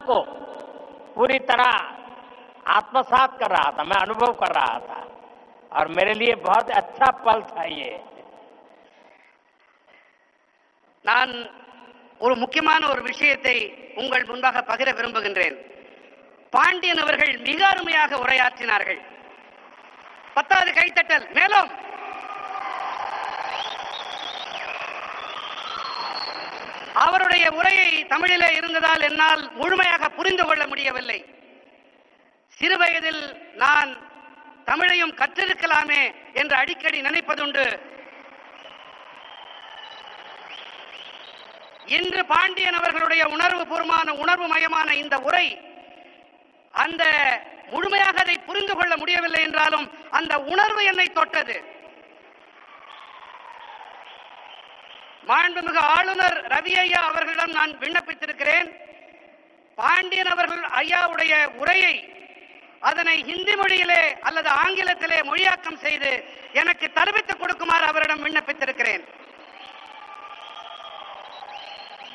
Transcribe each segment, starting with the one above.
को पूरी तरह आत्मसात कर रहा था, मैं अनुभव कर रहा था और मेरे लिए बहुत अच्छा पल था ये। நான் ஒரு முக்கியமான ஒரு விஷயத்தை உங்கள் முன்பாக பகிர விரும்புகின்றேன். பாண்டியன் அவர்கள் மிக அருமையாக உரையாற்றினார்கள். 10வது கைத்தட்டல். மேலும் அவருடைய உரையை தமிழிலே இருந்ததால் என்னால் முழுமையாக புரிந்து கொள்ள முடியவில்லை. சிறு வயதில் நான் தமிழையும் கற்றிருக்கலாமே என்று அடிக்கடி நினைப்பதுண்டு. இன்று பாண்டியன் அவர்களுடைய உணர்வு மயமான இந்த உரை அந்த முழுமையாக அதை புரிந்து கொள்ள முடியவில்லை என்றாலும் அந்த உணர்வு என்னை தொட்டது. மாண்புமிகு ஆளுநர் ரவி ஐயா அவர்களிடம் நான் விண்ணப்பித்திருக்கிறேன். பாண்டியன் அவர்கள் ஐயாவுடைய உரையை அதனை ஹிந்தி மொழியிலே அல்லது ஆங்கிலத்திலே மொழியாக்கம் செய்து எனக்கு தெரிவித்துக் கொடுக்குமாறு அவரிடம் விண்ணப்பித்திருக்கிறேன்.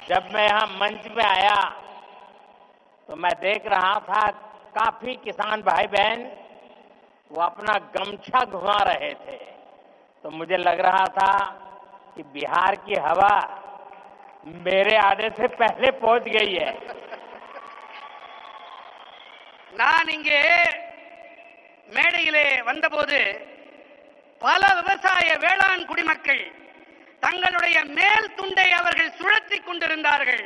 जब मैं यहाँ मंच में आया तो मैं देख रहा था काफी किसान भाई बहन वो अपना गमछा घुमा रहे थे, तो मुझे लग रहा था कि बिहार की हवा मेरे आने से पहले पहुंच गई है. நான் இங்கே மேடையிலே வந்தபோது பல விவசாய வேளாண் குடிமக்கள் தங்களுடைய மேல் துண்டை அவர்கள் சுழற்றிக் கொண்டிருந்தார்கள்.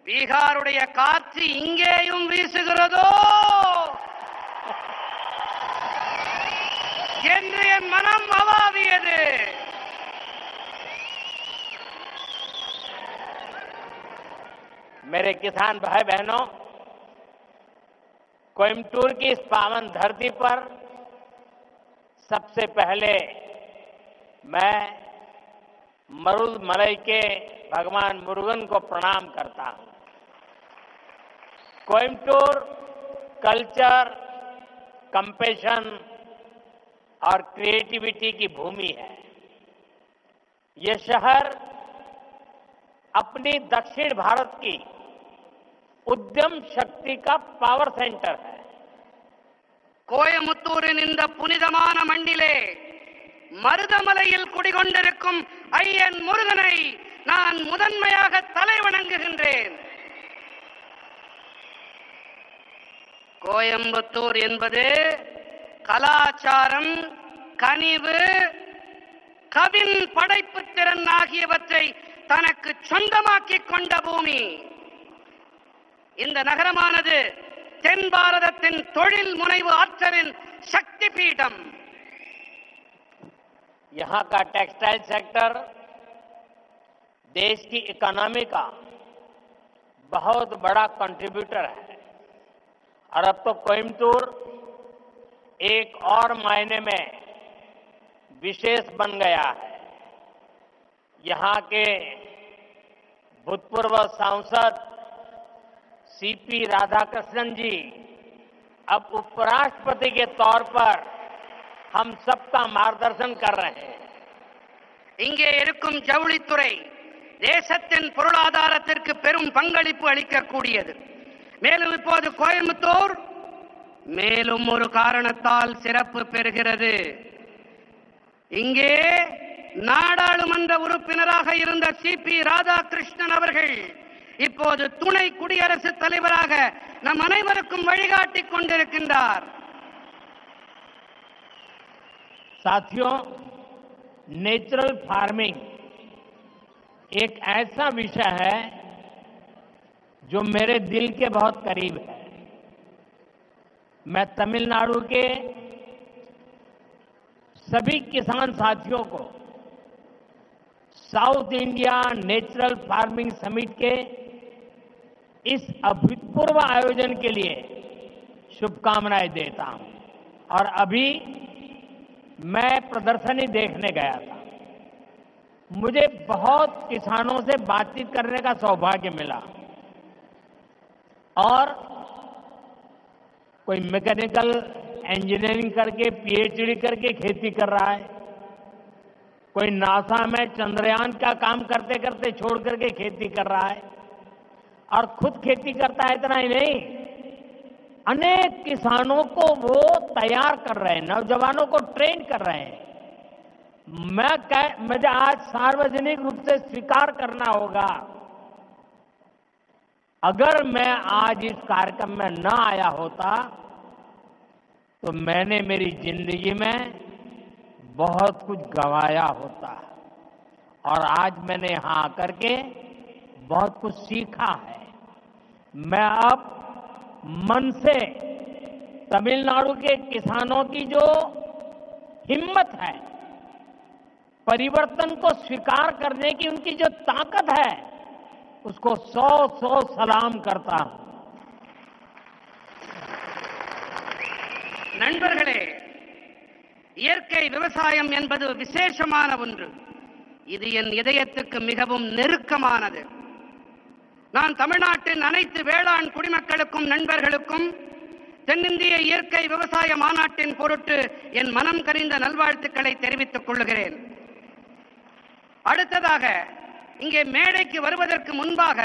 பீகாருடைய காற்று இங்கேயும் வீசுகிறதோ என்று என் மனம் அவாவியது. मेरे किसान भाई बहनों, कोयम्बटूर की इस पावन धरती पर सबसे पहले मैं मरुदमलई के भगवान मुरुगन को प्रणाम करता हूं. कोयम्बटूर कल्चर, कंपैशन और क्रिएटिविटी की भूमि है. ये शहर अपनी दक्षिण भारत की उद्यम शक्ति का पावर सेंटर है. கோயம்புத்தூரின் இந்த புனிதமான மண்ணிலே மருதமலையில் குடிகொண்டிருக்கும் ஐயன் முருகனை நான் முதன்மையாக தலை வணங்குகின்றேன். கோயம்புத்தூர் என்பது கலாச்சாரம், கனிவு, கவின் படைப்பு திறன் ஆகியவற்றை தனக்கு சொந்தமாக்கிக் கொண்ட பூமி. இந்த நகரமானது தென் பாரதத்தின் தொழில் முனைவு ஆற்றலின் சக்தி பீடம். यहाँ का टेक्सटाइल सेक्टर देश की इकोनॉमी का बहुत बड़ा कंट्रीब्यूटर है और अब तो कोयम्बटूर एक और मायने में विशेष बन गया है. यहाँ के भूतपूर्व सांसद सीपी राधाकृष्णन जी अब उपराष्ट्रपति के तौर पर हम सबका मार्गदर्शन कर रहे हैं. இங்கே இருக்கும் ஜவுளித்துறை தேசத்தின் பொருளாதாரத்திற்கு பெரும் பங்களிப்பு அளிக்கக்கூடியது. மேலும் இப்போது கோயம்புத்தூர் மேலும் ஒரு காரணத்தால் சிறப்பு பெறுகிறது. இங்கே நாடாளுமன்ற உறுப்பினராக இருந்த சிபி ராதாகிருஷ்ணன் அவர்கள் இப்போது துணை குடியரசுத் தலைவராக நம் அனைவருக்கும் வழிகாட்டிக் கொண்டிருக்கின்றார். साथियों, नेचुरल फार्मिंग एक ऐसा विषय है जो मेरे दिल के बहुत करीब है. मैं तमिलनाडु के सभी किसान साथियों को south India natural farming summit के इस अभूतपूर्व आयोजन के लिए शुभकामनाएं देता हूं. और अभी मैं प्रदर्शनी देखने गया था. मुझे बहुत किसानों से बातचीत करने का सौभाग्य मिला और कोई मैकेनिकल इंजीनियरिंग करके पीएचडी करके खेती कर रहा है, कोई नासा में चंद्रयान का काम करते करते छोड़ करके खेती कर रहा है और खुद खेती करता है, इतना ही नहीं, अनेक किसानों को वो तैयार कर रहे हैं, नौजवानों को ट्रेन कर रहे हैं। मुझे आज सार्वजनिक रूप से स्वीकार करना होगा, अगर मैं आज इस कार्यक्रम में न आया होता तो मैंने मेरी जिंदगी में बहुत कुछ गंवाया होता, और आज मैंने यहां आकर के बहुत कुछ सीखा है। मैं अब मन से तमिलनाडु के किसानों की जो हिम्मत है, परिवर्तन को स्वीकार करने की उनकी जो ताकत है, उसको 100 सलाम करता हूं। நண்பர்களே, இயற்கை விவசாயம் என்பது விசேஷமான ஒன்று. இது என் இதயத்துக்கு மிகவும் நெருக்கமானது. நான் தமிழ்நாட்டின் அனைத்து வேளாண் குடிமக்களுக்கும் நண்பர்களுக்கும் தென்னிந்திய இயற்கை விவசாய மாநாட்டின் பொருட்டு என் மனம் கனிந்த நல்வாழ்த்துக்களை தெரிவித்துக் கொள்கிறேன். அடுத்ததாக, இங்கே மேடைக்கு வருவதற்கு முன்பாக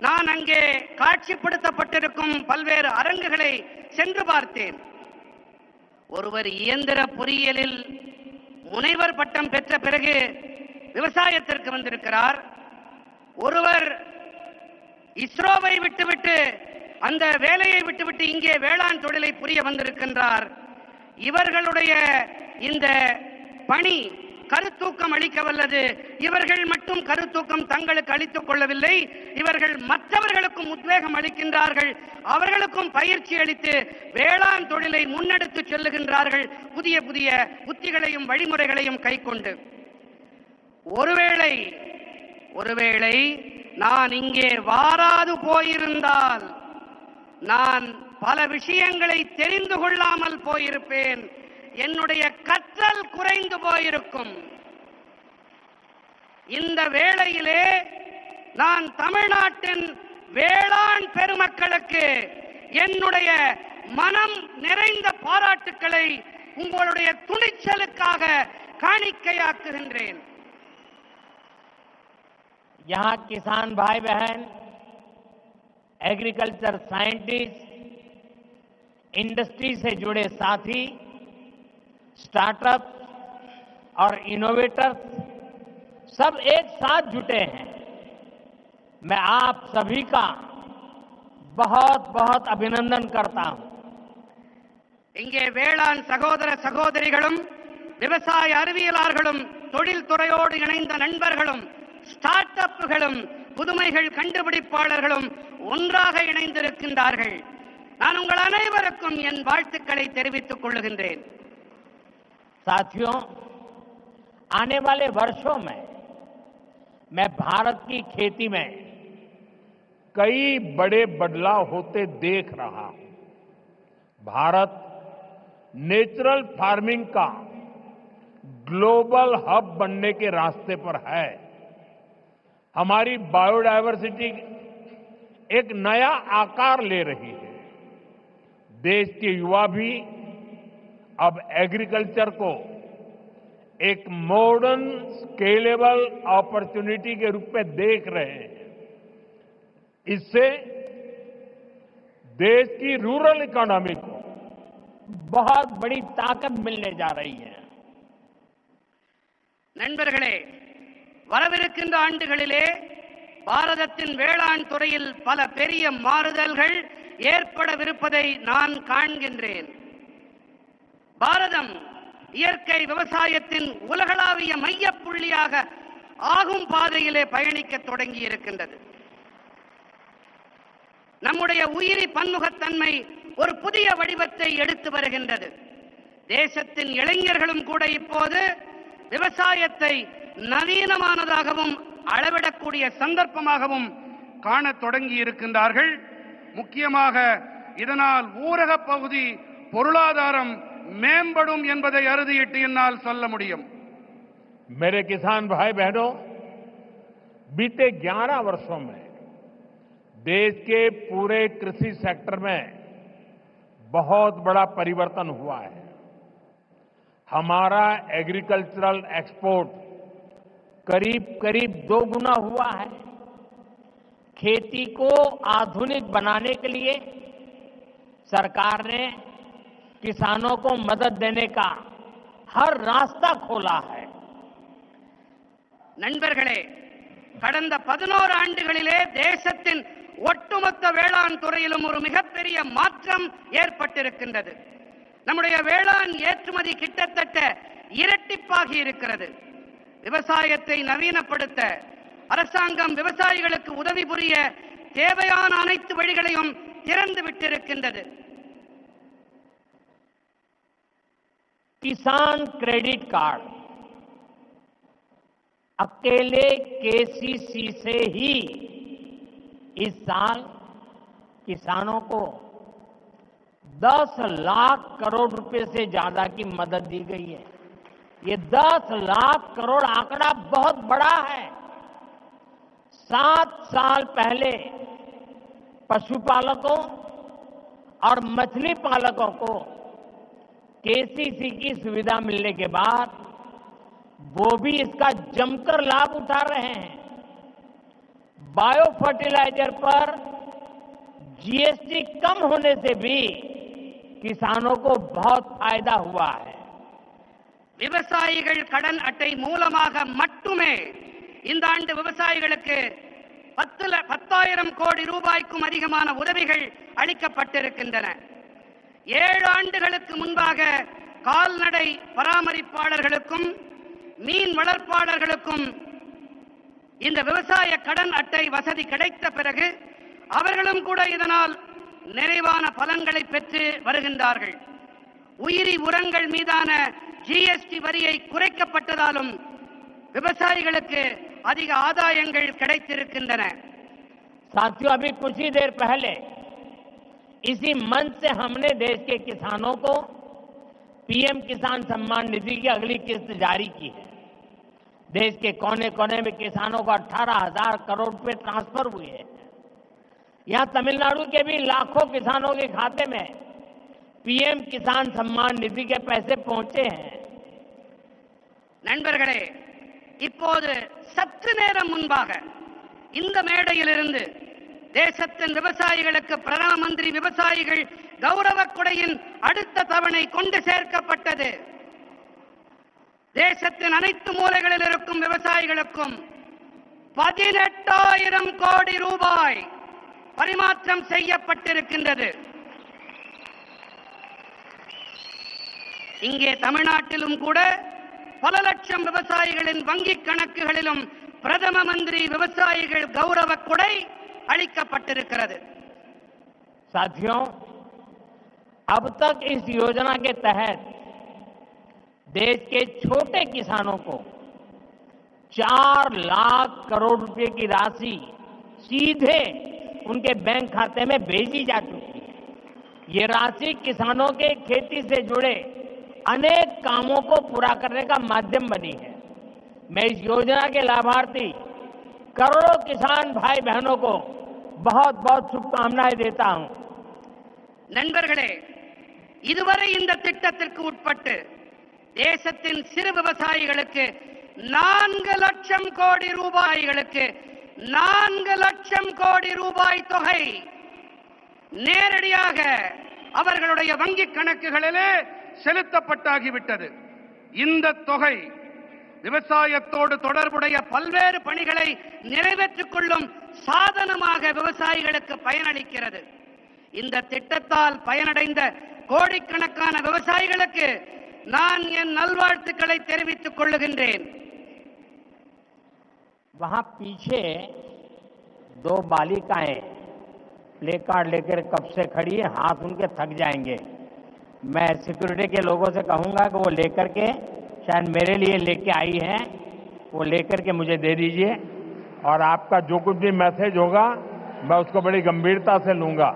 நான் அங்கே காட்சிப்படுத்தப்பட்டிருக்கும் பல்வேறு அரங்குகளை சென்று பார்த்தேன். ஒருவர் இயந்திர பொறியியலில் முனைவர் பட்டம் பெற்ற பிறகு விவசாயத்திற்கு வந்திருக்கிறார். ஒருவர் இஸ்ரோவை விட்டுவிட்டு, அந்த வேலையை விட்டுவிட்டு இங்கே வேளாண் தொழிலை புரிய வந்திருக்கின்றார். இவர்களுடைய இந்த பணி கருத்தூக்கம் அளிக்க வல்லது. இவர்கள் மட்டும் கருத்தூக்கம் தங்களுக்கு அளித்துக் கொள்ளவில்லை, இவர்கள் மற்றவர்களுக்கும் உத்வேகம் அளிக்கின்றார்கள், அவர்களுக்கும் பயிற்சி அளித்து வேளாண் தொழிலை முன்னெடுத்து செல்லுகின்றார்கள், புதிய புதிய உத்திகளையும் வழிமுறைகளையும் கைக்கொண்டு. ஒருவேளை நான் இங்கே வாராது போயிருந்தால் நான் பல விஷயங்களை தெரிந்து கொள்ளாமல் போயிருப்பேன், என்னுடைய கற்றல் குறைந்து போயிருக்கும். இந்த வேளையிலே நான் தமிழ்நாட்டின் வேளாண் பெருமக்களுக்கு என்னுடைய மனம் நிறைந்த பாராட்டுக்களை உங்களுடைய துணிச்சலுக்காக காணிக்கையாக்குகின்றேன். यहां किसान भाई बहन, एग्रीकल्चर साइंटिस्ट, इंडस्ट्री से जुड़े साथी, स्टार्टअप और इनोवेटर्स सब एक साथ जुटे हैं। मैं आप सभी का बहुत बहुत अभिनंदन करता हूं. இங்கே வேளாண் சகோதர சகோதரிகளும், விவசாய அறிவியலாளர்களும், தொழில் துறையோடு இணைந்த நண்பர்களும், ஸ்டார்ட் அப்புகளும், புதுமைகள் கண்டுபிடிப்பாளர்களும் ஒன்றாக இணைந்திருக்கின்றார்கள். நான் உங்கள் அனைவருக்கும் என் வாழ்த்துக்களை தெரிவித்துக் கொள்கின்றேன். साथियों, आने वाले वर्षों में मैं भारत की खेती में कई बड़े बदलाव होते देख रहा हूं. भारत नेचुरल फार्मिंग का ग्लोबल हब बनने के रास्ते पर है. हमारी बायोडायवर्सिटी एक नया आकार ले रही है. देश के युवा भी अब एग्रीकल्चर को एक मॉडर्न स्केलेबल अपॉर्चुनिटी के रूप में देख रहे हैं. इससे देश की रूरल इकोनॉमी को बहुत बड़ी ताकत मिलने जा रही है. நண்பர்களே, வரவிருக்கின்ற ஆண்டுகளிலே பாரதத்தின் வேளாண் துறையில் பல பெரிய மாறுதல்கள் ஏற்படவிருப்பதை நான் காண்கின்றேன். பாரதம் இயற்கை விவசாயத்தின் உலகளாவிய மையப்புள்ளியாக ஆகும் பாதையிலே பயணிக்க தொடங்கி இருக்கின்றது. நம்முடைய உயிரி பன்முகத்தன்மை ஒரு புதிய வடிவத்தை எடுத்து வருகின்றது. தேசத்தின் இளைஞர்களும் கூட இப்போது விவசாயத்தை நவீனமானதாகவும் அளவிடக்கூடிய சந்தர்ப்பமாகவும் காணத் தொடங்கி இருக்கின்றார்கள். முக்கியமாக இதனால் ஊரக பகுதி பொருளாதாரம் மேம்படும் என்பதை அறுதியிட்டு என்னால் சொல்ல முடியும். मेरे किसान भाई बहनों, बीते 11 वर्षों में देश के पूरे कृषि सेक्टर में बहुत बड़ा परिवर्तन हुआ है. हमारा एग्रीकल्चरल एक्सपोर्ट करीब करीब 2 गुना हुआ है. खेती को आधुनिक बनाने के लिए सरकार ने किसानों को मदद देने का हर रास्ता खोला है. நண்பர்களே, கடந்த 11 ஆண்டுகளிலே தேசத்தின் ஒட்டுமொத்த வேளாண் துறையிலும் ஒரு மிகப்பெரிய மாற்றம் ஏற்பட்டிருக்கின்றது. நம்முடைய வேளாண் ஏற்றுமதி கிட்டத்தட்ட இரட்டிப்பாகி இருக்கிறது. விவசாயத்தை நவீனப்படுத்த அரசாங்கம் விவசாயிகளுக்கு உதவி புரிய தேவையான அனைத்து வழிகளையும் திறந்து விட்டிருக்கின்றது. किसान क्रेडिट कार्ड अकेले केसीसी से ही इस साल किसानों को 10 लाख करोड़ रुपए से ज्यादा की मदद दी गई है. ये 10 लाख करोड़ आंकड़ा बहुत बड़ा है. 7 साल पहले पशुपालकों और मछली पालकों को केसीसी की सुविधा मिलने के बाद वो भी इसका जमकर लाभ उठा रहे हैं. बायो फर्टिलाइजर पर जीएसटी कम होने से भी किसानों को बहुत फायदा हुआ है. விவசாயிகள் கடன் அட்டை மூலமாக மட்டுமே இந்த ஆண்டு விவசாயிகளுக்கு 10,000 கோடி ரூபாய்க்கும் அதிகமான உதவிகள் அளிக்கப்பட்டிருக்கின்றன. 7 ஆண்டுகளுக்கு முன்பாக கால்நடை பராமரிப்பாளர்களுக்கும் மீன் வளர்ப்பாளர்களுக்கும் இந்த விவசாய கடன் அட்டை வசதி கிடைத்த பிறகு அவர்களும் கூட இதனால் நிறைவான பலன்களை பெற்று வருகின்றார்கள். உயிரி உரங்கள் மீதான ஜிஎஸ்டி வரியை குறைக்கப்பட்டதாலும் விவசாயிகளுக்கு அதிக ஆதாயங்கள் கிடைத்திருக்கின்றன. साथियों, अभी कुछ ही देर पहले इसी मंच से हमने देश के किसानों को पीएम किसान सम्मान निधि की अगली किस्त जारी की है. देश के कोने कोने में किसानों को 18,000 करोड़ रुपए ट्रांसफर हुए हैं. यहां तमिलनाडु के भी लाखों किसानों के खाते में पीएम किसान सम्मान निधि के पैसे पहुंचे हैं. நண்பர்களே, இப்போது சற்று நேரம் முன்பாக இந்த மேடையிலிருந்து தேசத்தின் விவசாயிகளுக்கு பிரதம மந்திரி விவசாயிகள் கௌரவ கொடையின் அடுத்த தவணை கொண்டு சேர்க்கப்பட்டது. தேசத்தின் அனைத்து மூலைகளில் இருக்கும் விவசாயிகளுக்கும் 18,000 கோடி ரூபாய் பரிமாற்றம் செய்யப்பட்டிருக்கின்றது. இங்கே தமிழ்நாட்டிலும் கூட பல லட்சம் விவசாயிகளின் வங்கிக் கணக்குகளிலும் பிரதம மந்திரி விவசாயிகள் கௌரவ கொடை அளிக்கப்பட்டிருக்கிறது. साथियों, अब तक इस योजना के तहत देश के छोटे किसानों को 4 लाख करोड़ रुपए की राशि सीधे उनके बैंक खाते में भेजी जा चुकी है. ये राशि किसानों के खेती से जुड़े अनेक कामों को पूरा करने का माध्यम बनी है. मैं इस योजना के लाभार्थी करोड़ों किसान भाई बहनों को बहुत बहुत शुभकामनाएं देता हूं. நண்பர்களே, இதுவரை இந்த திட்டத்திற்கு உட்பட்டு தேசத்தின் சிறு விவசாயிகளுக்கு 4 லட்சம் கோடி ரூபாய்களுக்கு 4 லட்சம் கோடி ரூபாய் தொகை நேரடியாக அவர்களுடைய வங்கிக் கணக்குகளிலே செலுத்தப்பட்டாகிவிட்டது. இந்த தொகை விவசாயத்தோடு தொடர்புடைய பல்வேறு பணிகளை நிறைவேற்றிக் கொள்ளும் சாதனமாக விவசாயிகளுக்கு பயனளிக்கிறது. இந்த திட்டத்தால் பயனடைந்த கோடிக்கணக்கான விவசாயிகளுக்கு நான் என் நல்வாழ்த்துக்களை தெரிவித்துக் கொள்ளுகின்றேன். वहां पीछे 2 बालिकाएं प्ले कार्ड लेकर कब से खड़ी है, हाथ उनके थक जाएंगे. मैं सिक्योरिटी के लोगों से कहूंगा कि वो लेकर के शायद मेरे लिए लेके आई हैं, वो लेकर के मुझे दे दीजिए और आपका जो कुछ भी मैसेज होगा मैं उसको बड़ी गंभीरता से लूंगा.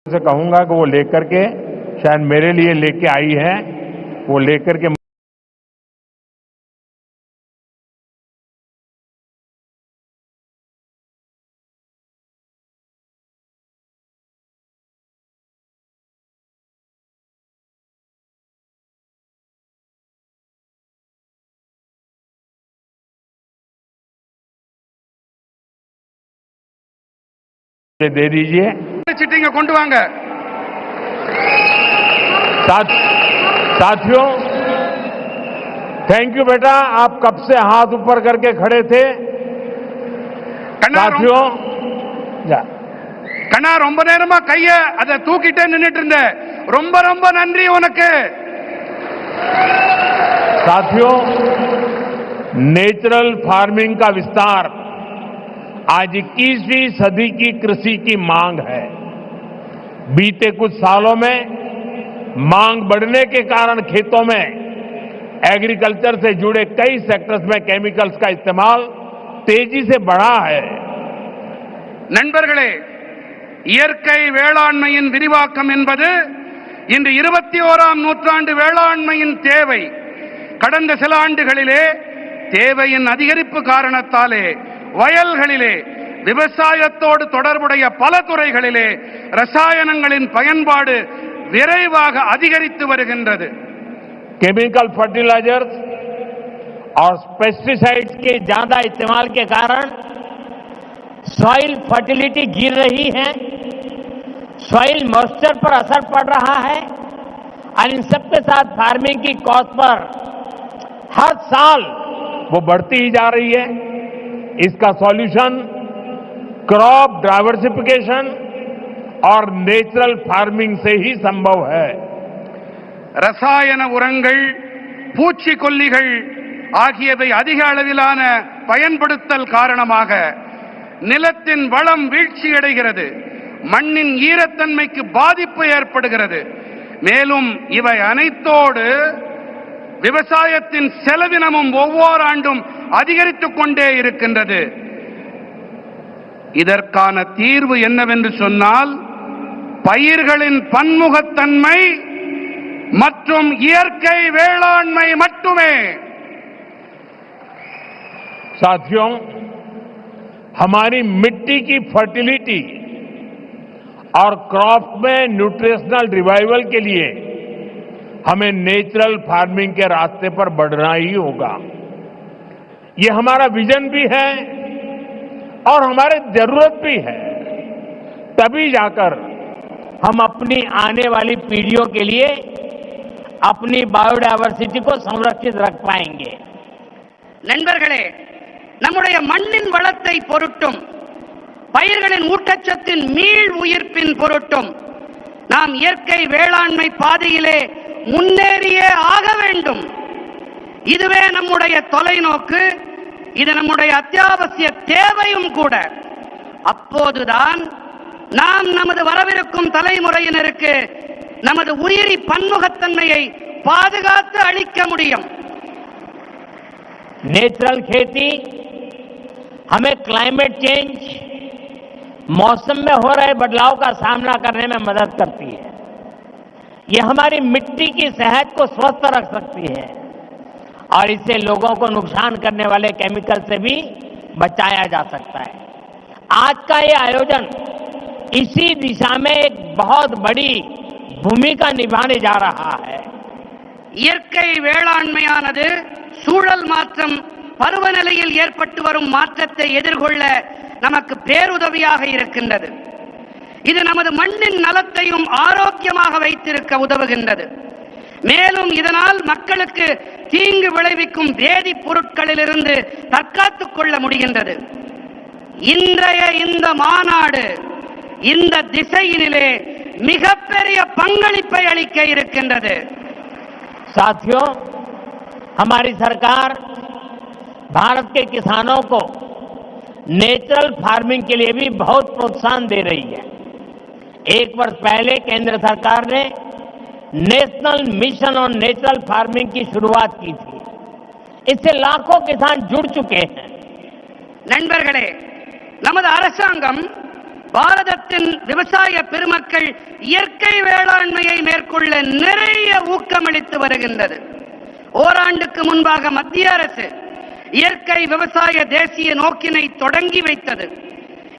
से कहूंगा कि वो लेकर के शायद मेरे लिए लेके आई हैं, वो लेकर के दे दीजिए। சிட்டிங்க கொண்டு வாங்க। साथियों, थैंक यू बेटा, आप कब से हाथ ऊपर करके खड़े थे। साथियों, கண்ணா ரொம்ப நேரமா கைய அத தூக்கிட்டே நின்னுட்டு இருந்த, ரொம்ப ரொம்ப நன்றி உனக்கு। साथियों, नेचुरल फार्मिंग का विस्तार आज 21वीं सदी की कृषि की मांग है। बीते कुछ सालों में मांग बढ़ने के कारण खेतों में एग्रीकल्चर से जुड़े कई सेक्टर्स में केमिकल्स का इस्तेमाल तेजी से बढ़ा है। நண்பர்களே, இயற்கை வேளாண்மையின் விரிவாக்கம் என்பது இன்று 21ஆம் நூற்றாண்டு வேளாண்மையின் தேவை। கடந்த சில ஆண்டுகளிலே தேவையின் அதிகரிப்பு காரணத்தாலே வயல்களிலே விவசாயத்தோடு தொடர்புடைய பல துறைகளிலே ரசாயனங்களின் பயன்பாடு விரைவாக அதிகரித்து வருகின்றது। केमिकल फर्टिलाइजर्स और पेस्टिसाइड्स के ज्यादा इस्तेमाल के कारण सॉइल फर्टिलिटी गिर रही है, सॉइल मॉइस्चर पर असर पड़ रहा है और इन सबके साथ फार्मिंग की कॉस्ट पर हर साल वो बढ़ती ही जा रही है। इसका सॉल्यूशन क्रॉप डाइवर्सिफिकेशन और नेचुरल फार्मिंग से ही संभव है। ரசாயன உரங்கள், பூச்சிக்கொல்லிகள் ஆகியவை அதிக அளவிலான பயன்படுத்தல் காரணமாக நிலத்தின் வளம் வீழ்ச்சியடைகிறது, மண்ணின் ஈரத்தன்மைக்கு பாதிப்பு ஏற்படுகிறது। மேலும் இவை அனைத்தோடு விவசாயத்தின் செலவினமும் ஒவ்வொரு ஆண்டும் அதிகரித்துக் கொண்டே இருக்கின்றது। இதற்கான தீர்வு என்னவென்று சொன்னால், பயிர்களின் பன்முகத்தன்மை மற்றும் இயற்கை வேளாண்மை மட்டுமே। साथियों, हमारी मिट्टी की फर्टिलिटी और क्रॉप में न्यूट्रिशनल रिवाइवल के लिए हमें नेचुरल फार्मिंग के रास्ते पर बढ़ना ही होगा। ये हमारा विजन भी है और हमारी जरूरत भी है। तभी जाकर हम अपनी आने वाली पीढ़ियों के लिए अपनी बायोडाइवर्सिटी को संरक्षित रख पाएंगे। நண்பர்களே, நம்முடைய மண்ணின் வளத்தை பொருட்டும் பயிர்களின் ஊட்டச்சத்தின் மீள் உயிர்ப்பின் பொருட்டும் நாம் இயற்கை வேளாண்மை பாதையிலே முன்னேறியே ஆக வேண்டும்। இதுவே நம்முடைய தொலைநோக்கு, இது நம்முடைய அத்தியாவசிய தேவையும் கூட। அப்போதுதான் நாம் நமது வரவிருக்கும் தலைமுறையினருக்கு நமது உயிரி பன்முகத்தன்மையை பாதுகாத்து அளிக்க முடியும்। नेचुरल खेती हमें क्लाइमेट चेंज, मौसम में हो रहे बदलाव का सामना करने में मदद करती है। ये हमारी मिट्टी की सेहत को स्वस्थ रख सकती है और इससे लोगों को नुकसान करने वाले केमिकल से भी बचाया जा सकता है। आज का ये आयोजन इसी दिशा में एक बहुत बड़ी भूमिका निभाने जा रहा है। இயற்கை வேளாண்மையானது சூழல் மாற்றம், பருவநிலையில் ஏற்பட்டு வரும் மாற்றத்தை எதிர்கொள்ள நமக்கு பேருதவியாக இருக்கின்றது। இது நமது மண்ணின் நலத்தையும் ஆரோக்கியமாக வைத்திருக்க உதவுகின்றது। மேலும் இதனால் மக்களுக்கு தீங்கு விளைவிக்கும் வேதிப் பொருட்களிலிருந்து தற்காத்துக் கொள்ள முடிகின்றது। இன்றைய இந்த மாநாடு இந்த திசையினிலே மிகப்பெரிய பங்களிப்பை அளிக்க இருக்கின்றது। साथियों, हमारी सरकार भारत के किसानों को नेचुरल फार्मिंग के लिए भी बहुत प्रोत्साहन दे रही है। 1 वर्ष पहले केंद्र सरकार ने national mission on natural farming की शुरुआत की थी। इससे लाखों किसान जुड़ चुके हैं। நண்பர்களே, நமது அரசாங்கம் பாரதத்தின் விவசாய பெருமக்கள் இயற்கை வேளாண்மையை மேற்கொள்ள நிறைய ஊக்கமளித்து வருகின்றது। ஓராண்டுக்கு முன்பாக மத்திய அரசு இயற்கை விவசாய தேசிய நோக்கினை தொடங்கி வைத்தது।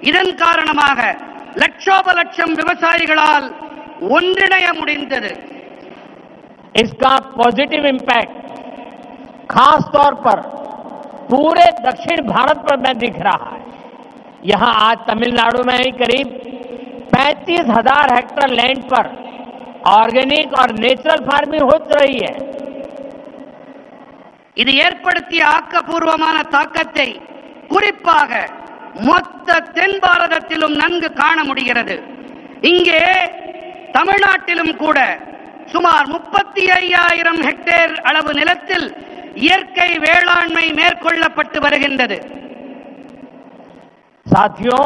இதன் காரணமாக லட்சோப லட்சம் விவசாயிகளால் ஒன்றிணைய முடிந்தது। इसका पॉजिटिव इम्पैक्ट खास तौर पर पूरे दक्षिण भारत पर में दिख रहा है। यहां आज तमिलनाडु में ही करीब 35,000 हेक्टेयर लैंड पर ऑर्गेनिक और नेचुरल फार्मिंग हो रही है। இது ஏற்படுத்திய ஆக்கப்பூர்வமான தாக்கத்தை குறிப்பாக மொத்த தென் பாரதத்திலும் நன்கு காண முடிகிறது. இங்கே தமிழ்நாட்டிலும் கூட சுமார் 35,000 ஹெக்டேர் அளவு நிலத்தில் இயற்கை வேளாண்மை மேற்கொள்ளப்பட்டு வருகின்றது. साथियों,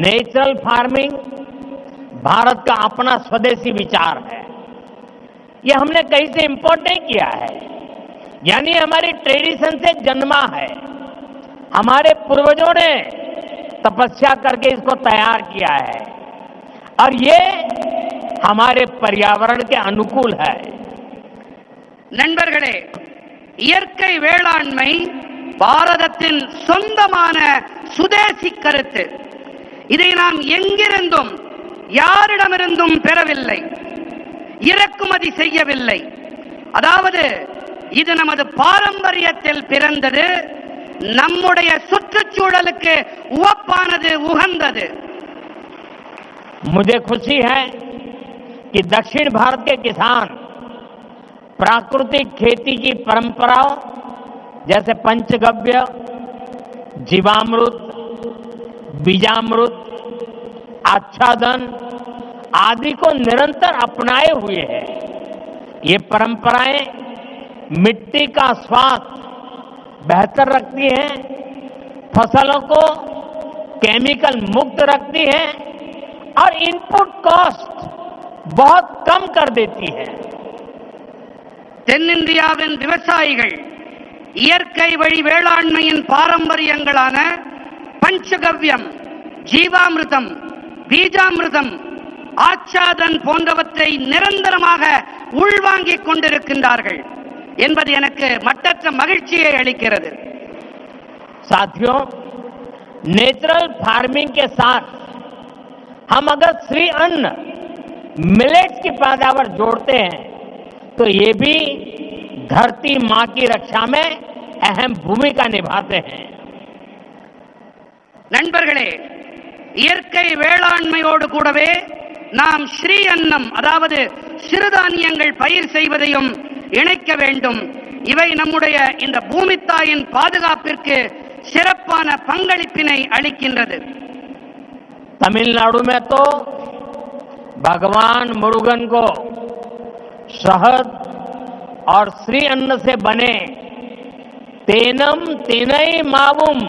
नेचुरल फार्मिंग भारत का अपना स्वदेशी विचार है। यह हमने कहीं से इंपोर्ट नहीं किया है, यानी हमारी ट्रेडिशन से जन्मा है। हमारे पूर्वजों ने तपस्या करके इसको तैयार किया है और ये हमारे पर्यावरण के अनुकूल है। நண்பர்களே, இயற்கை வேளாண்மை பாரதத்தின் சொந்தமான சுதேசி கருத்து. இதை நாம் எங்கிருந்தும் யாரிடமிருந்தும் பெறவில்லை, இறக்குமதி செய்யவில்லை. அதாவது இது நமது பாரம்பரியத்தில் பிறந்தது, நம்முடைய சுற்றுச்சூழலுக்கு உவப்பானது, உகந்தது. मुझे खुशी है कि दक्षिण भारत के किसान प्राकृतिक खेती की परंपराओं जैसे पंचगव्य, जीवामृत, बीजामृत, आच्छादन आदि को निरंतर अपनाए हुए हैं। ये परंपराएं मिट्टी का स्वास्थ्य बेहतर रखती हैं, फसलों को केमिकल मुक्त रखती हैं और इनपुट कॉस्ट बहुत कम कर देती है। தென்னிந்தியாவின் விவசாயிகள் இயற்கை வழி வேளாண்மையின் பாரம்பரியங்களான பஞ்சகவ்யம், ஜீவாமிர்தம், பீஜாமிர்தம், ஆச்சாதன் போன்றவற்றை நிரந்தரமாக உள்வாங்கிக் கொண்டிருக்கின்றார்கள் என்பது எனக்கு மட்டற்ற மகிழ்ச்சியை அளிக்கிறது. साथियों, नेचुरल फार्मिंग के साथ हम अगर श्री अन्न मिलेट्स की पैदावार जोड़ते हैं तो ये भी धरती मां की रक्षा में अहम भूमिका निभाते हैं। நண்பர்களே, இயற்கை வேளாண்மையோடு கூடவே நாம் ஸ்ரீ அன்னம், அதாவது சிறுதானியங்கள் பயிர் செய்வதையும் இணைக்க வேண்டும். இவை நம்முடைய இந்த பூமி தாயின் பாதுகாப்பிற்கு சிறப்பான பங்களிப்பினை அளிக்கின்றது. तमिलनाडु में तो भगवान मुरुगन को शहद और श्री अन्न से बने तेनम तेनई मावुम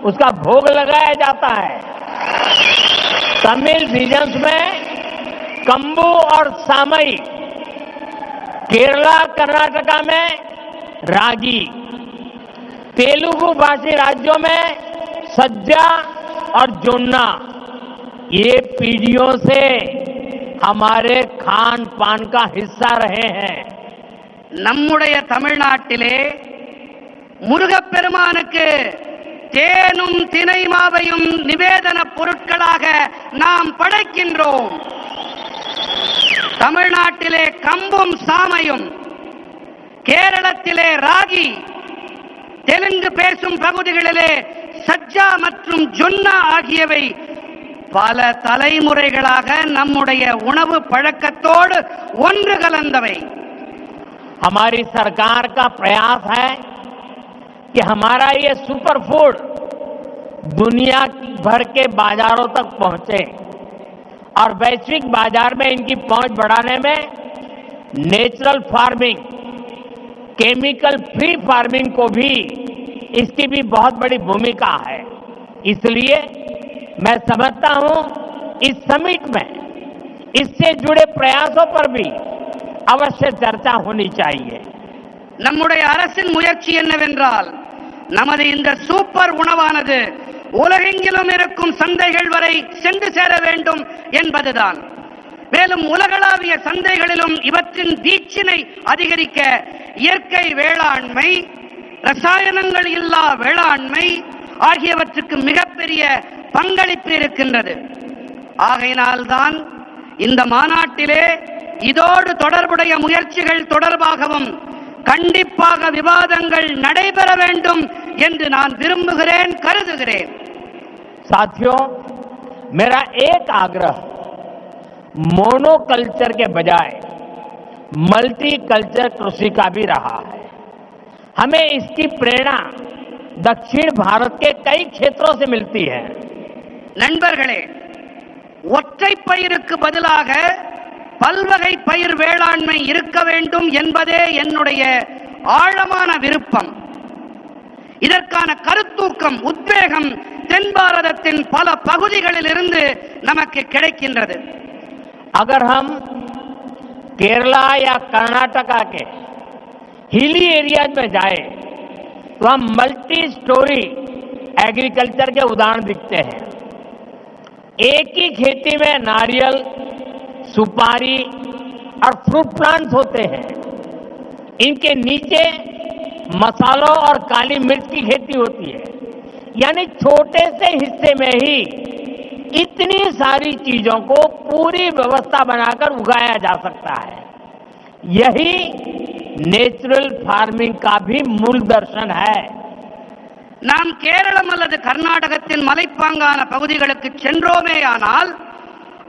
उसका भोग लगाया जाता है। तमिल रीजन्स में कंबू और सामई, केरला कर्नाटका में रागी, तेलुगु भाषी राज्यों में सज्जा और जोन्ना, ये पीढ़ियों से हमारे खान पान का हिस्सा रहे हैं। நம்முடைய தமிழ்நாட்டிலே முருகப்பெருமானுக்கு தேனும் தினை மாவையும் நிவேதன பொருட்களாக நாம் படைக்கின்றோம். தமிழ்நாட்டிலே கம்பும் சாமையும், கேரளத்திலே ராகி, தெலுங்கு பேசும் பகுதிகளிலே சஜ்ஜா மற்றும் ஜொன்னா ஆகியவை பல தலைமுறைகளாக நம்முடைய உணவு பழக்கத்தோடு ஒன்று கலந்தவை. हमारी सरकार का प्रयास है कि हमारा ये सुपर फूड दुनिया भर के बाजारों तक पहुंचे और वैश्विक बाजार में इनकी पहुंच बढ़ाने में natural farming, chemical free farming को भी, इसकी भी बहुत बड़ी भूमिका है। इसलिए मैं समझता हूं इस समिट में इससे जुड़े प्रयासों पर भी अवश्य चर्चा होनी चाहिए। நம்முடைய அரசின் முயற்சி என்னவென்றால், நமது இந்த சூப்பர் உணவானது உலகெங்கிலும் இருக்கும் சந்தைகள் வரை சென்று சேர வேண்டும் என்பதுதான். மேலும் உலகளாவிய சந்தைகளிலும் இவற்றின் வீச்சினை அதிகரிக்க இயற்கை வேளாண்மை, ரசாயனங்கள் இல்லா வேளாண்மை ஆகியவற்றுக்கு மிகப்பெரிய பங்களிப்பு இருக்கின்றது. ஆகையினால்தான் இந்த மாநாட்டிலே இதோடு தொடர்புடைய முயற்சிகள் தொடர்பாகவும் கண்டிப்பாக விவாதங்கள் நடைபெற வேண்டும் என்று நான் விரும்புகிறேன், கருதுகிறேன். साथियों, मेरा एक आग्रह मोनोकल्चर के बजाय मल्टी कल्चर कृषि का भी रहा है। हमें इसकी प्रेरणा दक्षिण भारत के कई क्षेत्रों से मिलती है। நண்பர்களே, ஒற்றை பயிருக்கு பதிலாக பல்வகை பயிர் வேளாண்மை இருக்க வேண்டும் என்பதே என்னுடைய ஆழமான விருப்பம். இதற்கான கருத்தூக்கம், உத்வேகம் தென் பாரதத்தின் பல பகுதிகளில் இருந்து நமக்கு கிடைக்கின்றது. अगर हम केरला या कर्नाटका के हिली एरियाज में जाए तो हम मल्टी स्टोरी एग्रीकल्चर के उदाहरण दिखते हैं। एक ही खेती में नारियल, सुपारी और फ्रूट प्लांट्स होते हैं। इनके नीचे मसालों और काली मिर्च की खेती होती है। यानी छोटे से हिस्से में ही इतनी सारी चीजों को पूरी व्यवस्था बनाकर उगाया जा सकता है। यही नेचुरल फार्मिंग का भी मूल दर्शन है। நாம் கேரளம் அல்லது கர்நாடகத்தின் மலைப்பாங்கான பகுதிகளுக்கு சென்றோமேயானால்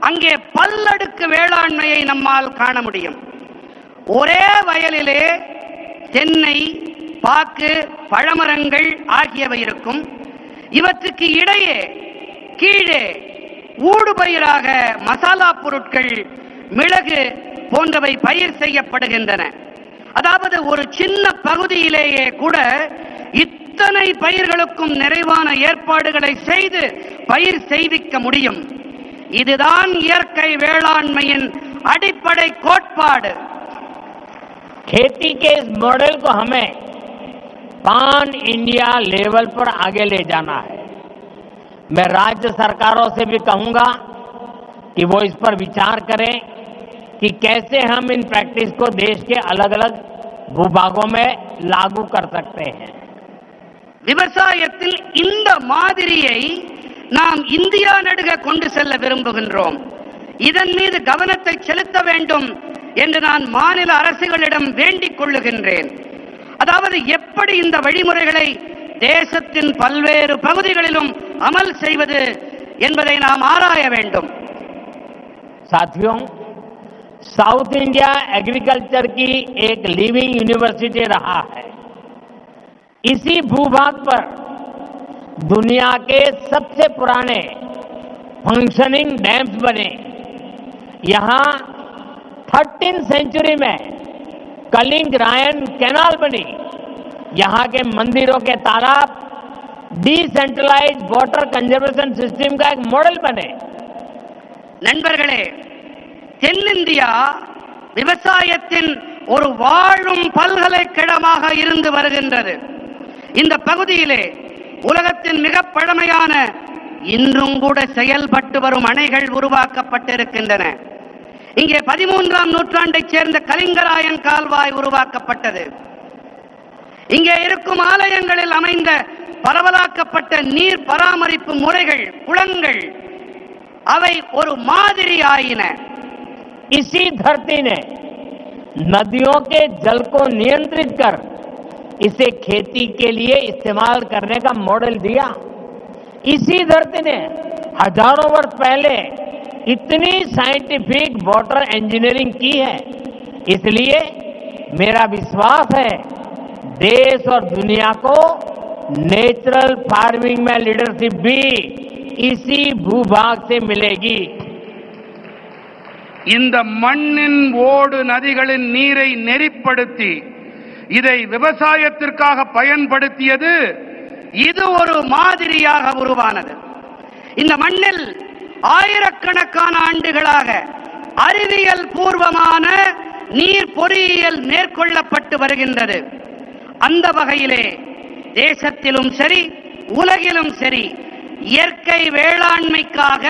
அங்கே பல்லடுக்கு வேளாண்மையை நம்மால் காண முடியும். ஒரே வயலிலே தென்னை, பாக்கு, பழமரங்கள் ஆகியவை இருக்கும். இவற்றுக்கு இடையே கீழே ஊடுபயிராக மசாலா பொருட்கள், மிளகு போன்றவை பயிர் செய்யப்படுகின்றன. அதாவது ஒரு சின்ன பகுதியிலேயே கூட இத்தனை பயிர்களுக்கும் நிறைவான ஏற்பாடுகளை செய்து பயிர் செய்விக்க முடியும். இதுதான் இயற்கை வேளாண்மையின் அடிப்படை கோட்பாடு. खेती के इस मॉडल को हमें पान इंडिया लेवल पर आगे ले जाना है। मैं राज्य सरकारों से भी कहूंगा कि वो इस पर विचार करें कि कैसे हम इन प्रैक्टिस को देश के अलग अलग भूभागों में लागू कर सकते हैं। விவசாயத்தில் இந்த மாதிரியை நாம் இந்தியா நடுக கொண்டு செல்ல விரும்புகின்றோம். இதன் மீது கவனத்தை செலுத்த வேண்டும் என்று நான் மாநில அரசுகளிடம் வேண்டிக் கொள்ளுகின்றேன். அதாவது எப்படி இந்த வழிமுறைகளை தேசத்தின் பல்வேறு பகுதிகளிலும் அமல் செய்வது என்பதை நாம் ஆராய வேண்டும். साथियों, साउथ इंडिया एग्रीकल्चर की एक लिविंग यूनिवर्सिटी रहा है। इसी भूभाग पर दुनिया के सबसे पुराने फंक्शनिंग डैम्स बने। यहाँ 13वीं सेंचुरी में कलिंग रायन कैनाल बनी। यहाँ के मंदिरों के तालाब डिसेंट्रलाइज्ड वाटर कंजर्वेशन सिस्टम का एक मॉडल बने। நண்பர்களே, தென்னிந்தியா விவசாயத்தின் ஒரு வாழும் பல்கலைக்கழகமாக இருந்து வருகின்றது. இந்த பகுதியிலே உலகத்தின் மிக பழமையான, இன்றும் கூட செயல்பட்டு வரும் அணைகள் உருவாக்கப்பட்டிருக்கின்றன. இங்கே 13ஆம் நூற்றாண்டைச் சேர்ந்த கலிங்கராயன் கால்வாய் உருவாக்கப்பட்டது. இங்கே இருக்கும் ஆலயங்களில் அமைந்த பரவலாக்கப்பட்ட நீர் பராமரிப்பு முறைகள், குளங்கள், அவை ஒரு மாதிரி ஆயின. इसी धरती ने नदियों के जल को नियंत्रित कर इसे खेती के लिए इस्तेमाल करने का मॉडल दिया। इसी धरती ने हजारों वर्ष पहले इतनी साइंटिफिक वाटर इंजीनियरिंग की है। इसलिए मेरा विश्वास है देश और दुनिया को नेचुरल फार्मिंग में लीडरशिप भी इसी भूभाग से मिलेगी। இந்த மண்ணின் ஓடு நதிகளின் நீரை நெறிப்படுத்தி இதை விவசாயத்திற்காக பயன்படுத்தியது இது ஒரு மாதிரியாக உருவானது. இந்த மண்ணில் ஆயிரக்கணக்கான ஆண்டுகளாக அறிவியல் பூர்வமான நீர் பொறியியல் மேற்கொள்ளப்பட்டு வருகின்றது. அந்த வகையிலே தேசத்திலும் சரி, உலகிலும் சரி, இயற்கை வேளாண்மைக்காக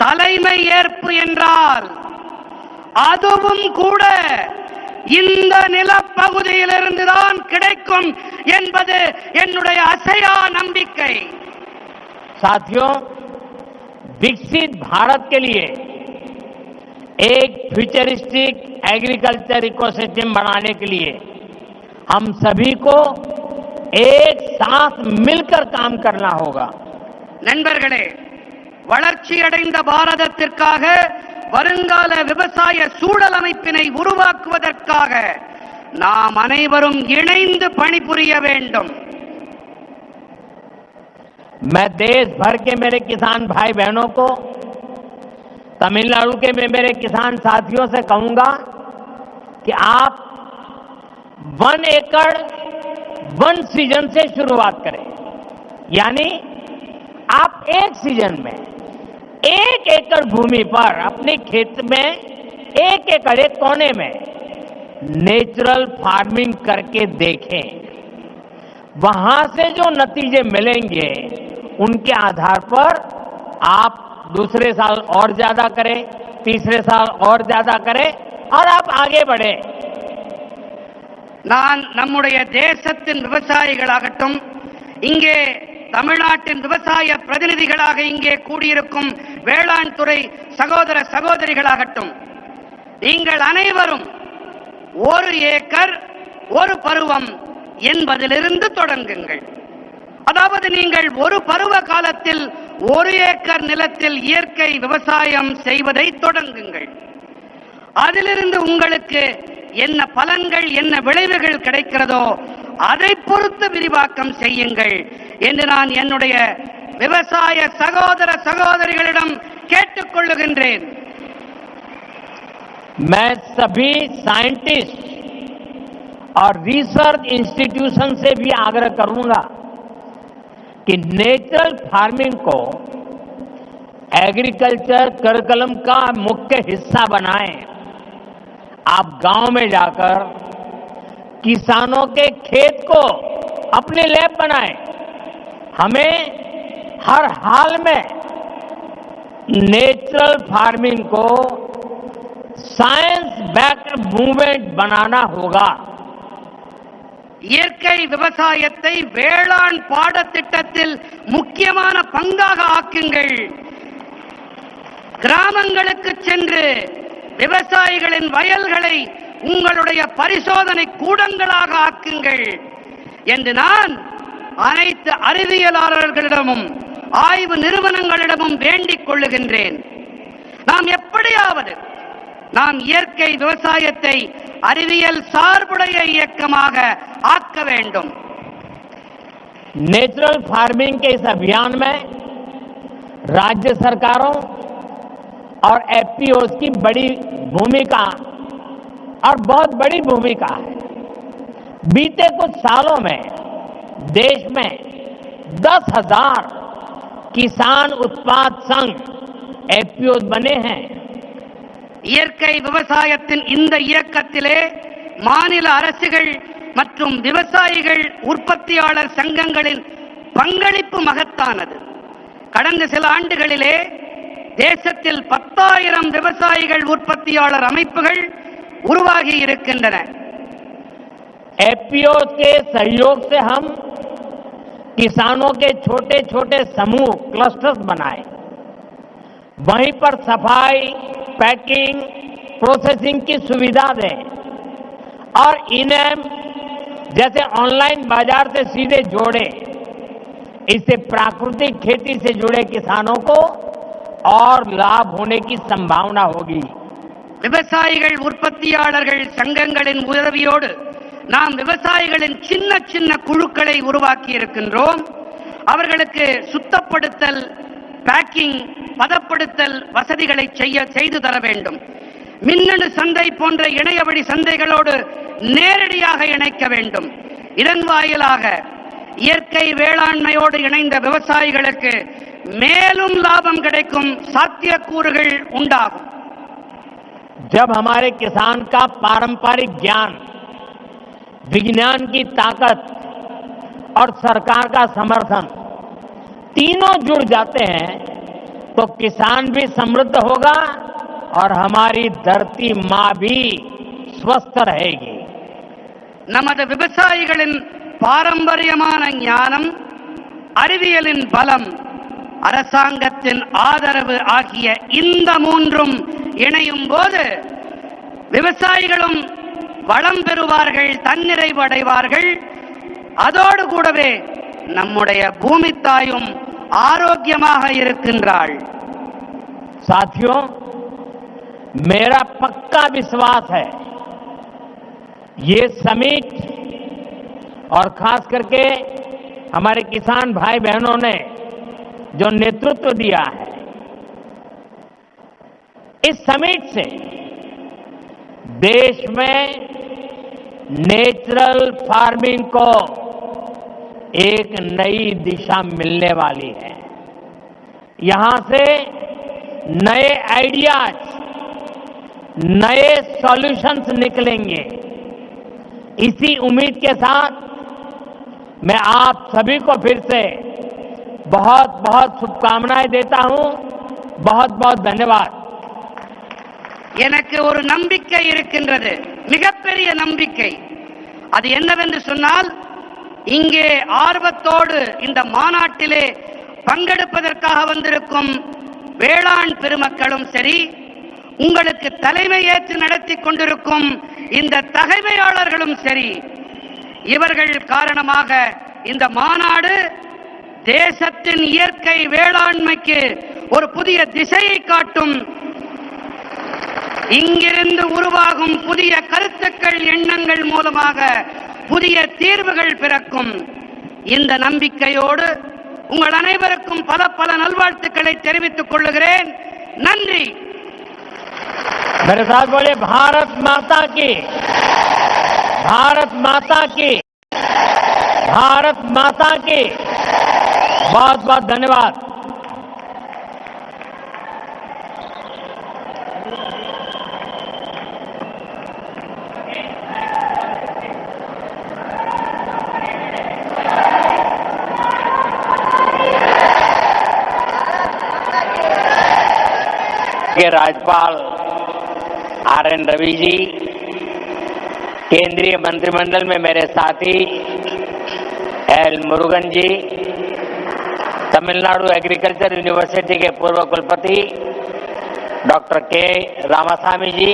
தலைமை ஏற்பு என்றால் அதுவும் கூட இந்த நிலப்பகுதியிலிருந்துதான் கிடைக்கும் என்பது என்னுடைய அசையா நம்பிக்கை. साथियों, विकसित भारत के लिए एक फ्यूचरिस्टिक एग्रीकल्चर इकोसिस्टम बनाने के लिए हम सभी को एक साथ मिलकर काम करना होगा. நண்பர்களே, வளர்ச்சியடைந்த பாரதத்திற்காக வருங்கால விவசாய சூழல் அமைப்பினை உருவாக்குவதற்காக நாம் அனைவரும் இணைந்து பணிபுரிய வேண்டும். मैं देश भर के मेरे किसान भाई बहनों को, तमिलनाडु के मेरे किसान साथियों से कहूंगा कि आप 1 एकड़ 1 सीजन से शुरुआत करें. यानी आप एक सीजन में 1 एकड़ भूमि पर अपने खेत में 1 एकड़ एक कोने में नेचुरल फार्मिंग करके देखें. वहां से जो नतीजे मिलेंगे उनके आधार पर आप दूसरे साल और ज्यादा करें, तीसरे साल और ज्यादा करें और आप आगे बढ़े. நான் நம்முடைய தேசத்தின் விவசாயிகளாகட்டும், இங்கே தமிழ்நாட்டின் விவசாய பிரதிநிதிகளாக இங்கே கூடியிருக்கும் வேளாண் துறை சகோதர சகோதரிகளாகட்டும், நீங்கள் அனைவரும் 1 ஏக்கர் 1 பருவம் என்பதிலிருந்து தொடங்குங்கள். அதாவது நீங்கள் ஒரு பருவ காலத்தில் 1 ஏக்கர் நிலத்தில் இயற்கை விவசாயம் செய்வதை தொடங்குங்கள். அதிலிருந்து உங்களுக்கு என்ன பலன்கள், என்ன விளைவுகள் கிடைக்கிறதோ அதை பொறுத்து விரிவாக்கம் செய்யுங்கள் என்று நான் என்னுடைய விவசாய சகோதர சகோதரிகளிடம் கேட்டுக்கொள்ளுகின்றேன். मैं सभी साइंटिस्ट और रिसर्च इंस्टीट्यूशन से भी आग्रह करूंगा कि नेचुरल फार्मिंग को एग्रीकल्चर करिकुलम का मुख्य हिस्सा बनाएं. आप गांव में जाकर किसानों के खेत को अपने लैब बनाएं. हमें हर हाल में नेचुरल फार्मिंग को साइंस बैक्ड मूवमेंट बनाना होगा. இயற்கை விவசாயத்தை வேளாண் பாடத்திட்டத்தில் முக்கியமான பங்காக ஆக்குங்கள். கிராமங்களுக்கு சென்று விவசாயிகளின் வயல்களை உங்களுடைய பரிசோதனை கூடங்களாக ஆக்குங்கள் என்று நான் அனைத்து அறிவியலாளர்களிடமும் ஆய்வு நிறுவனங்களிடமும் வேண்டிக் கொள்ளுகின்றேன். நாம் எப்படியாவது நாம் இயற்கை விவசாயத்தை அறிவியல் சார்புடைய இயக்கமாக आक வேண்டும். नेचुरल फार्मिंग के इस अभियान में राज्य सरकारों और एफपीओज की बड़ी भूमिका और बहुत बड़ी भूमिका है. बीते कुछ सालों में देश में 10,000 किसान उत्पाद संघ एफपीओज बने हैं. இயற்கை விவசாயத்தின் இந்த இயக்கத்திலே மாநில அரசுகள் மற்றும் விவசாயிகள் உற்பத்தியாளர் சங்கங்களின் பங்களிப்பு மகத்தானது. கடந்த சில ஆண்டுகளிலே தேசத்தில் 10,000 விவசாயிகள் உற்பத்தியாளர் அமைப்புகள் உருவாகி இருக்கின்றன. एफपीओ के सहयोग से हम किसानों के छोटे छोटे समूह क्लस्टर्स बनाए. वहीं पर सफाई, पैकिंग, प्रोसेसिंग की सुविधा दें और इनेम जैसे ऑनलाइन बाजार से सीधे जोड़े. इससे प्राकृतिक खेती से जुड़े किसानों को और लाभ होने की संभावना होगी. விவசாயிகள் உற்பத்தியாளர்கள் சங்கங்களின் உதவியோடு நாம் விவசாயிகளின் சின்ன சின்ன குழுக்களை உருவாக்கி இருக்கின்றோம். அவர்களுக்கு சுத்தப்படுத்தல், பேக்கிங், பதப்படுத்தல் வசதிகளை செய்து தர வேண்டும். மின்னணு சந்தை போன்ற இணையவழி சந்தைகளோடு நேரடியாக இணைக்க வேண்டும். இதன் வாயிலாக இயற்கை வேளாண்மையோடு இணைந்த விவசாயிகளுக்கு மேலும் லாபம் கிடைக்கும் சாத்தியக்கூறுகள் உண்டாகும். जब हमारे किसान का पारंपरिक ज्ञान, विज्ञान की ताकत और सरकार का समर्थन तीनों जुड़ जाते हैं तो किसान भी समृद्ध होगा और हमारी धरती मां भी स्वस्थ रहेगी. நமது விவசாயிகளின் பாரம்பரியமான ஞானம், அறிவியலின் பலம், அரசாங்கத்தின் ஆதரவு ஆகிய இந்த மூன்றும் இணையும் போது விவசாயிகளும் வளம் பெறுவார்கள், தன்னிறைவு அடைவார்கள். அதோடு கூடவே நம்முடைய பூமி தாயும் ஆரோக்கியமாக இருக்கின்றாள். साथियों, मेरा पक्का विश्वास है ये समिट और खास करके हमारे किसान भाई बहनों ने जो नेतृत्व दिया है, इस समिट से देश में नेचुरल फार्मिंग को एक नई दिशा मिलने वाली है। यहां से नए आइडियाज, नए सॉल्यूशंस निकलेंगे। इसी उम्मीद के साथ मैं आप सभी को फिर से बहुत बहुत शुभकामनाएं देता हूं। बहुत बहुत धन्यवाद। எனக்கு ஒரு நம்பிக்கை இருக்கின்றது, மிகப்பெரிய நம்பிக்கை. அது என்னவென்று சொன்னால், இங்கே ஆர்வத்தோடு இந்த மாநாட்டிலே பங்கெடுப்பதற்காக வந்திருக்கும் வேளாண் பெருமக்களும் சரி, உங்களுக்கு தலைமை ஏற்று நடத்தி கொண்டிருக்கும் இந்த தகைமையாளர்களும் சரி, இவர்கள் காரணமாக இந்த மாநாடு தேசத்தின் இயற்கை வேளாண்மைக்கு ஒரு புதிய திசையை காட்டும். இங்கிருந்து உருவாகும் புதிய கருத்துக்கள், எண்ணங்கள் மூலமாக புதிய தீர்வுகள் பிறக்கும். இந்த நம்பிக்கையோடு உங்கள் அனைவருக்கும் பல பல நல்வாழ்த்துக்களை தெரிவித்துக் கொள்கிறேன். நன்றி. मेरे साथ बोले भारत माता की, भारत माता की, भारत माता की। बहुत बहुत धन्यवाद। के राज्यपाल RN रवि जी, केंद्रीय मंत्रिमंडल में मेरे साथी L मुरुगन जी, तमिलनाडु एग्रीकल्चर यूनिवर्सिटी के पूर्व कुलपति डॉक्टर के रामास्वामी जी,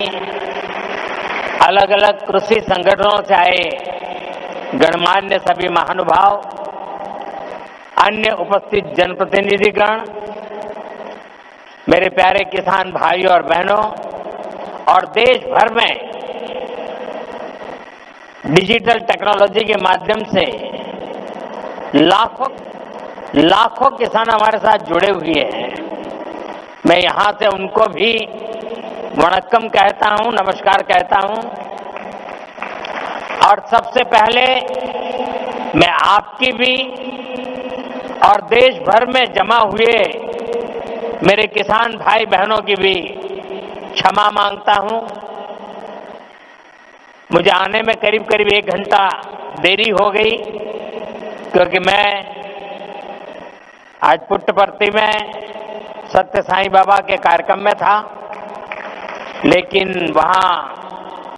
अलग अलग कृषि संगठनों से आए गणमान्य सभी महानुभाव, अन्य उपस्थित जनप्रतिनिधिगण, मेरे प्यारे किसान भाइयों और बहनों, और देश भर में डिजिटल टेक्नोलॉजी के माध्यम से लाखों किसान हमारे साथ जुड़े हुए हैं। मैं यहां से उनको भी वणक्कम कहता हूं, नमस्कार कहता हूं। और सबसे पहले मैं आपकी भी और देश भर में जमा हुए मेरे किसान भाई बहनों की भी क्षमा मांगता हूं। मुझे आने में करीब करीब 1 घंटा देरी हो गई, क्योंकि मैं आज पुट्टपर्ती में सत्य साईं बाबा के कार्यक्रम में था, लेकिन वहां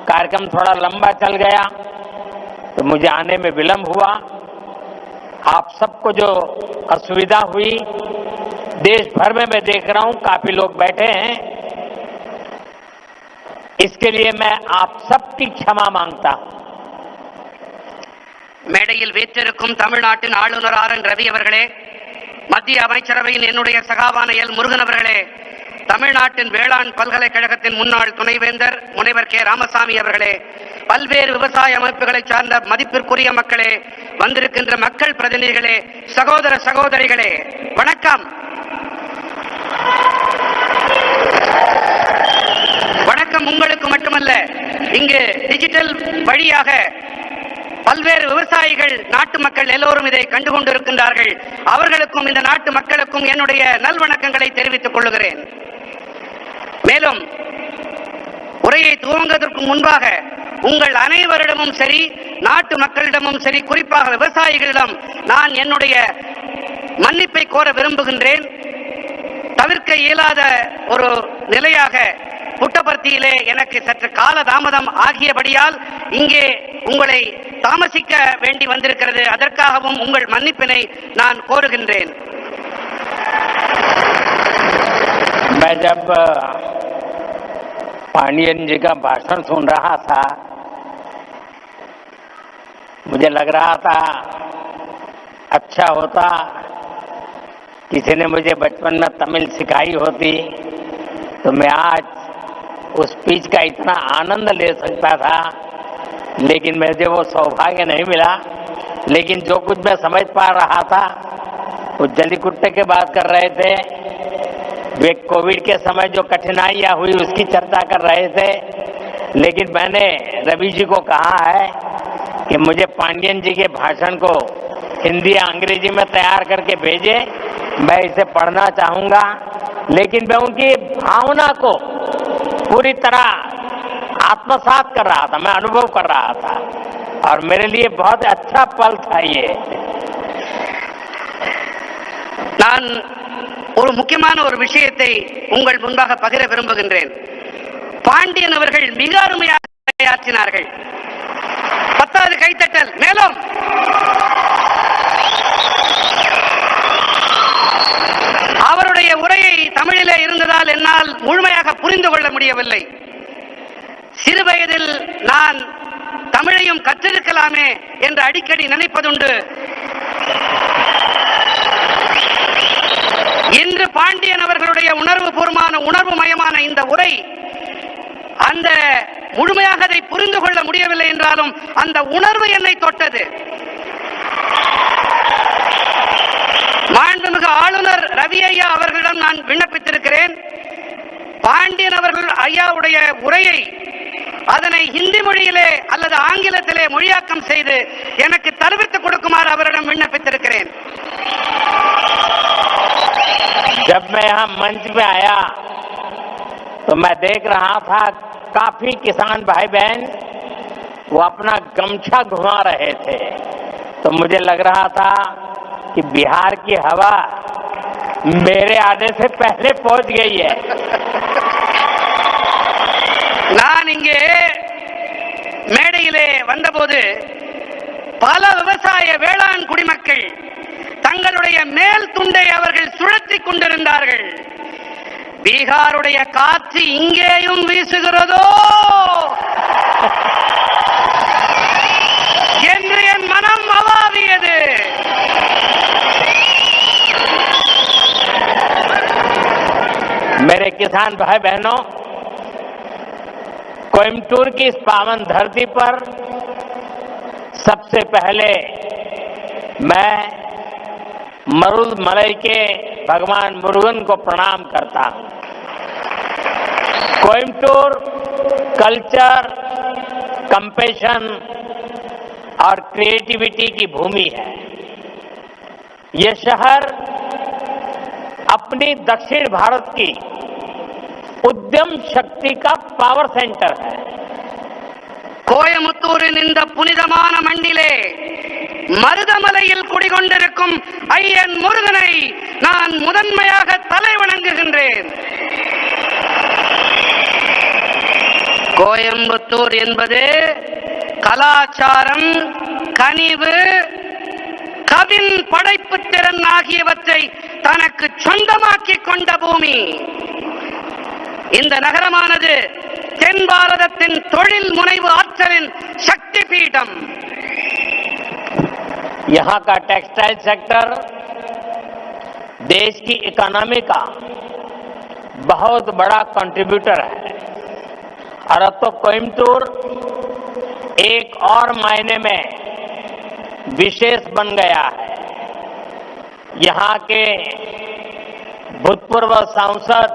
कार्यक्रम थोड़ा लंबा चल गया तो मुझे आने में विलंब हुआ। आप सबको जो असुविधा हुई, देश भर में मैं देख रहा हूं काफी लोग बैठे हैं, इसके लिए मैं आप सबकी क्षमा मांगता हूं। மேடையில் வீற்றிருக்கும் தமிழ்நாட்டின் ஆளுநர் RN ரவி அவர்களே, மத்திய அமைச்சரவையின் என்னுடைய சகாவான L முருகன் அவர்களே, தமிழ்நாட்டின் வேளாண் பல்கலைக்கழகத்தின் முன்னாள் துணைவேந்தர் முனைவர் K ராமசாமி அவர்களே, பல்வேறு விவசாய அமைப்புகளை சார்ந்த மதிப்பிற்குரிய மக்களே, வந்திருக்கின்ற மக்கள் பிரதிநிதிகளே, சகோதர சகோதரிகளே, வணக்கம். வணக்கம் உங்களுக்கு மட்டுமல்ல, இங்கு டிஜிட்டல் வழியாக பல்வேறு விவசாயிகள், நாட்டு மக்கள் எல்லோரும் இதை கண்டுகொண்டிருக்கின்றார்கள். அவர்களுக்கும் இந்த நாட்டு மக்களுக்கும் என்னுடைய நல்வணக்கங்களை தெரிவித்துக் கொள்கிறேன். மேலும் உரையை துவங்குவதற்கு முன்பாக உங்கள் அனைவரிடமும் சரி, நாட்டு மக்களிடமும் சரி, குறிப்பாக விவசாயிகளிடம் நான் என்னுடைய மன்னிப்பை கோர விரும்புகின்றேன். தவிர்க்க இயலாத ஒரு நிலையாக புட்டபர்த்தியிலே எனக்கு சற்று கால தாமதம் ஆகியபடியால் இங்கே உங்களை தாமசிக்க வேண்டி வந்திருக்கிறது. அதற்காகவும் உங்கள் மன்னிப்பினை நான் கோருகின்றேன். मैं जब पांडियन जी का भाषण सुन रहा था, मुझे लग रहा था अच्छा होता किसी ने मुझे बचपन में तमिल सिखाई होती तो मैं आज उस स्पीच का इतना आनंद ले सकता था, लेकिन मुझे वो सौभाग्य नहीं मिला। लेकिन जो कुछ मैं समझ पा रहा था, वो जली कुत्ते की बात कर रहे थे, वे कोविड के समय जो कठिनाइयां हुई उसकी चर्चा कर रहे थे। लेकिन मैंने रवि जी को कहा है कि मुझे पांडियन जी के भाषण को हिंदी या अंग्रेजी में तैयार करके भेजे, मैं इसे पढ़ना चाहूँगा। लेकिन मैं उनकी भावना को पूरी तरह आत्मसात कर रहा था, मैं अनुभव कर रहा था, और मेरे लिए बहुत अच्छा पल था ये। நான் ஒரு முக்கியமான ஒரு விஷயத்தை உங்கள் முன்பாக பகிர விரும்புகின்றேன். பாண்டியன் அவர்கள் மிக அருமையாக ஆற்றினார்கள். 10வது கைத்தட்டல். மேலும் அவருடைய உரையை தமிழிலே இருந்ததால் என்னால் முழுமையாக புரிந்து கொள்ள முடியவில்லை. சிறு வயதில் நான் தமிழையும் கற்றிருக்கலாமே என்று அடிக்கடி நினைப்பதுண்டு. இன்று பாண்டியன் அவர்களுடைய உணர்வுமயமான இந்த உரை அந்த முழுமையாக அதை புரிந்து கொள்ள முடியவில்லை என்றாலும் அந்த உணர்வு என்னை தொட்டது. மாண்புமிகு ஆளுநர் ரவி ஐயா அவர்களிடம் நான் விண்ணப்பித்திருக்கிறேன். பாண்டியன் அவர்கள் ஐயாவுடைய உரையை அதனை ஹிந்தி மொழியிலே அல்லது ஆங்கிலத்திலே மொழியாக்கம் செய்து எனக்கு தருவித்துக் கொடுக்குமாறு அவரிடம் விண்ணப்பித்திருக்கிறேன். जब मैं यहाँ मंच में आया तो मैं देख रहा था काफी किसान भाई बहन वो अपना गमछा घुमा रहे थे, तो मुझे लग रहा था कि बिहार की हवा मेरे आने से पहले पहुंच गई है. நான் இங்கே மேடையிலே வந்தபோது பல விவசாய வேளாண் குடிமக்கள் தங்களுடைய மேல் துண்டை அவர்கள் சுழற்றிக் கொண்டிருந்தார்கள். பீகாருடைய காற்று இங்கேயும் வீசுகிறதோ என்று என் மனம் அவாவியது. मेरे किसान भाई बहनों, कोयम्बटूर की इस पावन धरती पर सबसे पहले मैं मरुदमलई के भगवान मुरुगन को प्रणाम करता हूं. कोयम्बटूर कल्चर, कंपैशन और क्रिएटिविटी की भूमि है. ये शहर अपनी दक्षिण भारत की उद्यम शक्ति का पावर सेंटर है. கோயம்புத்தூரின் இந்த புனிதமான மண்ணிலே மருதமலையில் குடிகொண்டிருக்கும் ஐயன் முருகனை நான் முதன்மையாக தலை வணங்குகின்றேன். கோயம்புத்தூர் என்பது கலாச்சாரம், கனிவு, கவின் படைப்பு திறன் ஆகியவற்றை தனக்கு சொந்தமாக்கிக் கொண்ட பூமி. இந்த நகரமானது தென் பாரதத்தின் தொழில் முனைவு ஆற்றலின் சக்தி பீடம். यहाँ का टेक्सटाइल सेक्टर देश की इकोनॉमी का बहुत बड़ा कंट्रीब्यूटर है, और अब तो कोयम्बटूर एक और मायने में विशेष बन गया है. यहाँ के भूतपूर्व सांसद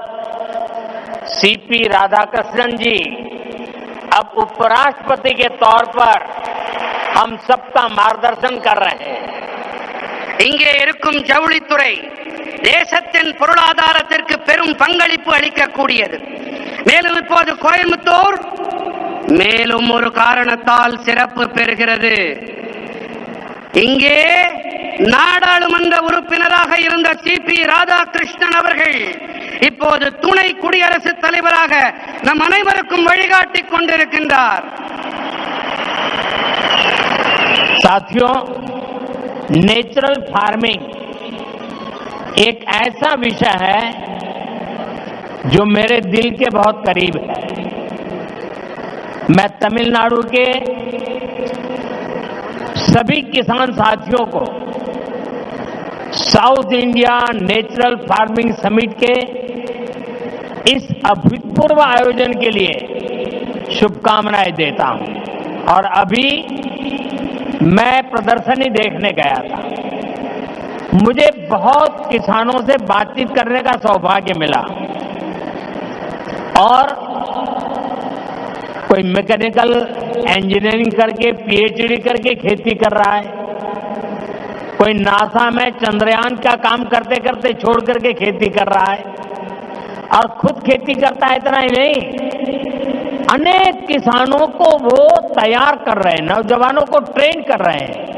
सीपी राधाकृष्णन जी अब उपराष्ट्रपति के तौर पर हम सबका मार्गदर्शन कर रहे हैं. இங்கே இருக்கும் ஜவுளித்துறை தேசத்தின் பொருளாதாரத்திற்கு பெரும் பங்களிப்பு அளிக்கக்கூடியது. மேலும் இப்போது கோயம்புத்தூர் மேலும் ஒரு காரணத்தால் சிறப்பு பெறுகிறது. இங்கே நாடாளுமன்ற உறுப்பினராக இருந்த சிபி ராதாகிருஷ்ணன் அவர்கள் இப்போது துணை குடியரசுத் தலைவராக நம் அனைவருக்கும் வழிகாட்டிக் கொண்டிருக்கின்றார். साथियों, नेचुरल फार्मिंग एक ऐसा विषय है जो मेरे दिल के बहुत करीब है. मैं तमिलनाडु के सभी किसान साथियों को south India natural farming summit के इस अभूतपूर्व आयोजन के लिए शुभकामनाएं देता हूं। और अभी मैं प्रदर्शनी देखने गया था, मुझे बहुत किसानों से बातचीत करने का सौभाग्य मिला और कोई मैकेनिकल इंजीनियरिंग करके पीएचडी करके खेती कर रहा है, कोई नासा में चंद्रयान का काम करते करते छोड़ करके खेती कर रहा है और खुद खेती करता है। इतना ही नहीं, अनेक किसानों को वो तैयार कर रहे हैं, नौजवानों को ट्रेन कर रहे हैं।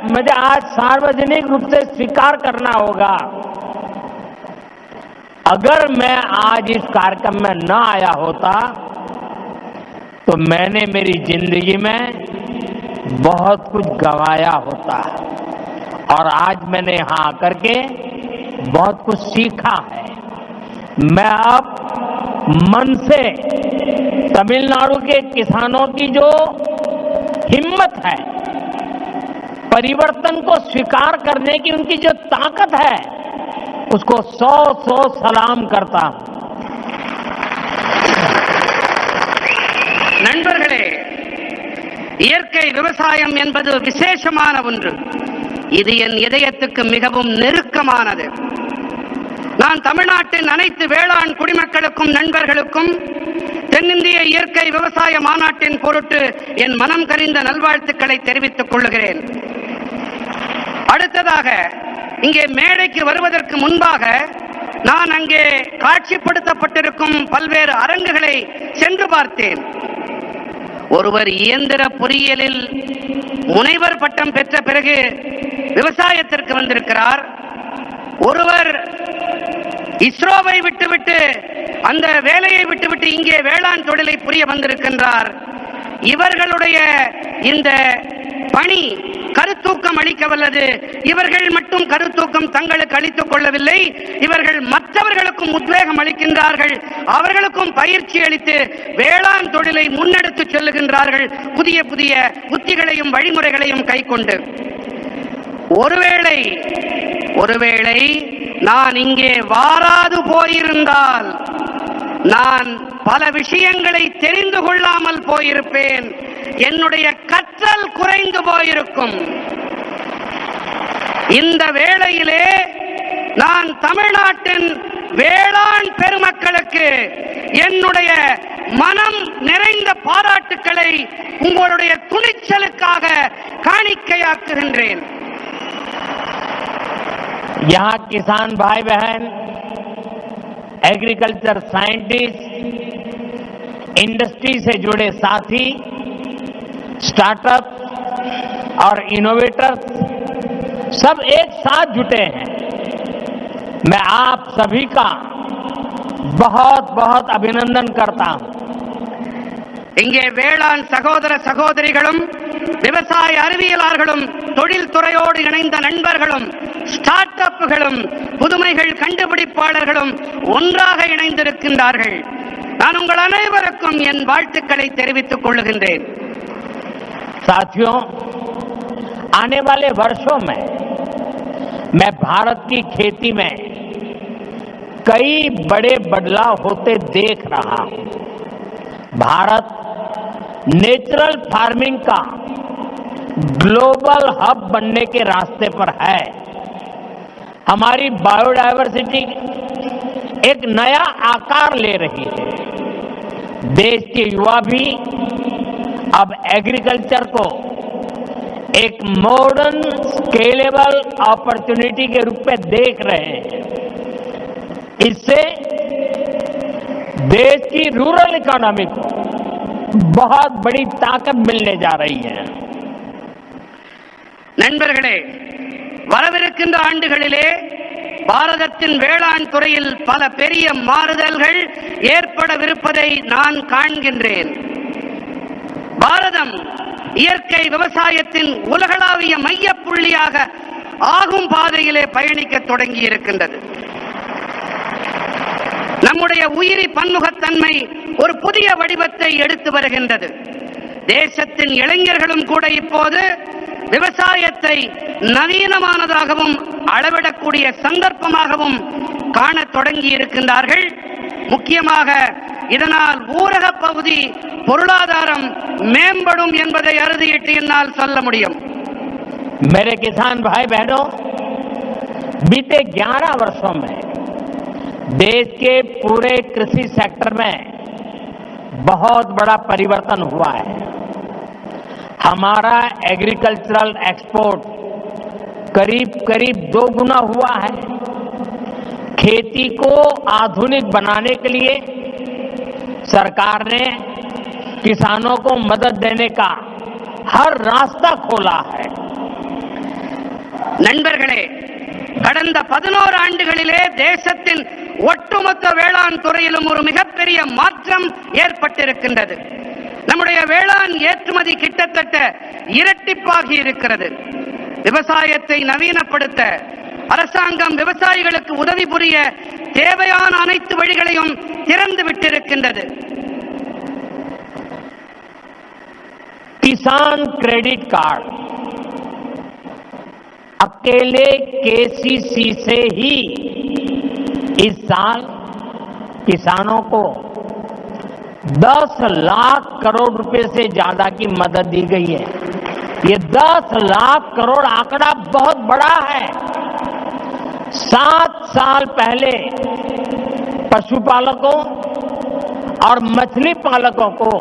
मुझे आज सार्वजनिक रूप से स्वीकार करना होगा, अगर मैं आज इस कार्यक्रम में न आया होता तो मैंने मेरी जिंदगी में बहुत कुछ गंवाया होता और आज मैंने यहां आकर के बहुत कुछ सीखा है। मैं अब मन से तमिलनाडु के किसानों की जो हिम्मत है, परिवर्तन को स्वीकार करने की उनकी जो ताकत है, उसको 100 सलाम करता हूं। நண்பர்களே, இயற்கை விவசாயம் என்பது விசேஷமான ஒன்று. இது என் இதயத்துக்கு மிகவும் நெருக்கமானது. நான் தமிழ்நாட்டின் அனைத்து வேளாண் குடிமக்களுக்கும் நண்பர்களுக்கும் தென்னிந்திய இயற்கை விவசாய மாநாட்டின் பொருட்டு என் மனம் கனிந்த நல்வாழ்த்துக்களை தெரிவித்துக் கொள்கிறேன். அடுத்ததாக, இங்கே மேடைக்கு வருவதற்கு முன்பாக நான் அங்கே காட்சிப்படுத்தப்பட்டிருக்கும் பல்வேறு அரங்குகளை சென்று பார்த்தேன். ஒருவர் இயந்திர பொறியியலில் முனைவர் பட்டம் பெற்ற பிறகு விவசாயத்திற்கு வந்திருக்கிறார். ஒருவர் இஸ்ரோவை விட்டுவிட்டு, அந்த வேலையை விட்டுவிட்டு இங்கே வேளாண் தொழிலை புரிய வந்திருக்கின்றார். இவர்களுடைய இந்த பணி கருத்தூக்கம் அளிக்க வல்லது. இவர்கள் மட்டும் கருத்தூக்கம் தங்களுக்கு அளித்துக் கொள்ளவில்லை, இவர்கள் மற்றவர்களுக்கும் உத்வேகம் அளிக்கின்றார்கள், அவர்களுக்கும் பயிற்சி அளித்து வேளாண் தொழிலை முன்னெடுத்து செல்லுகின்றார்கள், புதிய புதிய உத்திகளையும் வழிமுறைகளையும் கைக்கொண்டு. ஒருவேளை நான் இங்கே வாராது போயிருந்தால் நான் பல விஷயங்களை தெரிந்து கொள்ளாமல் போயிருப்பேன், என்னுடைய கற்றல் குறைந்து போயிருக்கும். இந்த வேளையிலே நான் தமிழ்நாட்டின் வேளாண் பெருமக்களுக்கு என்னுடைய மனம் நிறைந்த பாராட்டுக்களை உங்களுடைய துணிச்சலுக்காக காணிக்கையாக்குகின்றேன். यहाँ किसान भाई बहन, एग्रीकल्चर साइंटिस्ट, इंडस्ट्री से जुड़े साथी, स्टार्टअप और इनोवेटर्स सब एक साथ जुटे हैं। मैं आप सभी का बहुत बहुत अभिनंदन करता हूं। இங்கே வேளாண் சகோதர சகோதரிகளும், விவசாய அறிவியலாளர்களும், தொழில் துறையோடு இணைந்த நண்பர்களும், ஸ்டார்ட் அப்புகளும், புதுமைகள் கண்டுபிடிப்பாளர்களும் ஒன்றாக இணைந்திருக்கின்றார்கள். நான் உங்கள் அனைவருக்கும் என் வாழ்த்துக்களை தெரிவித்துக் கொள்ளுகின்றேன். साथियों, आने वाले वर्षों में मैं भारत की खेती में कई बड़े बदलाव होते देख रहा हूं। भारत नेचुरल फार्मिंग का ग्लोबल हब बनने के रास्ते पर है। हमारी बायोडायवर्सिटी एक नया आकार ले रही है। देश के युवा भी अब एग्रीकल्चर को एक मॉडर्न स्केलेबल अपॉर्चुनिटी के रूप में देख रहे हैं। इससे देश की रूरल इकोनॉमी को बहुत बड़ी ताकत मिलने जा रही है. நண்பர்களே, வரவிருக்கின்ற ஆண்டுகளிலே பாரதத்தின் வேளாண் துறையில் பல பெரிய மாறுதல்கள் ஏற்படவிருப்பதை நான் காண்கின்றேன். பாரதம் இயற்கை விவசாயத்தின் உலகளாவிய மையப்புள்ளியாக ஆகும் பாதையிலே பயணிக்க தொடங்கி இருக்கின்றது. நம்முடைய உயிரி பன்முகத்தன்மை ஒரு புதிய வடிவத்தை எடுத்து வருகின்றது. தேசத்தின் இளைஞர்களும் கூட இப்போது விவசாயத்தை நவீனமானதாகவும் அளவிடக்கூடிய சந்தர்ப்பமாகவும் காணத் தொடங்கி இருக்கின்றார்கள். முக்கியமாக இதனால் ஊரக பகுதி பொருளாதாரம் மேம்படும் என்பதை அறுதியிட்டு என்னால் சொல்ல முடியும். मेरे किसान भाई बहनों, बीते 11 वर्षों में देश के पूरे कृषि सेक्टर में बहुत बड़ा परिवर्तन हुआ है. हमारा एग्रीकल्चरल एक्सपोर्ट करीब 2 गुना हुआ है. खेती को आधुनिक बनाने के लिए सरकार ने किसानों को मदद देने का हर रास्ता खोला है. நண்பர்களே, கடந்த 11 ஆண்டுகளிலே தேசத்தின் ஒட்டுமொத்த வேளாண் துறையிலும் ஒரு மிகப்பெரிய மாற்றம் ஏற்பட்டிருக்கின்றது. நம்முடைய வேளாண் ஏற்றுமதி கிட்டத்தட்ட இரட்டிப்பாகி இருக்கிறது. விவசாயத்தை நவீனப்படுத்த அரசாங்கம் விவசாயிகளுக்கு உதவி புரிய தேவையான அனைத்து வழிகளையும் திறந்து விட்டிருக்கின்றது. किसान क्रेडिट कार्ड अकेले केसीसी से ही इस साल किसानों को 10 लाख करोड़ रुपए से ज्यादा की मदद दी गई है. ये 10 लाख करोड़ आंकड़ा बहुत बड़ा है. 7 साल पहले पशुपालकों और मछली पालकों को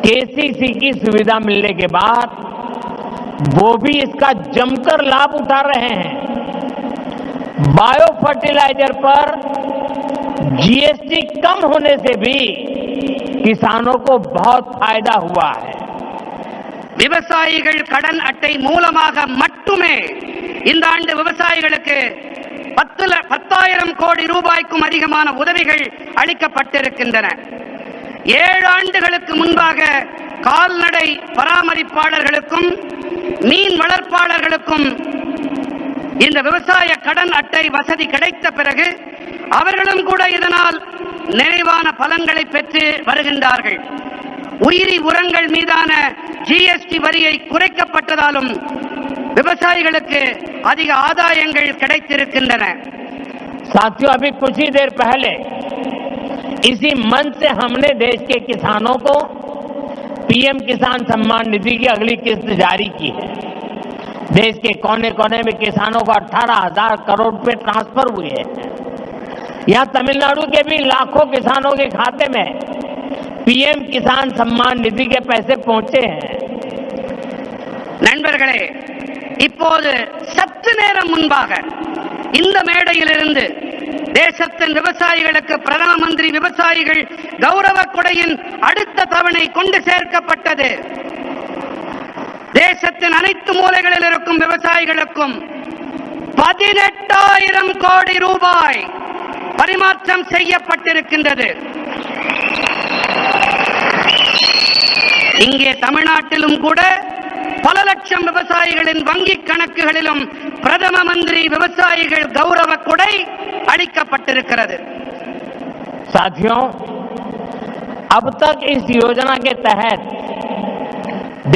केसीसी की सुविधा मिलने के बाद वो भी इसका जमकर लाभ उठा रहे हैं. बायो फर्टिलाइजर पर जीएसटी कम होने से भी किसानों को बहुत फायदा हुआ है. விவசாயிகள் கடன் அட்டை மூலமாக மட்டுமே இந்த ஆண்டு விவசாயிகளுக்கு 10,000 கோடி ரூபாய்க்கும் அதிகமான உதவிகள் அளிக்கப்பட்டிருக்கின்றன. 7 ஆண்டுகளுக்கு முன்பாக கால்நடை பராமரிப்பாளர்களுக்கும் மீன் வளர்ப்பாளர்களுக்கும் இந்த விவசாய கடன் அட்டை வசதி கிடைத்த பிறகு அவர்களும் கூட இதனால் நிறைவான பலன்களை பெற்று வருகின்றார்கள். உயிரி உரங்கள் மீதான ஜிஎஸ்டி வரியை குறைக்கப்பட்டதாலும் விவசாயிகளுக்கு அதிக ஆதாயங்கள் கிடைத்திருக்கின்றன. साथियों, अभी कुछ ही देर पहले इसी मंच से हमने देश के किसानों को पीएम किसान सम्मान निधि की अगली किस्त जारी की है. देश के कोने कोने में किसानों को 18,000 करोड़ रुपए ट्रांसफर हुए हैं. यहां तमिलनाडु के भी लाखों किसानों के खाते में पीएम किसान सम्मान निधि के पैसे पहुंचे हैं. நண்பர்களே, இப்போது சற்று நேரம் முன்பாக இந்த மேடையிலிருந்து தேசத்தின் விவசாயிகளுக்கு பிரதம மந்திரி விவசாயிகள் கௌரவ கொடையின் அடுத்த தவணை கொண்டு சேர்க்கப்பட்டது. தேசத்தின் அனைத்து மூலைகளில் இருக்கும் விவசாயிகளுக்கும் 18,000 கோடி ரூபாய் பரிமாற்றம் செய்யப்பட்டிருக்கின்றது. இங்கே தமிழ்நாட்டிலும் கூட பல லட்சம் விவசாயிகளின் வங்கிக் கணக்குகளிலும் பிரதம மந்திரி விவசாயிகள் கௌரவ கொடை அளிக்கப்பட்டிருக்கிறது. साथियों, अब तक इस योजना के तहत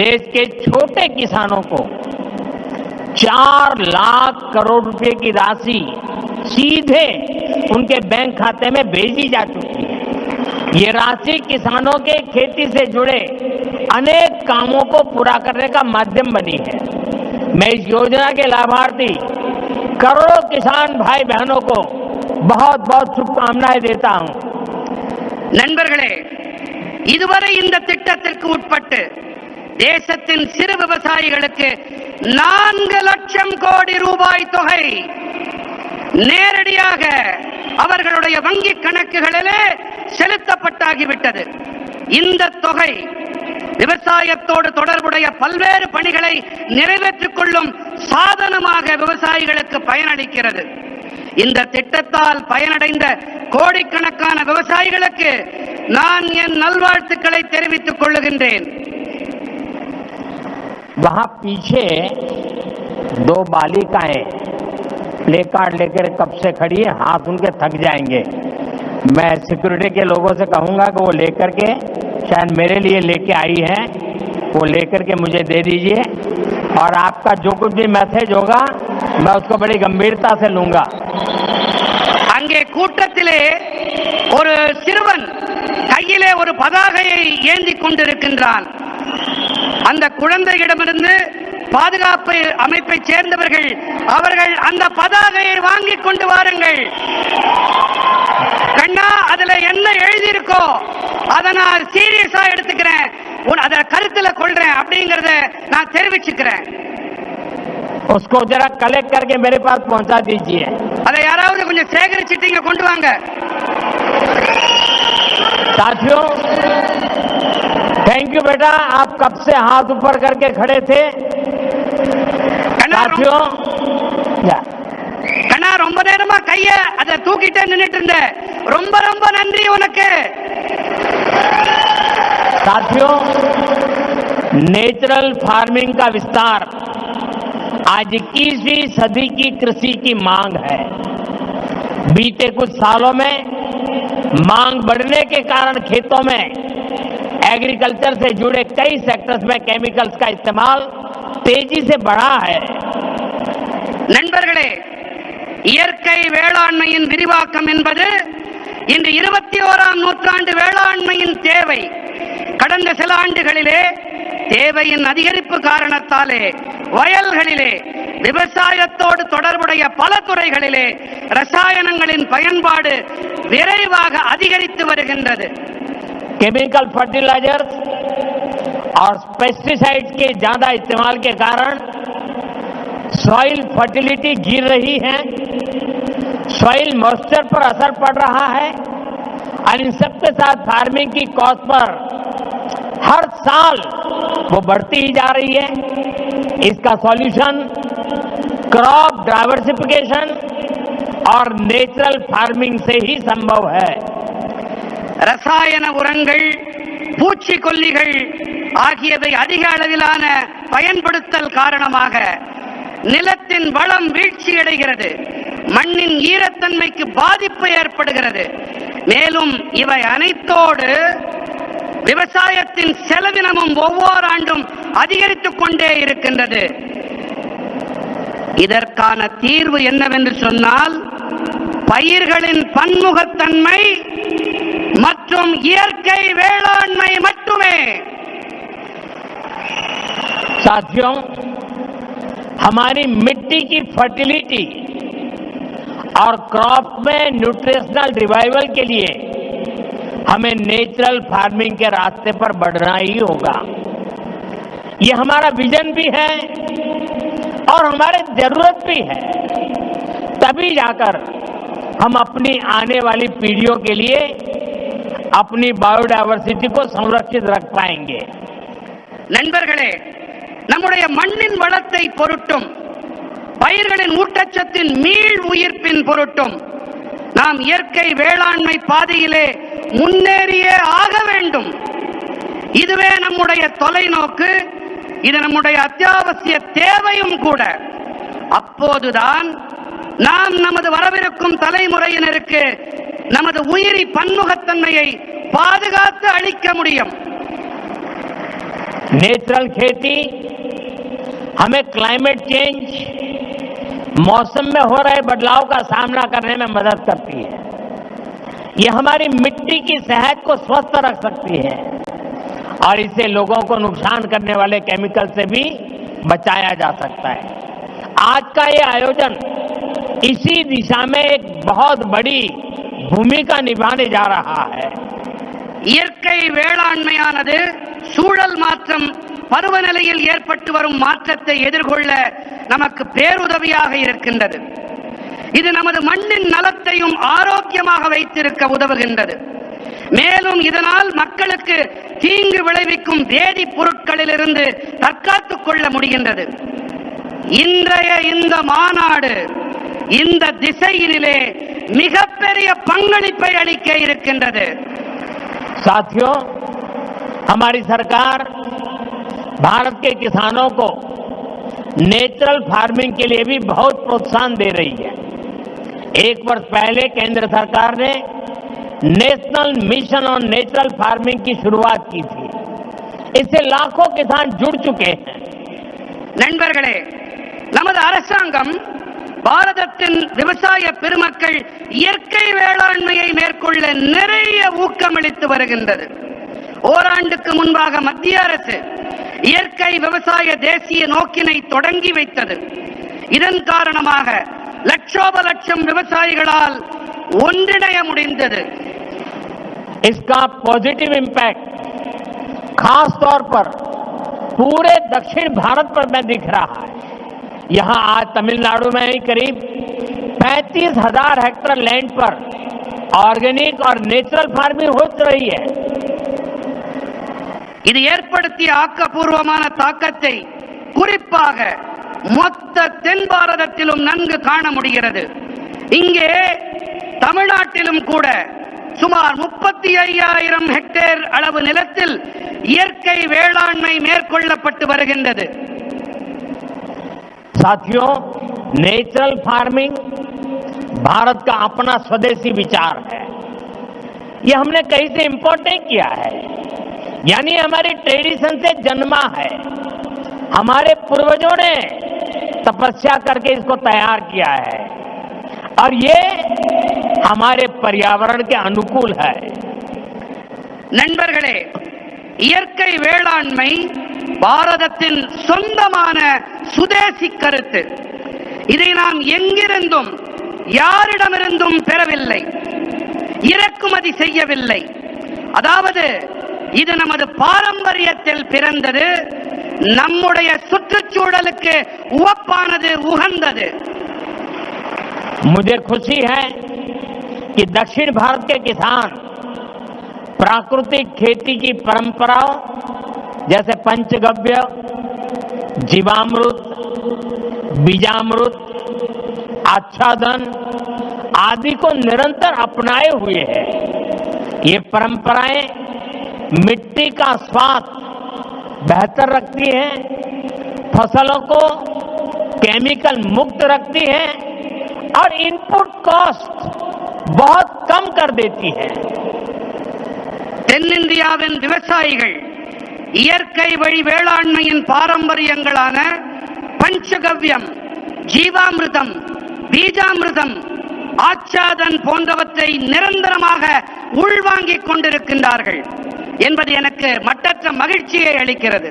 देश के छोटे किसानों को 4 लाख करोड़ रुपए की राशि सीधे उनके बैंक खाते में भेजी जा चुकी है. ये राशि किसानों के खेती से जुड़े अनेक कामों को पूरा करने का माध्यम बनी है. मैं इस योजना के लाभार्थी करोड़ों किसान भाई बहनों को बहुत बहुत शुभकामनाएं देता हूं. நண்பர்களே, இதுவரை இந்த திட்டத்திற்கு உட்பட்டு தேசத்தின் சிறு விவசாயிகளுக்கு 4 லட்சம் கோடி ரூபாய் தொகை நேரடியாக அவர்களுடைய வங்கிக் கணக்குகளிலே செலுத்தப்பட்டாகிவிட்டது. இந்த தொகை விவசாயத்தோடு தொடர்புடைய பல்வேறு பணிகளை நிறைவேற்றிக் கொள்ளும் சாதனமாக விவசாயிகளுக்கு பயனளிக்கிறது. இந்த திட்டத்தால் பயனடைந்த கோடிக்கணக்கான விவசாயிகளுக்கு நான் என் நல்வாழ்த்துக்களை தெரிவித்துக் கொள்ளுகின்றேன். वहां पीछे 2 बालिकाएं प्ले कार्ड लेकर कब से खड़ी है, हाथ उनके थक जाएंगे. मैं सिक्योरिटी के लोगों से कहूंगा कि वो लेकर के, शायद मेरे लिए लेके आई है, वो लेकर के मुझे दे दीजिए और आपका जो कुछ भी मैसेज होगा मैं उसको बड़ी गंभीरता से लूंगा. அங்கே கூட்டத்திலே ஒரு சிறுவன் கையிலே ஒரு பதாகையை ஏந்தி கொண்டிருக்கின்றான். அந்த குழந்தையிடமிருந்து பாதுகாப்பு அமைப்பை சேர்ந்தவர்கள் அவர்கள் அந்த பதாகையை வாங்கி கொண்டு வாருங்கள். கண்ணா, அதுல என்ன எழுதியிருக்கோ அதை நான் சீரியஸா எடுத்துக்கிறேன், அத கருத்துல கொள்றேன் அப்படிங்கறத நான் தெரிவிச்சுக்கிறேன். उसको जरा कलेक्ट करके मेरे पास पहुंचा दीजिए. அதை யாராவது கொஞ்சம் சேகரிச்சுட்டு இங்க கொண்டு வாங்க. साथियों, थैंक यू बेटा, आप कब से हाथ ऊपर करके खड़े थे. साथियों, கண்ணா ரொம்ப நேரமா கைய அதை தூக்கிட்டே நின்னுட்டு இருந்த, ரொம்ப ரொம்ப நன்றி உனக்கு. साथियों, नेचुरल फार्मिंग का विस्तार आज 21वीं सदी की कृषि की मांग है. बीते कुछ सालों में मांग बढ़ने के कारण खेतों में एग्रीकल्चर से जुड़े कई सेक्टर्स में केमिकल्स का इस्तेमाल तेजी से बढ़ा है. நண்பர்களே, இயற்கை வேளாண்மையின் விரிவாக்கம் என்பது இன்று 21ஆம் நூற்றாண்டு வேளாண்மையின் தேவை. கடந்த சில ஆண்டுகளிலே தேவையின் அதிகரிப்பு காரணத்தாலே வயல்களிலே விவசாயத்தோடு தொடர்புடைய பல துறைகளிலே ரசாயனங்களின் பயன்பாடு விரைவாக அதிகரித்து வருகின்றது. केमिकल फर्टिलाइजर्स और पेस्टिसाइड्स के ज्यादा इस्तेमाल के कारण सॉइल फर्टिलिटी गिर रही है, सॉइल मॉइस्चर पर असर पड़ रहा है और इन सबके साथ फार्मिंग की कॉस्ट पर हर साल वो बढ़ती ही जा रही है. इसका सॉल्यूशन क्रॉप डाइवर्सिफिकेशन और नेचुरल फार्मिंग से ही संभव है. ரசாயன உரங்கள், பூச்சிக்கொல்லிகள் ஆகியவை அதிக அளவிலான பயன்படுத்தல் காரணமாக நிலத்தின் வளம் வீழ்ச்சியடைகிறது, மண்ணின் ஈரத்தன்மைக்கு பாதிப்பு ஏற்படுகிறது. மேலும் இவை அனைத்தோடு விவசாயத்தின் செலவினமும் ஒவ்வொரு ஆண்டும் அதிகரித்துக் கொண்டே இருக்கின்றது. இதற்கான தீர்வு என்னவென்று சொன்னால் பயிர்களின் பன்முகத்தன்மை மற்றும் இயற்கை வேளாண்மை மட்டுமே. साथियों, हमारी मिट्टी की फर्टिलिटी और क्रॉप में न्यूट्रिशनल रिवाइवल के लिए हमें नेचुरल फार्मिंग के रास्ते पर बढ़ना ही होगा. ये हमारा विजन भी है और हमारी जरूरत भी है. तभी जाकर हम अपनी आने वाली पीढ़ियों के लिए अपनी बायोडाइवर्सिटी को संरक्षित रख पाएंगे. நண்பர்களே, நம்முடைய மண்ணின் வளத்தை பொருட்டும் பயிர்களின் ஊட்டச்சத்தின் மீள் உயிர்ப்பின் பொருட்டும் நாம் இயற்கை வேளாண்மை பாதையிலே முன்னேறியே ஆக வேண்டும். இதுவே நம்முடைய தொலைநோக்கு, இது நம்முடைய அத்தியாவசிய தேவையும் கூட. அப்போதுதான் நாம் நமது வரவிருக்கும் தலைமுறையினருக்கு நமது உயிரி பன்முகத்தன்மையை பாதுகாத்து அளிக்க முடியும். नेचुरल खेती हमें क्लाइमेट चेंज, मौसम में हो रहे बदलाव का सामना करने में मदद करती है. ये हमारी मिट्टी की सेहत को स्वस्थ रख सकती है और इससे लोगों को नुकसान करने वाले केमिकल से भी बचाया जा सकता है. आज का ये आयोजन इसी दिशा में एक बहुत बड़ी भूमिका निभाने जा रहा है. இயற்கை வேளாண்மையானது சூழல் மாற்றம், பருவநிலையில் ஏற்பட்டு வரும் மாற்றத்தை எதிர்கொள்ள நமக்கு பேருதவியாக இருக்கின்றது. இது நமது மண்ணின் நலத்தையும் ஆரோக்கியமாக வைத்திருக்க உதவுகின்றது. மேலும் இதனால் மக்களுக்கு தீங்கு விளைவிக்கும் வேதிப் பொருட்களிலிருந்து தற்காத்துக் கொள்ள முடிகின்றது. இன்றைய இந்த மாநாடு இந்த திசையிலே மிகப்பெரிய பங்களிப்பை அளிக்க இருக்கின்றது. साथियों, हमारी सरकार भारत के किसानों को नेचुरल फार्मिंग के लिए भी बहुत प्रोत्साहन दे रही है. एक वर्ष पहले केंद्र सरकार ने national mission on natural farming की शुरुआत की थी. इससे लाखों किसान जुड़ चुके हैं. நண்பர்களே, நமது அரசாங்கம் பாரதத்தின் விவசாய பெருமக்கள் இயற்கை வேளாண்மையை மேற்கொள்ள நிறைய ஊக்கமளித்து வருகின்றது. ஓராண்டுக்கு முன்பாக மத்திய அரசு இயற்கை விவசாய தேசிய நோக்கினை தொடங்கி வைத்தது. இதன் காரணமாக லட்சோப லட்சம் விவசாயிகளால் ஒன்றிணைய முடிந்தது. इसका पॉजिटिव इम्पैक्ट खास तौर पर पूरे दक्षिण भारत पर में दिख रहा है. यहां आज तमिलनाडु में ही करीब 35,000 हेक्टेयर लैंड पर ऑर्गेनिक और नेचुरल फार्मिंग हो रही है. இது ஏற்படுத்திய ஆக்கப்பூர்வமான தாக்கத்தை குறிப்பாக மொத்த தென் பாரதத்திலும் நன்கு காண முடிகிறது. இங்கே தமிழ்நாட்டிலும் கூட சுமார் 35,000 ஹெக்டேர் அளவு நிலத்தில் இயற்கை வேளாண்மை மேற்கொள்ளப்பட்டு வருகின்றது. साथियों, नेचुरल फार्मिंग भारत का अपना स्वदेशी विचार है. ये हमने कहीं से इंपोर्ट नहीं किया है, यानी हमारी ट्रेडिशन से जन्मा है. हमारे पूर्वजों ने तपस्या करके इसको तैयार किया है और ये हमारे पर्यावरण के अनुकूल है. நண்பர்களே, இயற்கை வேளாண்மை பாரதத்தின் சொந்தமான சுதேசி கருத்து. இதை நாம் எங்கிருந்தும் யாரிடமிருந்தும் பெறவில்லை, இறக்குமதி செய்யவில்லை. அதாவது இது நமது பாரம்பரியத்தில் பிறந்தது, நம்முடைய சுற்றுச்சூழலுக்கு உவப்பானது, உகந்தது. मुझे खुशी है कि दक्षिण भारत के किसान प्राकृतिक खेती की परंपराओं जैसे पंचगव्य, जीवामृत, बीजामृत, आच्छादन आदि को निरंतर अपनाए हुए हैं. ये परंपराएं मिट्टी का स्वास्थ्य बेहतर रखती हैं, फसलों को केमिकल मुक्त रखती हैं और इनपुट कॉस्ट बहुत कम कर देती है. தென்னிந்தியாவின் விவசாயிகள் இயற்கை வழி வேளாண்மையின் பாரம்பரியங்களான பஞ்சகவ்யம், ஜீவாமிர்தம், பீஜாமிர்தம், ஆச்சாதன் போன்றவற்றை நிரந்தரமாக உள்வாங்கிக் கொண்டிருக்கின்றார்கள் என்பது எனக்கு மட்டற்ற மகிழ்ச்சியை அளிக்கிறது.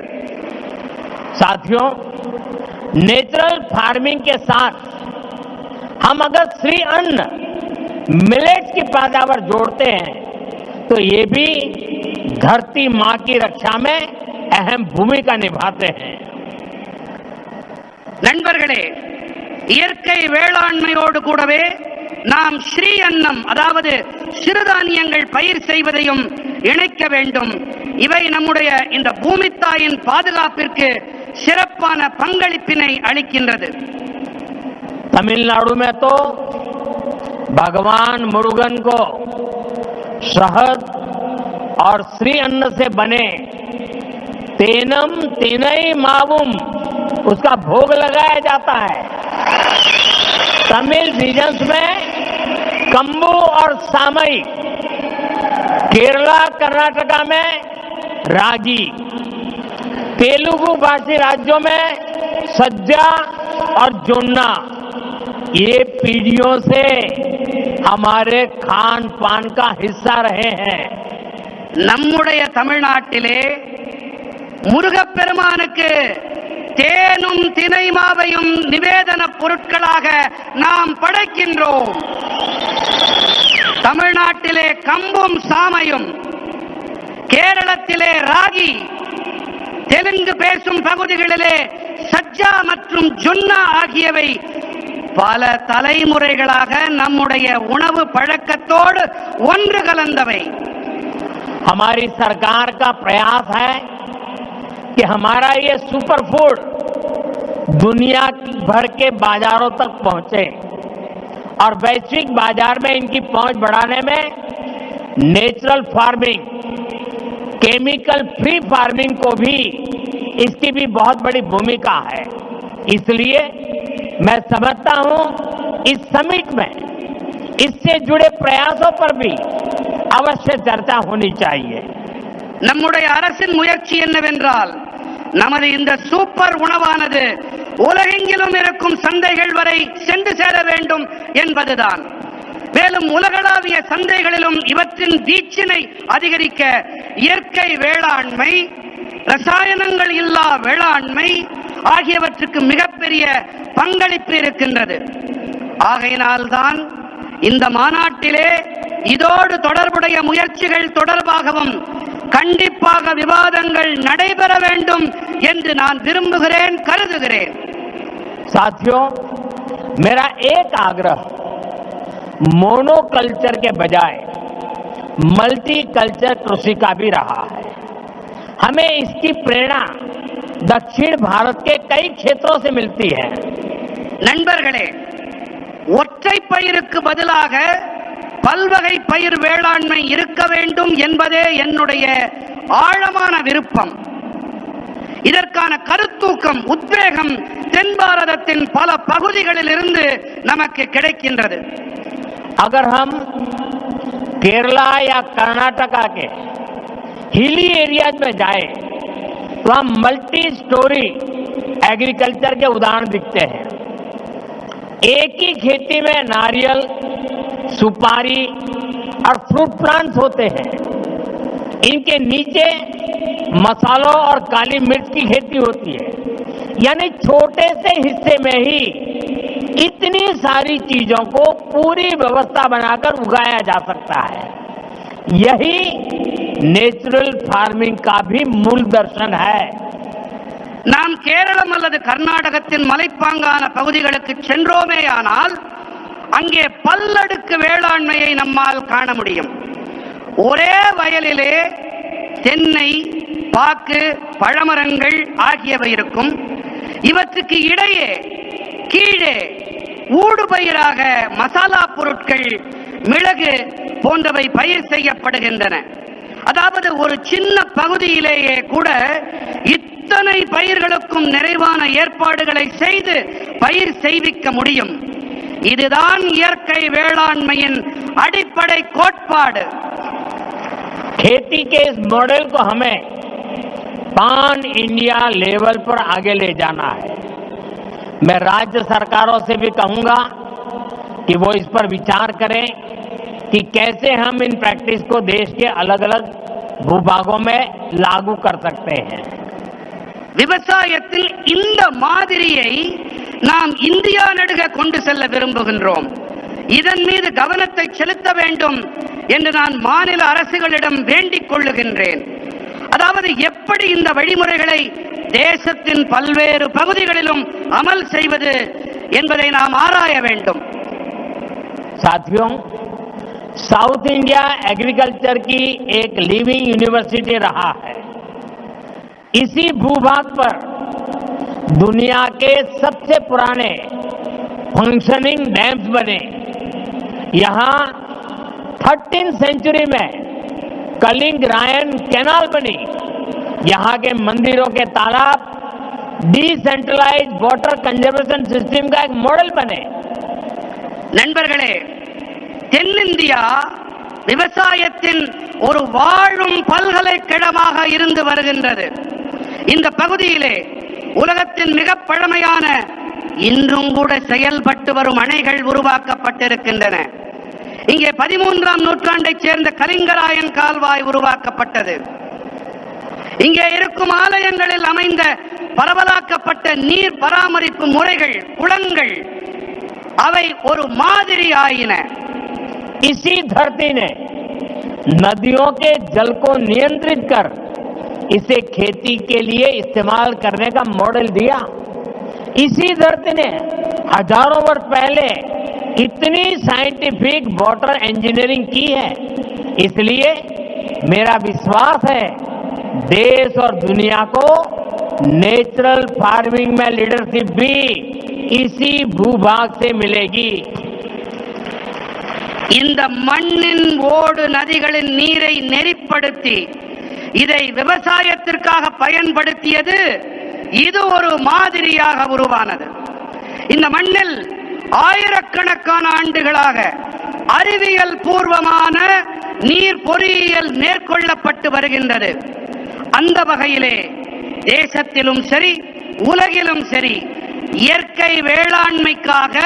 साथियों, नेचुरल फार्मिंग के साथ हम अगर श्री अन्न मिलेट्स की पैदावार जोड़ते हैं तो ये भी धरती मां की रक्षा में अहम भूमिका निभाते हैं. நண்பர்களே, இயற்கை வேளாண்மையோடு கூடவே நாம் ஸ்ரீ அன்னம், அதாவது சிறுதானியங்கள் பயிர் செய்வதையும் இணைக்க வேண்டும். இவை நம்முடைய இந்த பூமித்தாயின் பாதுகாப்பிற்கு சிறப்பான பங்களிப்பினை அளிக்கின்றது. तमिलनाडु में तो भगवान मुरुगन को शहद और श्री अन्न से बने तेनम तेनई मावुम उसका भोग लगाया जाता है. तमिल रीजन्स में कंबू और सामई, केरला कर्नाटका में रागी, तेलुगु भाषी राज्यों में सज्जा और जोन्ना ये पीढ़ियों से हमारे खान पान का हिस्सा रहे हैं. நம்முடைய தமிழ்நாட்டிலே முருகப்பெருமானுக்கு தேனும் தினைமாவையும் நிவேதன பொருட்களாக நாம் படைக்கின்றோம். தமிழ்நாட்டிலே கம்பும் சாமையும், கேரளத்திலே ராகி, தெலுங்கு பேசும் பகுதிகளிலே சஜ்ஜா மற்றும் ஜொன்னா ஆகியவை பல தலைமுறைகளாக நம்முடைய உணவு பழக்கத்தோடு ஒன்று கலந்தவை. हमारी सरकार का प्रयास है कि हमारा ये सुपर फूड दुनिया भर के बाजारों तक पहुंचे और वैश्विक बाजार में इनकी पहुंच बढ़ाने में natural farming, chemical free farming को भी इसकी भी बहुत बड़ी भूमिका है. इसलिए मैं समझता हूं इस समिट में इससे जुड़े प्रयासों पर भी अवश्य चर्चा होनी चाहिए. நம்முடைய அரசின் முயற்சி என்னவென்றால் நமது இந்த சூப்பர் உணவானது உலகெங்கிலும் இருக்கும் சந்தைகள் வரை சென்று சேர வேண்டும் என்பதுதான். மேலும் உலகளாவிய சந்தைகளிலும் இவற்றின் வீச்சினை அதிகரிக்க இயற்கை வேளாண்மை, ரசாயனங்கள் இல்லா வேளாண்மை ஆகியவற்றுக்கு மிகப்பெரிய பங்களிப்பு இருக்கின்றது. ஆகையினால்தான் இந்த மாநாட்டிலே இதோடு தொடர்புடைய முயற்சிகள் தொடர்பாகவும் கண்டிப்பாக விவாதங்கள் நடைபெற வேண்டும் என்று நான் விரும்புகிறேன், கருதுகிறேன். साथियों, मेरा एक आग्रह मोनोकल्चर के बजाय मल्टी कल्चर कृषि का भी रहा है. हमें इसकी प्रेरणा दक्षिण भारत के कई क्षेत्रों से मिलती है. நண்பர்களே, ஒற்றை பயிருக்கு பதிலாக பல்வகை பயிர் வேளாண்மை இருக்க வேண்டும் என்பதே என்னுடைய ஆழமான விருப்பம். இதற்கான கருத்தூக்கம், உத்வேகம் தென் பாரதத்தின் பல பகுதிகளில் இருந்து நமக்கு கிடைக்கின்றது. अगर हम केरला या कर्नाटका के हिली एरियाज में जाए तो हम मल्टी स्टोरी एग्रीकल्चर के उदाहरण दिखते हैं. एक ही खेती में नारियल, सुपारी और फ्रूट प्लांट्स होते हैं. इनके नीचे मसालों और काली मिर्च की खेती होती है. यानी छोटे से हिस्से में ही इतनी सारी चीजों को पूरी व्यवस्था बनाकर उगाया जा सकता है. यही नेचुरल फार्मिंग का भी मूल दर्शन है. நாம் கேரளம் அல்லது கர்நாடகத்தின் மலைப்பாங்கான பகுதிகளுக்கு சென்றோமேயானால் அங்கே பல்லடுக்கு வேளாண்மையை நம்மால் காண முடியும். ஒரே வயலிலே தென்னை, பாக்கு, பழமரங்கள் ஆகியவை இருக்கும். இவற்றுக்கு இடையே கீழே ஊடுபயிராக மசாலா பொருட்கள், மிளகு போன்றவை பயிர் செய்யப்படுகின்றன. அதாவது ஒரு சின்ன பகுதியிலேயே கூட இத்தனை பயிர்களுக்கும் நிறைவான ஏற்பாடுகளை செய்து பயிர் செய்விக்க முடியும். இதுதான் இயற்கை வேளாண்மையின் அடிப்படை கோட்பாடு. खेती के इस मॉडल को हमें पान इंडिया लेवल पर आगे ले जाना है. मैं राज्य सरकारों से भी कहूंगा कि वो इस पर विचार करें कि कैसे हम इन प्रैक्टिस को देश के अलग अलग भूभागों में लागू कर सकते हैं. விவசாயத்தில் இந்த மாதிரியை நாம் இந்தியா நடுக கொண்டு செல்ல விரும்புகின்றோம். இதன் மீது கவனத்தை செலுத்த வேண்டும் என்று நான் மாநில அரசுகளிடம் வேண்டிக் கொள்ளுகின்றேன். அதாவது எப்படி இந்த வழிமுறைகளை தேசத்தின் பல்வேறு பகுதிகளிலும் அமல் செய்வது என்பதை நாம் ஆராய வேண்டும். साथियों, साउथ इंडिया एग्रीकल्चर की एक लिविंग यूनिवर्सिटी रहा है. इसी भूभाग पर दुनिया के सबसे पुराने फंक्शनिंग डैम्स बने. यहाँ 13th सेंचुरी में कलिंग रायन कैनाल बनी. यहाँ के मंदिरों के तालाब डिसेंट्रलाइज्ड वाटर कंजर्वेशन सिस्टम का एक मॉडल बने. நண்பர்களே, தென்னிந்தியா விவசாயத்தின் ஒரு வாழும் பல்கலைக்கழகமாக இருந்து வருகின்றது. இந்த பகுதியிலே உலகத்தின் மிக பழமையான, இன்றும் கூட செயல்பட்டு வரும் அணைகள் உருவாக்கப்பட்டிருக்கின்றன. இங்கே 13ஆம் நூற்றாண்டைச் சேர்ந்த கலிங்கராயன் கால்வாய் உருவாக்கப்பட்டது. இங்கே இருக்கும் ஆலயங்களில் அமைந்த பரவலாக்கப்பட்ட நீர் பராமரிப்பு முறைகள், குளங்கள், அவை ஒரு மாதிரி ஆயின. इसी धरती ने नदियों के जल को नियंत्रित कर इसे खेती के लिए इस्तेमाल करने का मॉडल दिया. इसी धरती ने हजारों वर्ष पहले इतनी साइंटिफिक वाटर इंजीनियरिंग की है. इसलिए मेरा विश्वास है देश और दुनिया को नेचुरल फार्मिंग में लीडरशिप भी इसी भूभाग से मिलेगी. இந்த மண்ணின் ஓடு நதிகளின் நீரை நெறிப்படுத்தி இதை விவசாயத்திற்காக பயன்படுத்தியது இது ஒரு மாதிரியாக உருவானது. இந்த மண்ணில் ஆயிரக்கணக்கான ஆண்டுகளாக அறிவியல் பூர்வமான நீர் பொறியியல் மேற்கொள்ளப்பட்டு வருகின்றது. அந்த வகையிலே தேசத்திலும் சரி, உலகிலும் சரி, இயற்கை வேளாண்மைக்காக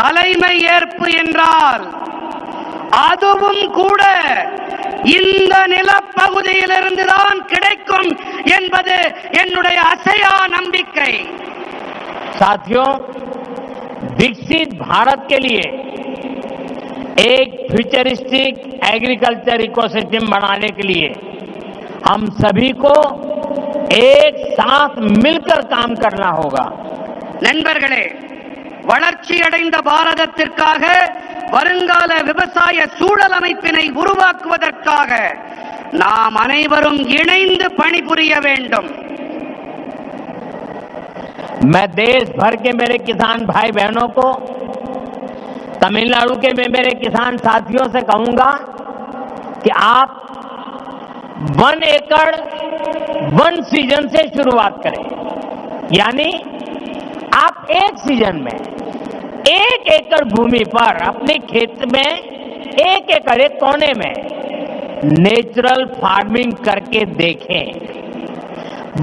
தலைமை ஏற்பு என்றால் அதுவும் கூட இந்த நிலப்பகுதியிலிருந்துதான் கிடைக்கும் என்பது என்னுடைய அசையா நம்பிக்கை. साथियों, विकसित भारत के लिए एक फ्यूचरिस्टिक एग्रीकल्चर इकोसिस्टम बनाने के लिए हम सभी को एक साथ मिलकर काम करना होगा. நண்பர்களே, வளர்ச்சியடைந்த பாரதத்திற்காக வருங்கால விவசாய சூழல் அமைப்பினை உருவாக்குவதற்காக நாம் அனைவரும் இணைந்து பணிபுரிய வேண்டும். मैं देश भर के मेरे किसान भाई बहनों को, तमिलनाडु के मेरे किसान साथियों से कहूंगा कि आप 1 एकड़ 1 सीजन से शुरुआत करें. यानी आप एक सीजन में 1 एकड़ भूमि पर अपने खेत में 1 एकड़ एक कोने में नेचुरल फार्मिंग करके देखें.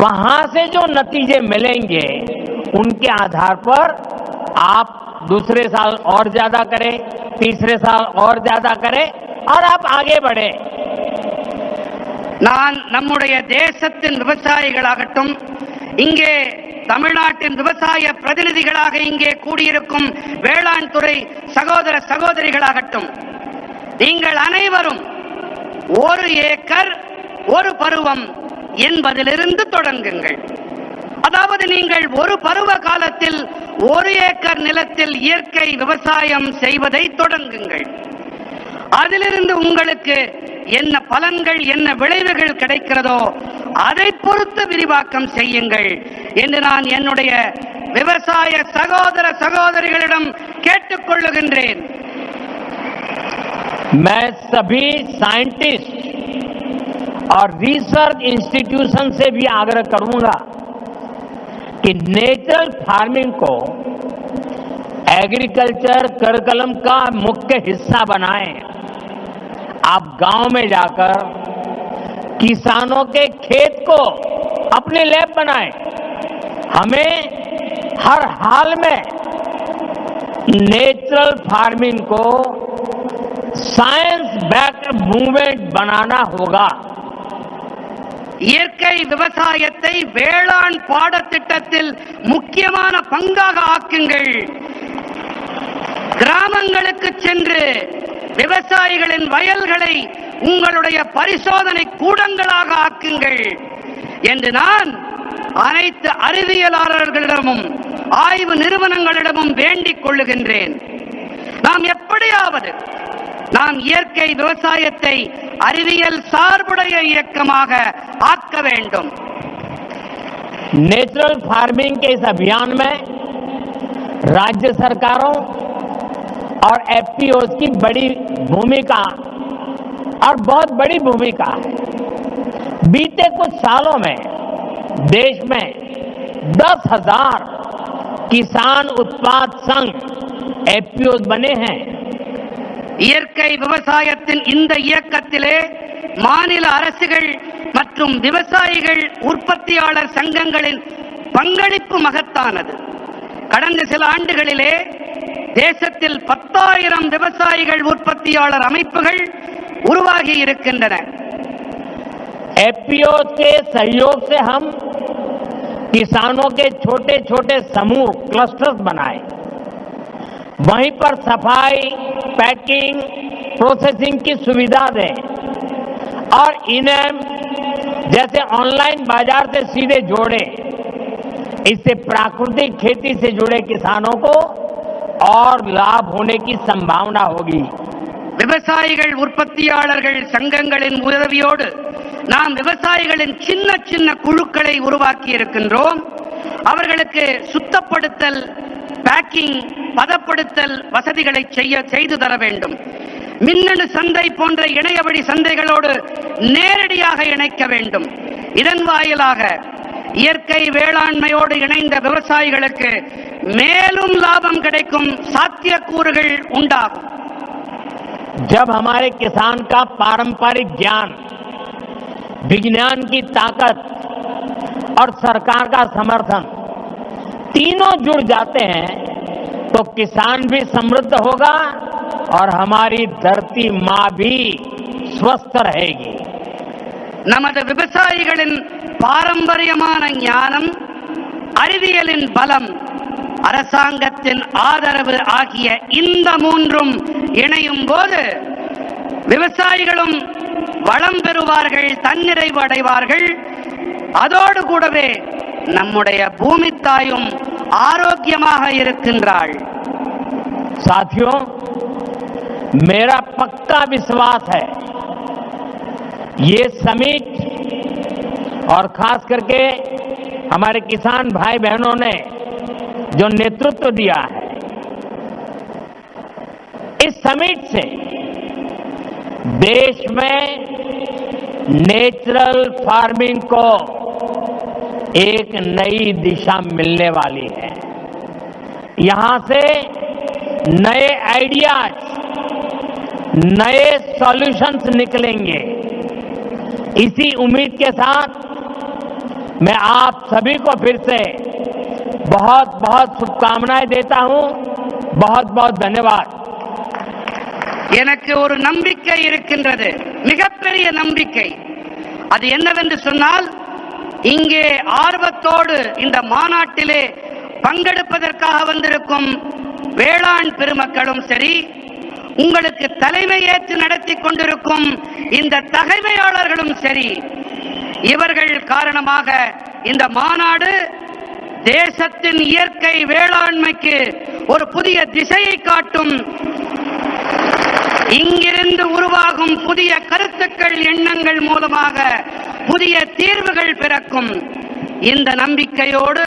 वहां से जो नतीजे मिलेंगे उनके आधार पर आप दूसरे साल और ज्यादा करें, तीसरे साल और ज्यादा करें और आप आगे बढ़े. நான் நம்முடைய தேசத்தின் விவசாயிகளாகட்டும், இங்கே தமிழ்நாட்டின் விவசாய பிரதிநிதிகளாக இங்கே கூடியிருக்கும் வேளாண் துறை சகோதர சகோதரிகளாகட்டும், நீங்கள் அனைவரும் 1 ஏக்கர் 1 பருவம் என்பதிலிருந்து தொடங்குங்கள். அதாவது நீங்கள் ஒரு பருவ காலத்தில் 1 ஏக்கர் நிலத்தில் இயற்கை விவசாயம் செய்வதை தொடங்குங்கள். அதிலிருந்து உங்களுக்கு என்ன பலன்கள், என்ன விளைவுகள் கிடைக்கிறதோ அதை பொறுத்து விரிவாக்கம் செய்யுங்கள் என்று நான் என்னுடைய விவசாய சகோதர சகோதரிகளிடம் கேட்டுக்கொள்ளுகின்றேன். मैं सभी साइंटिस्ट और रिसर्च इंस्टीट्यूशन से भी आग्रह करूंगा कि नेचुरल फार्मिंग को एग्रीकल्चर करिकुलम का मुख्य हिस्सा बनाएं. आप गांव में जाकर किसानों के खेत को अपने लैब बनाएं. हमें हर हाल में नेचुरल फार्मिंग को साइंस बैक्ड मूवमेंट बनाना होगा. இயற்கை விவசாயத்தை வேளாண் பாடத்திட்டத்தில் முக்கியமான பங்காக ஆக்குங்கள். கிராமங்களுக்கு சென்று விவசாயிகளின் வயல்களை உங்களுடைய பரிசோதனை கூடங்களாக ஆக்குங்கள் என்று நான் அனைத்து அறிவியலாளர்களிடமும் ஆய்வு நிறுவனங்களிடமும் வேண்டிக் கொள்ளுகின்றேன். நாம் எப்படியாவது நாம் இயற்கை விவசாயத்தை அறிவியல் சார்புடைய இயக்கமாக ஆக்க வேண்டும். नेचुरल फार्मिंग के इस अभियान में राज्य सरकारों और एफपीओ की बड़ी भूमिका और बहुत बड़ी भूमिका है. बीते कुछ सालों में देश में 10,000 किसान उत्पाद संघ एफपीओ बने हैं. இயற்கை விவசாயத்தின் இந்த இயக்கத்திலே மாநில அரசுகள் மற்றும் விவசாயிகள் உற்பத்தியாளர் சங்கங்களின் பங்களிப்பு மகத்தானது. கடந்த சில ஆண்டுகளிலே தேசத்தில் 10,000 விவசாயிகள் உற்பத்தியாளர் அமைப்புகள் உருவாகி இருக்கின்றன. एफपीओ के सहयोग से हम किसानों के छोटे छोटे समूह क्लस्टर्स बनाए. वहीं पर सफाई, पैकिंग, प्रोसेसिंग की सुविधा दें और इन्हें जैसे ऑनलाइन बाजार से सीधे जोड़ें. इससे प्राकृतिक खेती से जुड़े किसानों को और लाभ होने की संभावना होगी. விவசாயிகள் உற்பத்தியாளர்கள் சங்கங்களின் உதவியோடு நாம் விவசாயிகளின் சின்ன சின்ன குழுக்களை உருவாக்கி இருக்கின்றோம். அவர்களுக்கு சுத்தப்படுத்தல், பேக்கிங், பதப்படுத்தல் வசதிகளை செய்து தர வேண்டும். மின்னணு சந்தை போன்ற இணையவழி சந்தைகளோடு நேரடியாக இணைக்க வேண்டும். இதன் வாயிலாக இயற்கை வேளாண்மையோடு இணைந்த விவசாயிகளுக்கு மேலும் லாபம் கிடைக்கும் சாத்தியக்கூறுகள் உண்டாகும். जब हमारे किसान का पारंपरिक ज्ञान, विज्ञान की ताकत और सरकार का समर्थन तीनों जुड़ जाते हैं तो किसान भी समृद्ध होगा और हमारी धरती माँ भी स्वस्थ रहेगी। நமது விவசாயிகளின் பாரம்பரியமான ஞானம், அறிவியலின் பலம், அரசாங்கத்தின் ஆதரவு ஆகிய இந்த மூன்றும் இணையும் போது விவசாயிகளும் வளம் பெறுவார்கள், தன்னிறைவு அடைவார்கள். அதோடு கூடவே நம்முடைய பூமி தாயும் ஆரோக்கியமாக இருக்கின்றாள். साथियों, मेरा पक्का विश्वास है ये समिट और खास करके हमारे किसान भाई बहनों ने जो नेतृत्व दिया है, इस समिट से देश में नेचुरल फार्मिंग को एक नई दिशा मिलने वाली है। यहां से नए आइडियाज, नए सॉल्यूशंस निकलेंगे। इसी उम्मीद के साथ मैं आप सभी को फिर से बहुत बहुत शुभकामनाएं देता हूं। बहुत बहुत धन्यवाद। எனக்கு ஒரு நம்பிக்கை இருக்கின்றது, மிகப்பெரிய நம்பிக்கை. அது என்னவென்று சொன்னால், இங்கே ஆர்வத்தோடு இந்த மாநாட்டிலே பங்கெடுப்பதற்காக வந்திருக்கும் வேளாண் பெருமக்களும் சரி, உங்களுக்கு தலைமை ஏற்று நடத்தி கொண்டிருக்கும் இந்த தகைமையாளர்களும் சரி, இவர்கள் காரணமாக இந்த மாநாடு தேசத்தின் இயற்கை வேளாண்மைக்கு ஒரு புதிய திசையை காட்டும். இங்கிருந்து உருவாகும் புதிய கருத்துக்கள், எண்ணங்கள் மூலமாக புதிய தீர்வுகள் பிறக்கும். இந்த நம்பிக்கையோடு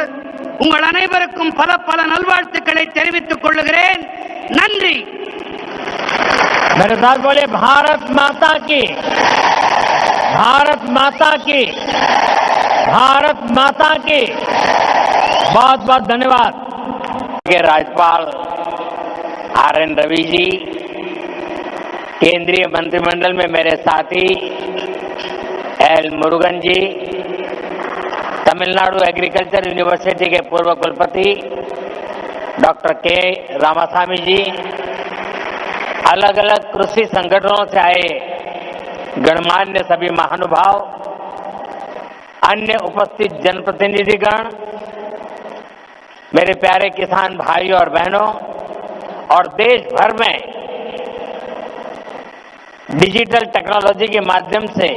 உங்கள் அனைவருக்கும் பல பல நல்வாழ்த்துக்களை தெரிவித்துக் கொள்கிறேன். நன்றி. मेरे साथ बोले भारत माता की, भारत माता की, भारत माता की। बहुत बहुत धन्यवाद। के राज्यपाल RN रवि जी, केंद्रीय मंत्रिमंडल में मेरे साथी L मुरुगन जी, तमिलनाडु एग्रीकल्चर यूनिवर्सिटी के पूर्व कुलपति डॉक्टर K रामास्वामी जी, अलग अलग कृषि संगठनों से आए गणमान्य सभी महानुभाव, अन्य उपस्थित जनप्रतिनिधिगण, मेरे प्यारे किसान भाइयों और बहनों, और देश भर में डिजिटल टेक्नोलॉजी के माध्यम से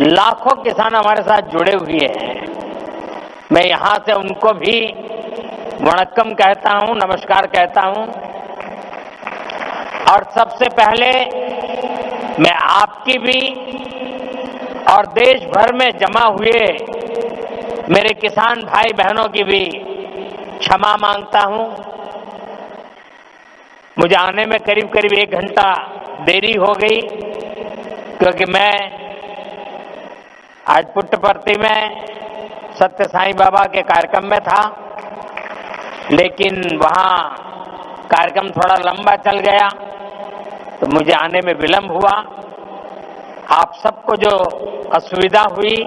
लाखों किसान हमारे साथ जुड़े हुए हैं। मैं यहां से उनको भी वणक्कम कहता हूं, नमस्कार कहता हूं। और सबसे पहले मैं आपकी भी और देश भर में जमा हुए मेरे किसान भाई बहनों की भी क्षमा मांगता हूं। मुझे आने में करीब करीब 1 घंटा देरी हो गई, क्योंकि मैं आज पुट्टपर्ती में सत्य साईं बाबा के कार्यक्रम में था, लेकिन वहां कार्यक्रम थोड़ा लंबा चल गया तो मुझे आने में विलंब हुआ। आप सबको जो असुविधा हुई,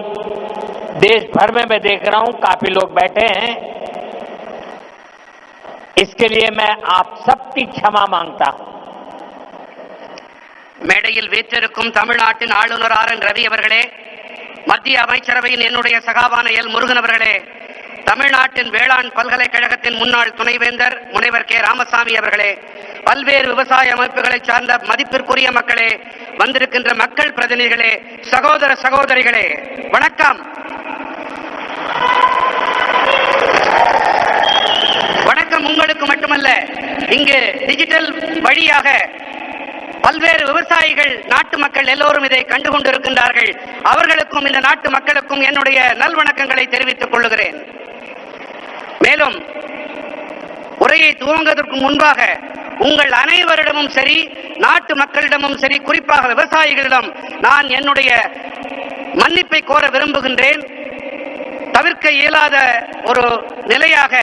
देश भर में मैं देख रहा हूं काफी लोग बैठे हैं, इसके लिए मैं आप सबकी क्षमा मांगता हूं। மேடையில் வீற்றிருக்கும் தமிழ்நாட்டின் ஆளுநர் RN ரவி அவர்களே, மத்திய அமைச்சரவையின் என்னுடைய சகாவான L முருகன் அவர்களே, தமிழ்நாட்டின் வேளாண் பல்கலைக்கழகத்தின் முன்னாள் துணைவேந்தர் முனைவர் K ராமசாமி அவர்களே, பல்வேறு விவசாய அமைப்புகளை சார்ந்த மதிப்பிற்குரிய மக்களே, வந்திருக்கின்ற மக்கள் பிரதிநிதிகளே, சகோதர சகோதரிகளே, வணக்கம். வணக்கம் உங்களுக்கு மட்டுமல்ல, இங்கு டிஜிட்டல் வழியாக பல்வேறு விவசாயிகள், நாட்டு மக்கள் எல்லோரும் இதை கண்டுகொண்டிருக்கின்றார்கள். அவர்களுக்கும் இந்த நாட்டு மக்களுக்கும் என்னுடைய நல்வணக்கங்களை தெரிவித்துக் கொள்கிறேன். மேலும் உரையை துவங்குவதற்கு முன்பாக உங்கள் அனைவரிடமும் சரி, நாட்டு மக்களிடமும் சரி, குறிப்பாக விவசாயிகளிடம் நான் என்னுடைய மன்னிப்பை கோர விரும்புகின்றேன். தவிர்க்க இயலாத ஒரு நிலையாக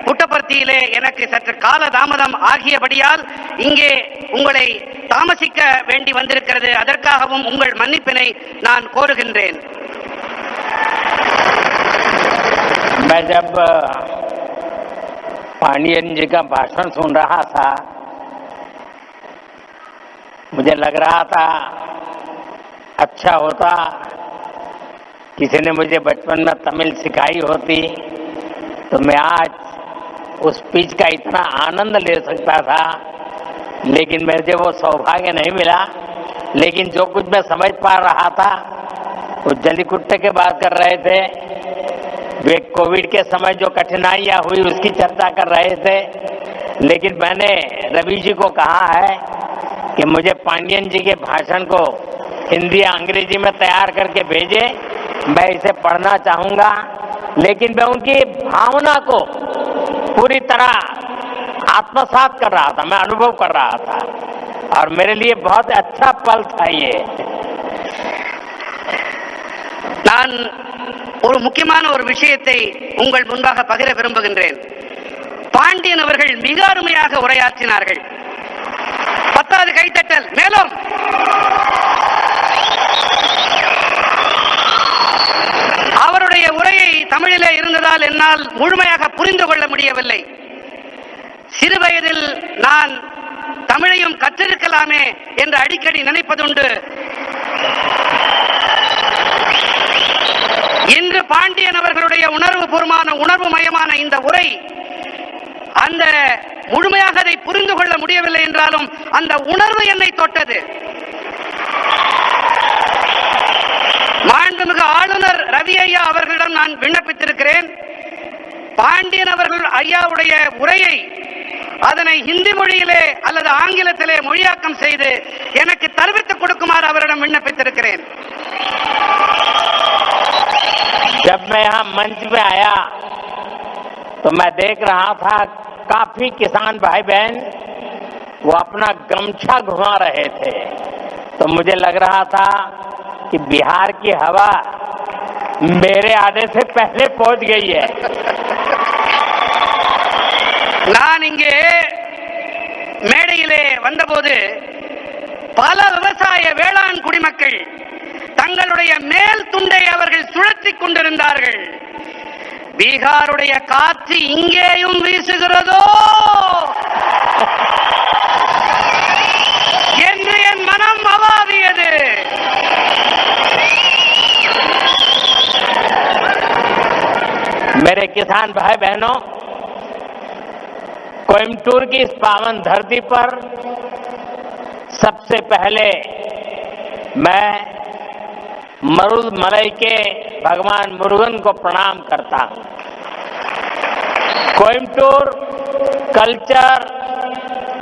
புட்டபர்த்தியிலே எனக்கு சற்று கால தாமதம் ஆகியபடியால் இங்கே உங்களை தாமசிக்க வேண்டி வந்திருக்கிறது. அதற்காகவும் உங்கள் மன்னிப்பினை நான் கோருகின்றேன். मैं जब पांडियन जी का भाषण सुन रहा था, मुझे लग रहा था अच्छा होता किसी ने मुझे बचपन में तमिल सिखाई होती तो मैं आज उस स्पीच का इतना आनंद ले सकता था, लेकिन मुझे वो सौभाग्य नहीं मिला। लेकिन जो कुछ मैं समझ पा रहा था वो जलीकुट्टे की बात कर रहे थे, वे कोविड के समय जो कठिनाइयां हुई उसकी चर्चा कर रहे थे। लेकिन मैंने रवि जी को कहा है कि मुझे पांडियन जी के भाषण को हिंदी या अंग्रेजी में तैयार करके भेजे, मैं इसे पढ़ना चाहूँगा। लेकिन मैं उनकी भावना को पूरी तरह आत्मसात कर रहा था, मैं अनुभव कर रहा था और मेरे लिए बहुत अच्छा पल था ये। நான் ஒரு முக்கியமான ஒரு விஷயத்தை உங்கள் முன்பாக பகிர விரும்புகின்றேன். பாண்டியன் அவர்கள் மிக அருமையாக உரையாற்றினார்கள். 10வது கைத்தட்டல். மேலும் அவருடைய உரையை தமிழிலே இருந்ததால் என்னால் முழுமையாக புரிந்து கொள்ள முடியவில்லை. சிறு வயதில் நான் தமிழையும் கற்றிருக்கலாமே என்று அடிக்கடி நினைப்பதுண்டு. இன்று பாண்டியன் அவர்களுடைய உணர்வுமயமான இந்த உரை அந்த முழுமையாக அதை புரிந்து கொள்ள முடியவில்லை என்றாலும் அந்த உணர்வு என்னை தொட்டது. மாண்புமிகு ஆளுநர் ரவி ஐயா அவர்களிடம் நான் விண்ணப்பித்திருக்கிறேன். பாண்டியன் அவர்கள் ஐயாவுடைய உரையை அதனை ஹிந்தி மொழியிலே அல்லது ஆங்கிலத்திலே மொழியாக்கம் செய்து எனக்கு தெரிவித்துக் கொடுக்குமாறு அவரிடம் விண்ணப்பித்திருக்கிறேன். जब मैं यहाँ मंच पे आया तो मैं देख रहा था काफी किसान भाई बहन वो अपना गमछा घुमा रहे थे, तो मुझे लग रहा था कि बिहार की हवा मेरे आने से पहले पहुंच गई है. நான் இங்கே மேடையிலே வந்தபோது பல விவசாய வேளாண் குடிமக்கள் தங்களுடைய மேல் துண்டை அவர்கள் சுழற்றிக் கொண்டிருந்தார்கள். பீகாருடைய காற்று இங்கேயும் வீசுகிறதோ என்று என் மனம் அவாவியது. मेरे किसान भाई बहनों, कोयम्बटूर की इस पावन धरती पर सबसे पहले मैं मरुदमलई के भगवान मुरुगन को प्रणाम करता हूं. कोयम्बटूर कल्चर,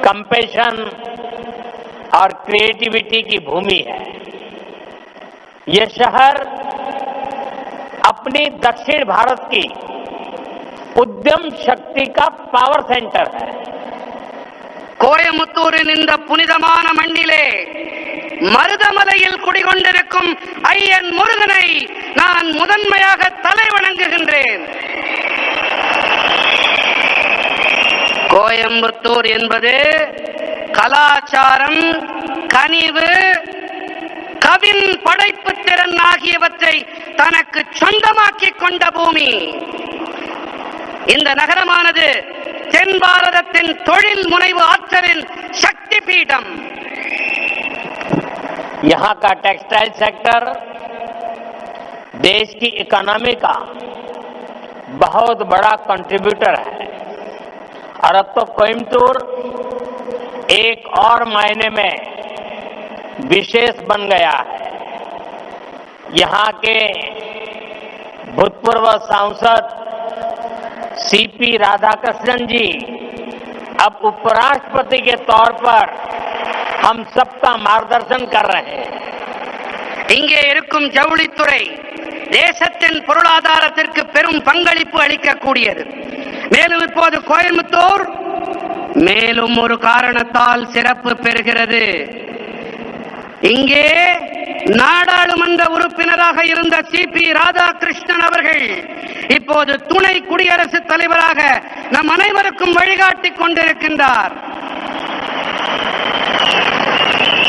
कंपैशन और क्रिएटिविटी की भूमि है. ये शहर अपनी दक्षिण भारत की उद्यम शक्ति का पावर सेंटर है. கோயம்புத்தூரின் இந்த புனிதமான மண்ணிலே மருதமலையில் குடிகொண்டிருக்கும் ஐயன் முருகனை நான் முதன்மையாக தலை வணங்குகின்றேன். கோயம்புத்தூர் என்பது கலாச்சாரம், கனிவு, கவின் படைப்பு திறன் ஆகியவற்றை தனக்கு சொந்தமாக்கிக் கொண்ட பூமி. இந்த நகரமானது தென் பாரதத்தின் தொழில் முனைவு ஆற்றலின் சக்தி பீடம். यहाँ का टेक्सटाइल सेक्टर देश की इकोनॉमी का बहुत बड़ा कंट्रीब्यूटर है और अब तो कोयम्बटूर एक और मायने में विशेष बन गया है. यहाँ के भूतपूर्व सांसद सीपी राधाकृष्णन जी अब उपराष्ट्रपति के तौर पर हम सबका मार्गदर्शन कर रहे हैं. இங்கே இருக்கும் ஜவுளித்துறை தேசத்தின் பொருளாதாரத்திற்கு பெரும் பங்களிப்பு அளிக்கக்கூடியது. மேலும் இப்போது கோயம்புத்தூர் மேலும் ஒரு காரணத்தால் சிறப்பு பெறுகிறது. இங்கே நாடாளுமன்ற உறுப்பினராக இருந்த சிபி ராதாகிருஷ்ணன் அவர்கள் இப்போது துணை குடியரசுத் தலைவராக நம் அனைவருக்கும் வழிகாட்டிக் கொண்டிருக்கின்றார்.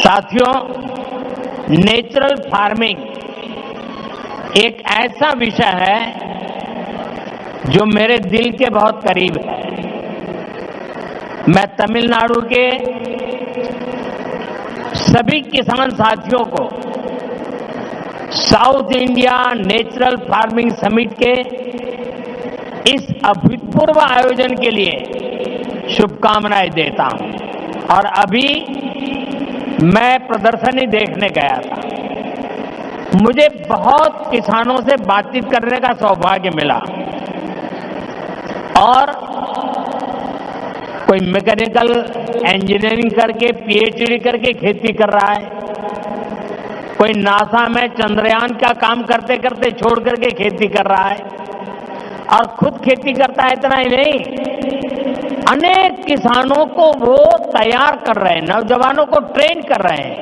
साथियों, नेचुरल फार्मिंग एक ऐसा विषय है जो मेरे दिल के बहुत करीब है। मैं तमिलनाडु के सभी किसान साथियों को south India natural farming summit के इस अभूतपूर्व आयोजन के लिए शुभकामनाएं देता हूं। और अभी मैं प्रदर्शनी देखने गया था, मुझे बहुत किसानों से बातचीत करने का सौभाग्य मिला और कोई मैकेनिकल इंजीनियरिंग करके पीएचडी करके खेती कर रहा है, कोई नासा में चंद्रयान का काम करते करते छोड़ करके खेती कर रहा है और खुद खेती करता है। इतना ही नहीं, अनेक किसानों को वो तैयार कर रहे हैं, नौजवानों को ट्रेन कर रहे हैं।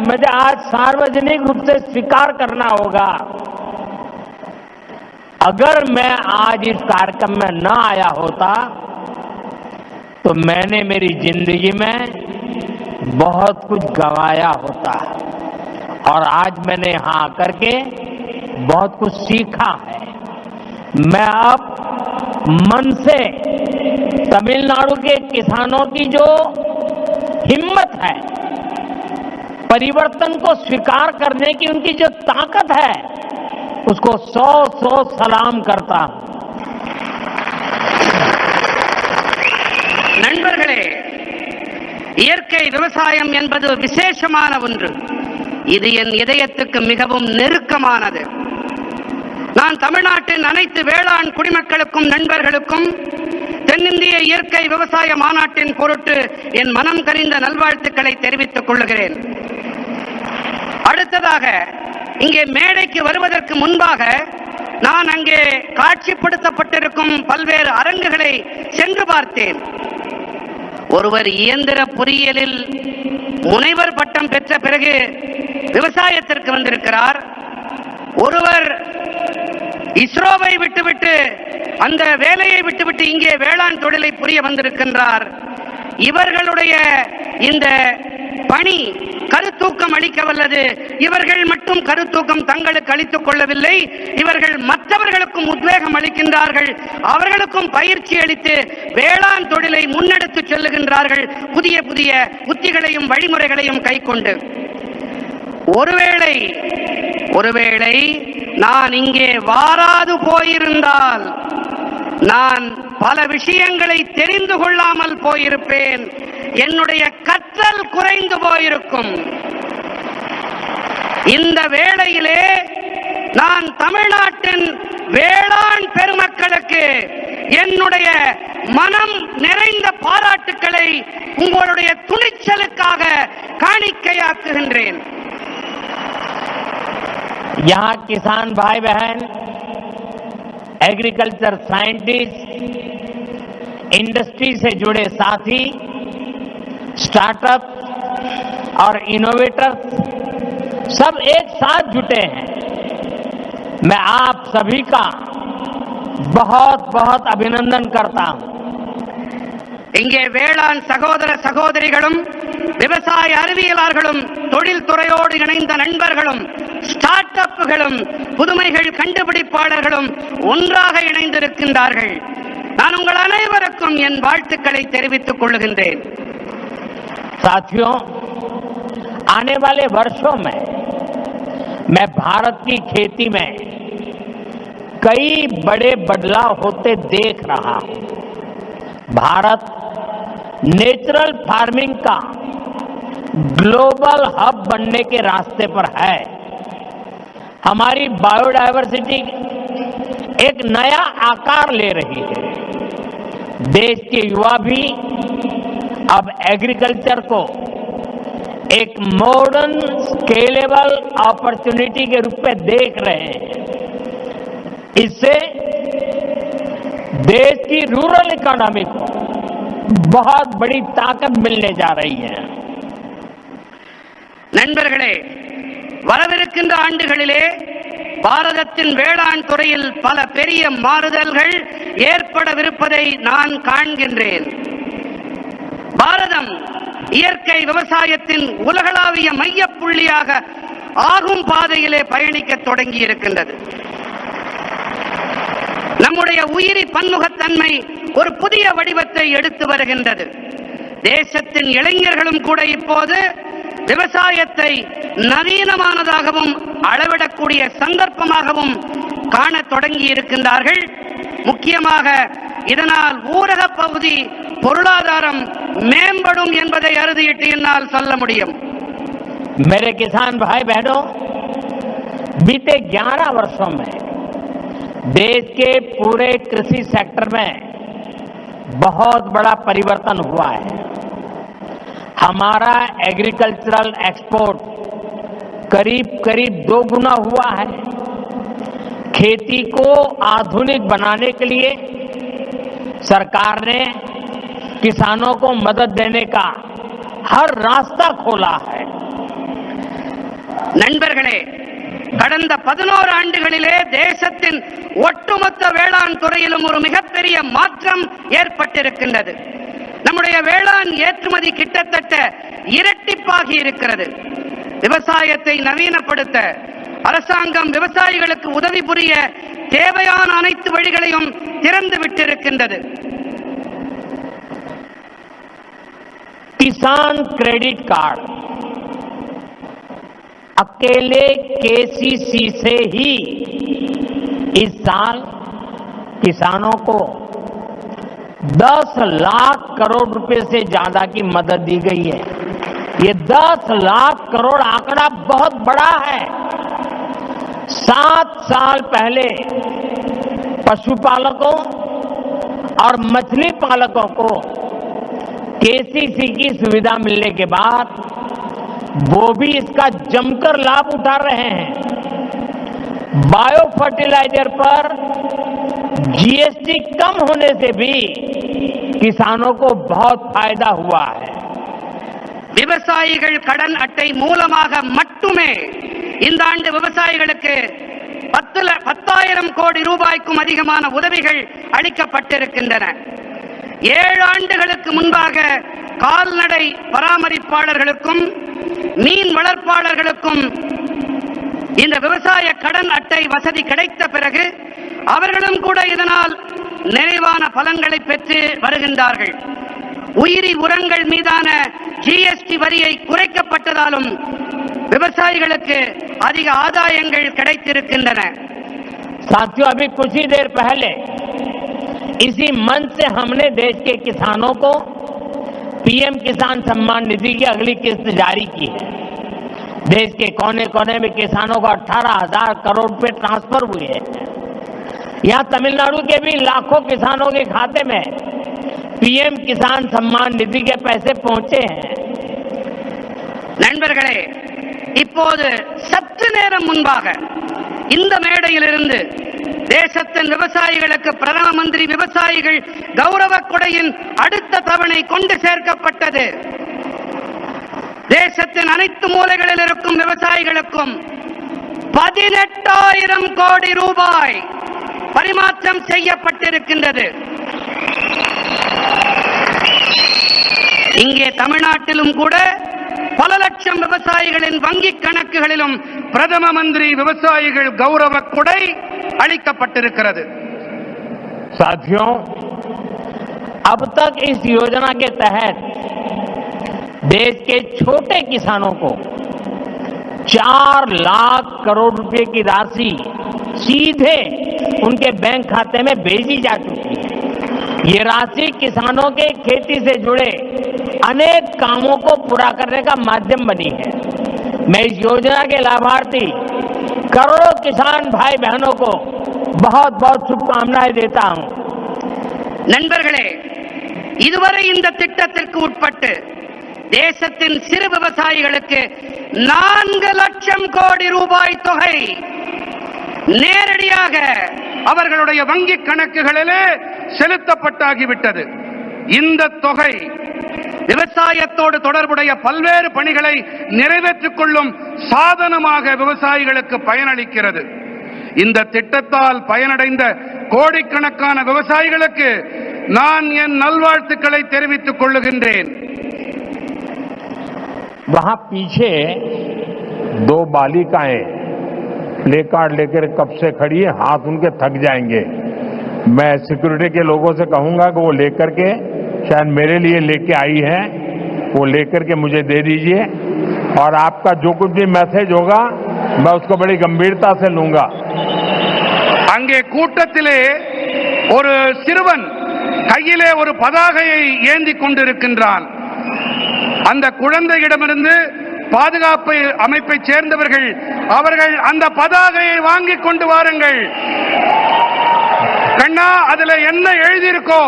मुझे आज सार्वजनिक रूप से स्वीकार करना होगा, अगर मैं आज इस कार्यक्रम में न आया होता तो मैंने मेरी जिंदगी में बहुत कुछ गंवाया होता और आज मैंने यहां आकर के बहुत कुछ सीखा है। मैं अब मन से तमिलनाडु के किसानों की जो हिम्मत है, परिवर्तन को स्वीकार करने की उनकी जो ताकत है, उसको 100 सलाम करता हूं। நண்பர்களே, இயற்கை விவசாயம் என்பது விசேஷமான ஒன்று. இது என் இதயத்துக்கு மிகவும் நெருக்கமானது. நான் தமிழ்நாட்டின் அனைத்து வேளாண் குடிமக்களுக்கும் நண்பர்களுக்கும் தென்னிந்திய இயற்கை விவசாய மாநாட்டின் பொருட்டு என் மனம் கனிந்த நல்வாழ்த்துக்களை தெரிவித்துக் கொள்கிறேன். அடுத்ததாக, இங்கே மேடைக்கு வருவதற்கு முன்பாக நான் அங்கே காட்சிப்படுத்தப்பட்டிருக்கும் பல்வேறு அரங்குகளை சென்று பார்த்தேன். ஒருவர் இயந்திர பொறியியலில் முனைவர் பட்டம் பெற்ற பிறகு விவசாயத்திற்கு வந்திருக்கிறார். ஒருவர் இஸ்ரோவை விட்டுவிட்டு, அந்த வேலையை விட்டுவிட்டு இங்கே வேளாண் தொழிலை புரிய வந்திருக்கின்றார். இவர்களுடைய இந்த பணி கருத்தூக்கம் அளிக்க வல்லது. இவர்கள் மட்டும் கருத்தூக்கம் தங்களுக்கு அளித்துக் கொள்ளவில்லை, இவர்கள் மற்றவர்களுக்கும் உத்வேகம் அளிக்கின்றார்கள், அவர்களுக்கும் பயிற்சி அளித்து வேளாண் தொழிலை முன்னெடுத்து செல்லுகின்றார்கள், புதிய புதிய உத்திகளையும் வழிமுறைகளையும் கைக்கொண்டு. ஒருவேளை நான் இங்கே வாராது போயிருந்தால் நான் பல விஷயங்களை தெரிந்து கொள்ளாமல் போயிருப்பேன், என்னுடைய கற்றல் குறைந்து போயிருக்கும். இந்த வேளையிலே நான் தமிழ்நாட்டின் வேளாண் பெருமக்களுக்கு என்னுடைய மனம் நிறைந்த பாராட்டுக்களை உங்களுடைய துணிச்சலுக்காக காணிக்கையாக்குகின்றேன். यहाँ किसान भाई बहन, एग्रीकल्चर साइंटिस्ट, इंडस्ट्री से जुड़े साथी, स्टार्टअप और इनोवेटर्स सब एक साथ जुटे हैं। मैं आप सभी का बहुत बहुत अभिनंदन करता हूं। இங்கே வேளாண் சகோதர சகோதரிகளும் விவசாய அறிவியலாளர்களும் தொழில்துறையோடு இணைந்த நண்பர்களும் ஸ்டார்ட் அப்புகளும் புதுமைகள் கண்டுபிடிப்பாளர்களும் ஒன்றாக இணைந்திருக்கின்றார்கள். நான் உங்கள் அனைவருக்கும் என் வாழ்த்துக்களை தெரிவித்துக் கொள்கின்றேன். साथियों, आने वाले वर्षों में मैं भारत की खेती में कई बड़े बदलाव होते देख रहा हूं। भारत नेचुरल फार्मिंग का ग्लोबल हब बनने के रास्ते पर है। हमारी बायोडायवर्सिटी एक नया आकार ले रही है। देश के युवा भी अब एग्रीकल्चर को एक मॉडर्न स्केलेबल अपॉर्चुनिटी के रूप में देख रहे हैं। इससे देश की रूरल इकोनॉमी को बहुत बड़ी ताकत मिलने जा रही है. நண்பர்களே, வரவிருக்கின்ற ஆண்டுகளிலே பாரதத்தின் வேளாண் துறையில் பல பெரிய மாறுதல்கள் ஏற்படவிருப்பதை நான் காண்கின்றேன். பாரதம் இயற்கை விவசாயத்தின் உலகளாவிய மையப்புள்ளியாக ஆகும் பாதையிலே பயணிக்க தொடங்கி இருக்கின்றது. நம்முடைய உயிரி பன்முகத்தன்மை ஒரு புதிய வடிவத்தை எடுத்து வருகின்றது. தேசத்தின் இளைஞர்களும் கூட இப்போது விவசாயத்தை நவீனமானதாகவும் அளவிடக்கூடிய சந்தர்ப்பமாகவும் காணத் தொடங்கி இருக்கின்றார்கள். முக்கியமாக இதனால் ஊரக பகுதி பொருளாதாரம் மேம்படும் என்பதை அறுதியிட்டு என்னால் சொல்ல முடியும். मेरे किसान भाई बहनों, बीते 11 वर्षों में देश के पूरे कृषि सेक्टर में बहुत बड़ा परिवर्तन हुआ है. हमारा एग्रीकल्चरल एक्सपोर्ट करीब करीब 2 गुना हुआ है. खेती को आधुनिक बनाने के लिए सरकार ने किसानों को मदद देने का हर रास्ता खोला है. நண்பர்களே, கடந்த 11 ஆண்டுகளிலே தேசத்தின் ஒட்டுமொத்த வேளாண் துறையிலும் ஒரு மிகப்பெரிய மாற்றம் ஏற்பட்டிருக்கின்றது. நம்முடைய வேளாண் ஏற்றுமதி கிட்டத்தட்ட இரட்டிப்பாகி இருக்கிறது. விவசாயத்தை நவீனப்படுத்த அரசாங்கம் விவசாயிகளுக்கு உதவி புரிய தேவையான அனைத்து வழிகளையும் திறந்து விட்டிருக்கின்றது. किसान क्रेडिट कार्ड अकेले केसीसी से ही इस साल किसानों को 10 लाख करोड़ रुपए से ज्यादा की मदद दी गई है. ये 10 लाख करोड़ आंकड़ा बहुत बड़ा है. 7 साल पहले पशुपालकों और मछली पालकों को केसीसी की सुविधा मिलने के बाद वो भी इसका जमकर लाभ उठा रहे हैं. बायो फर्टिलाइजर पर जीएसटी कम होने से भी किसानों को बहुत फायदा हुआ है. விவசாயிகள் கடன் அட்டை மூலமாக மட்டுமே இந்த ஆண்டு விவசாயிகளுக்கு 10,000 கோடி ரூபாய்க்கும் அதிகமான உதவிகள் அளிக்கப்பட்டிருக்கின்றன. 7 ஆண்டுகளுக்கு முன்பாக கால்நடை பராமரிப்பாளர்களுக்கும் மீன் வளர்ப்பாளர்களுக்கும் இந்த விவசாய கடன் அட்டை வசதி கிடைத்த பிறகு அவர்களும் கூட இதனால் நிறைவான பலன்களை பெற்று வருகின்றார்கள். உயிரி உரங்கள் மீதான ஜிஎஸ்டி வரியை குறைக்கப்பட்டதாலும் விவசாயிகளுக்கு அதிக ஆதாயங்கள் கிடைத்திருக்கின்றன. साथियों, अभी कुछ ही देर पहले इसी मंच से हमने देश के किसानों को पीएम किसान सम्मान निधि की अगली किस्त जारी की है. देश के कोने कोने में किसानों को 18,000 करोड़ रुपए ट्रांसफर हुए हैं. यहां तमिलनाडु के भी लाखों किसानों के खाते में पीएम किसान सम्मान निधि के पैसे पहुंचे हैं. நண்பர்களே, இப்போது சற்று நேரம் முன்பாக இந்த மேடையிலிருந்து தேசத்தின் விவசாயிகளுக்கு பிரதம மந்திரி விவசாயிகள் கௌரவ கொடையின் அடுத்த தவணை கொண்டு சேர்க்கப்பட்டது. தேசத்தின் அனைத்து மூலைகளில் இருக்கும் விவசாயிகளுக்கும் 18,000 கோடி ரூபாய் பரிமாற்றம் செய்யப்பட்டிருக்கின்றது. இங்கே தமிழ்நாட்டிலும் கூட பல லட்சம் விவசாயிகளின் வங்கிக் கணக்குகளிலும் பிரதம மந்திரி விவசாயிகள் கௌரவ கொடை அளிக்கப்பட்டிருக்கிறது. साथियों, अब तक इस योजना के तहत देश के छोटे किसानों को 4 लाख करोड़ रुपए की राशि सीधे उनके बैंक खाते में भेजी जा चुकी है. ये राशि किसानों के खेती से जुड़े अनेक कामों को पूरा करने का माध्यम बनी है. मैं इस योजना के लाभार्थी करोड़ों किसान भाई बहनों को बहुत बहुत शुभकामनाएं देता हूं. நண்பர்களே, இதுவரை இந்த திட்டத்திற்கு உட்பட்டு தேசத்தின் சிறு விவசாயிகளுக்கு 4 லட்சம் கோடி ரூபாய் தொகை நேரடியாக அவர்களுடைய வங்கிக் கணக்குகளிலே செலுத்தப்பட்டாகிவிட்டது. இந்த தொகை விவசாயத்தோடு தொடர்புடைய பல்வேறு பணிகளை நிறைவேற்றிக் கொள்ளும் சாதனமாக விவசாயிகளுக்கு பயனளிக்கிறது. இந்த திட்டத்தால் பயனடைந்த கோடிக்கணக்கான விவசாயிகளுக்கு நான் என் நல்வாழ்த்துக்களை தெரிவித்துக் கொள்ளுகின்றேன். वहां पीछे 2 बालिकाएं प्ले कार्ड लेकर कब से खड़ी है, हाथ उनके थक जाएंगे. मैं सिक्योरिटी के लोगों से कहूंगा कि वो लेकर के, शायद मेरे लिए लेके आई है, वो लेकर के मुझे दे दीजिए और आपका जो कुछ भी मैसेज होगा मैं उसको बड़ी गंभीरता से लूंगा। அங்கே கூட்டத்திலே ஒரு சிறுவன் கையிலே ஒரு பதாகையை ஏந்தி கொண்டிருக்கின்றான். அந்த குழந்தையிடமிருந்து பாதுகாப்பு அமைப்பை சேர்ந்தவர்கள் அவர்கள் அந்த பதாகையை வாங்கி கொண்டு வாருங்கள். கண்ணா, அதுல என்ன எழுதியிருக்கோ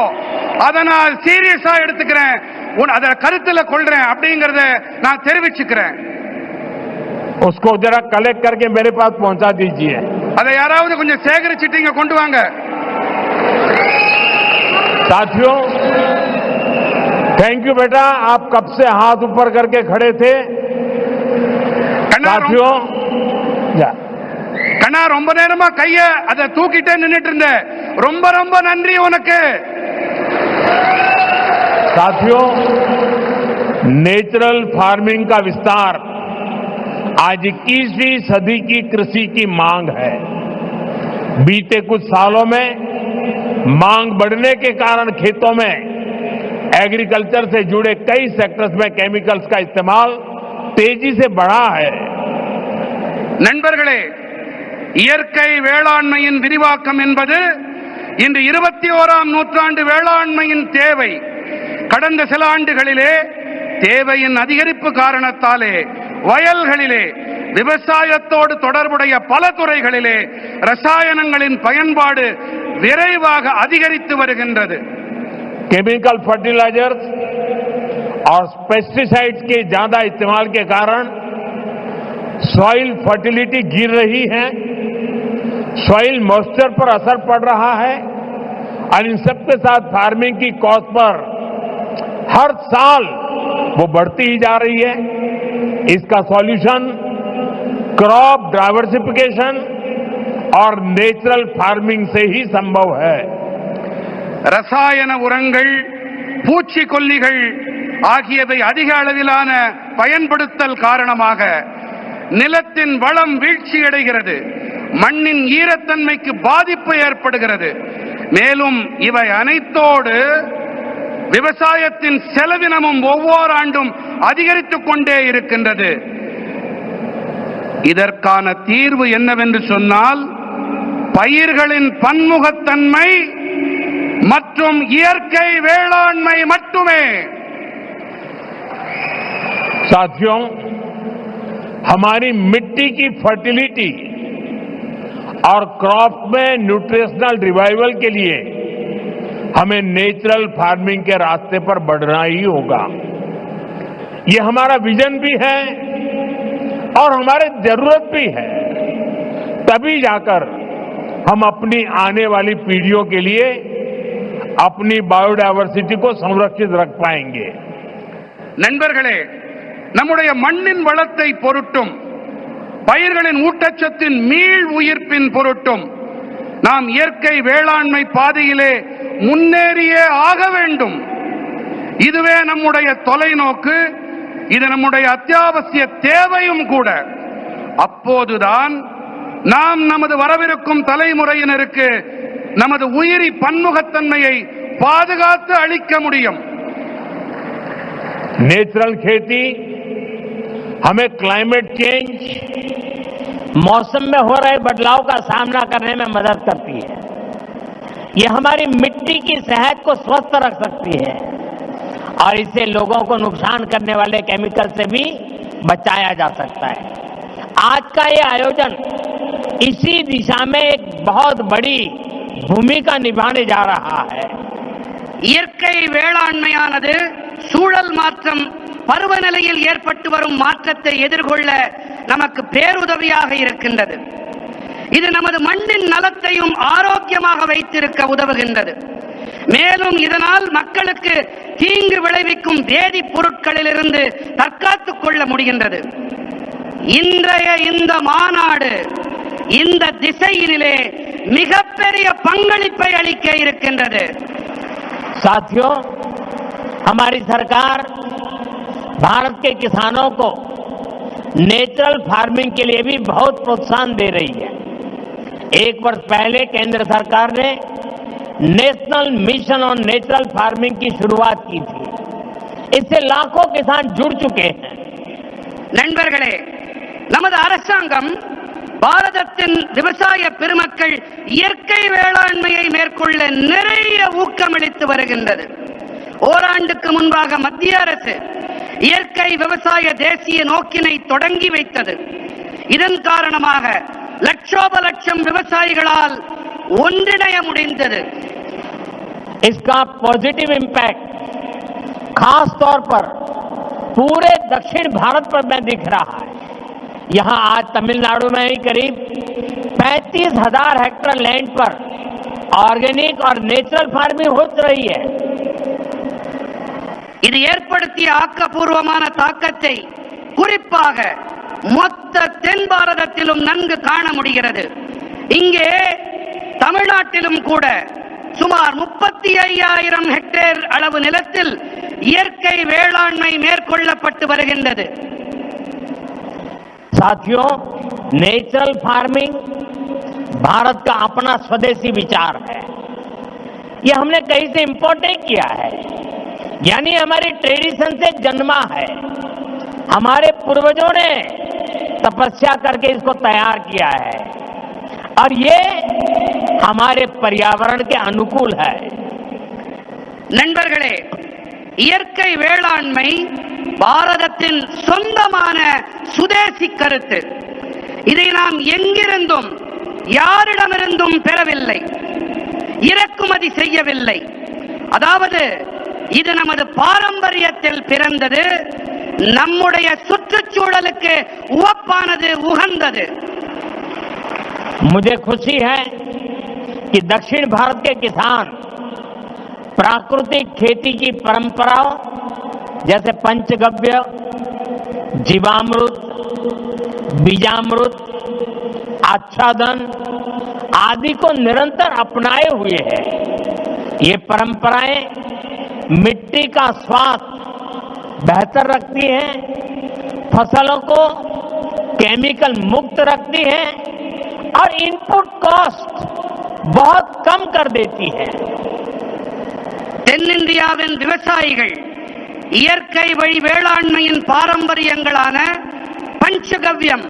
அதை நான் சீரியஸா எடுத்துக்கிறேன், அதை கருத்துல கொள்றேன் அப்படிங்கறத நான் தெரிவிச்சுக்கிறேன். उसको जरा कलेक्ट करके मेरे पास पहुंचा दीजिए. அதை யாராவது கொஞ்சம் சேகரிச்சுட்டு இங்க கொண்டு வாங்க. साथियों, थैंक यू बेटा, आप कब से हाथ ऊपर करके खड़े थे. साथियों, கண்ணா ரொம்ப நேரமா கைய அதை தூக்கிட்டே நின்னுட்டு இருந்த, ரொம்ப ரொம்ப நன்றி உனக்கு. साथियों, नेचुरल फार्मिंग का विस्तार आज 21वीं सदी की कृषि की मांग है. बीते कुछ सालों में मांग बढ़ने के कारण खेतों में एग्रीकल्चर से जुड़े कई सेक्टर्स में केमिकल्स का इस्तेमाल तेजी से बढ़ा है. நண்பர்களே, இயற்கை வேளாண்மையின் விரிவாக்கம் என்பது இன்று 21ஆம் நூற்றாண்டு வேளாண்மையின் தேவை. கடந்த சில ஆண்டுகளிலே தேவையின் அதிகரிப்பு காரணத்தாலே வயல்களிலே விவசாயத்தோடு தொடர்புடைய பல துறைகளிலே ரசாயனங்களின் பயன்பாடு விரைவாக அதிகரித்து வருகின்றது. केमिकल फर्टिलाइजर्स और पेस्टिसाइड्स के ज्यादा इस्तेमाल के कारण सॉइल फर्टिलिटी गिर रही है, सॉइल मॉइस्चर पर असर पड़ रहा है और इन सबके साथ फार्मिंग की कॉस्ट पर हर साल वो बढ़ती ही जा रही है. इसका सॉल्यूशन क्रॉप डाइवर्सिफिकेशन और नेचुरल फार्मिंग से ही संभव है. ரசாயன உரங்கள், பூச்சிக்கொல்லிகள் ஆகியவை அதிக அளவிலான பயன்படுத்தல் காரணமாக நிலத்தின் வளம் வீழ்ச்சியடைகிறது, மண்ணின் ஈரத்தன்மைக்கு பாதிப்பு ஏற்படுகிறது. மேலும் இவை அனைத்தோடு விவசாயத்தின் செலவினமும் ஒவ்வொரு ஆண்டும் அதிகரித்துக் கொண்டே இருக்கின்றது. இதற்கான தீர்வு என்னவென்று சொன்னால், பயிர்களின் பன்முகத்தன்மை மற்றும் இயற்கை வேளாண்மை மட்டுமே. साथियों, हमारी मिट्टी की फर्टिलिटी और क्रॉप में न्यूट्रिशनल रिवाइवल के लिए हमें नेचुरल फार्मिंग के रास्ते पर बढ़ना ही होगा. ये हमारा विजन भी है और हमारी जरूरत भी है. तभी जाकर हम अपनी आने वाली पीढ़ियों के लिए अपनी बायोडायवर्सिटी को संरक्षित रख पाएंगे. நண்பர்களே, நம்முடைய மண்ணின் வளத்தை பொருட்டும் பயிர்களின் ஊட்டச்சத்தின் மீள் உயிர்ப்பின் பொருட்டும் நாம் இயற்கை வேளாண்மை பாதையிலே முன்னேறியே ஆக வேண்டும். இதுவே நம்முடைய தொலைநோக்கு, இது நம்முடைய அத்தியாவசிய தேவையும் கூட. அப்போதுதான் நாம் நமது வரவிருக்கும் தலைமுறையினருக்கு நமது உயிரி பன்முகத்தன்மையை பாதுகாத்து அளிக்க முடியும். नेचुरल खेती हमें क्लाइमेट चेंज, मौसम में हो रहे बदलाव का सामना करने में मदद करती है. ये हमारी मिट्टी की सेहत को स्वस्थ रख सकती है और इससे लोगों को नुकसान करने वाले केमिकल से भी बचाया जा सकता है. आज का ये आयोजन इसी दिशा में एक बहुत बड़ी भूमिका निभाने जा रहा है. இயற்கை வேளாண்மையானது சூழல் மாற்றம், பருவநிலையில் ஏற்பட்டு வரும் மாற்றத்தை எதிர்கொள்ள நமக்கு பேருதவியாக இருக்கின்றது. இது நமது மண்ணின் நலத்தையும் ஆரோக்கியமாக வைத்திருக்க உதவுகின்றது. மேலும் இதனால் மக்களுக்கு தீங்கு விளைவிக்கும் வேதிப்பொருட்களிலிருந்து தற்காத்துக் கொள்ள முடிகின்றது. இன்றைய இந்த மாநாடு இந்த திசையிலே மிகப்பெரிய பங்களிப்பை அளிக்க இருக்கின்றது. साथियों, हमारी सरकार भारत के किसानों को नेचुरल फार्मिंग के लिए भी बहुत प्रोत्साहन दे रही है. एक वर्ष पहले केंद्र सरकार ने national mission on natural farming की शुरुआत की थी। इससे लाखों किसान जुड़ चुके हैं। நண்பர்களே, நமது அரசாங்கம் பாரதத்தின் விவசாய பெருமக்கள் இயற்கை வேளாண்மையை மேற்கொள்ள நிறைய ஊக்கமளித்து வருகின்றது. ஓராண்டுக்கு முன்பாக மத்திய அரசு இயற்கை விவசாய தேசிய நோக்கினை தொடங்கி வைத்தது. இதன் காரணமாக லட்சோப லட்சம் விவசாயிகளால் ஒன்றிணைய முடிந்தது. इसका पॉजिटिव इम्पैक्ट खास तौर पर पूरे दक्षिण भारत पर में दिख रहा है। यहां आज तमिलनाडु में ही करीब 35,000 हेक्टेयर लैंड पर ऑर्गेनिक और नेचुरल फार्मिंग हो रही है। இது ஏற்படுத்திய ஆக்கப்பூர்வமான தாக்கத்தை குறிப்பாக மொத்த தென் பாரதத்திலும் நன்கு காண முடிகிறது. இங்கே தமிழ்நாட்டிலும் கூட சுமார் 35,000 ஹெக்டேர் அளவு நிலத்தில் இயற்கை வேளாண்மை மேற்கொள்ளப்பட்டு வருகின்றது. साथियों, नेचुरल फार्मिंग भारत का अपना स्वदेशी विचार है। यह हमने कहीं से इंपोर्ट नहीं किया है, यानी हमारी ट्रेडिशन से जन्मा है। हमारे पूर्वजों ने तपस्या करके इसको तैयार किया है और ये हमारे पर्यावरण के अनुकूल है। நண்பர்களே, இயற்கை வேளாண்மை பாரதத்தின் சொந்தமான சுதேசி கருத்து. இதை நாம் எங்கிருந்தும் யாரிடமிருந்தும் பெறவில்லை, இறக்குமதி செய்யவில்லை. அதாவது இது நமது பாரம்பரியத்தில் பிறந்தது, நம்முடைய சுற்றுச்சூழலுக்கு உவப்பானது, உகந்தது. मुझे खुशी है कि दक्षिण भारत के किसान प्राकृतिक खेती की परंपराओं जैसे पंचगव्य, जीवामृत, बीजामृत, आच्छादन आदि को निरंतर अपनाए हुए हैं। ये परंपराएं मिट्टी का स्वास्थ्य बेहतर रखती हैं, फसलों को केमिकल मुक्त रखती हैं और इनपुट कॉस्ट बहुत कम कर देती है। தென்னிந்தியாவின் விவசாயிகள் இயற்கை வழி வேளாண்மையின் பாரம்பரியங்களான பஞ்சகவ்யம்,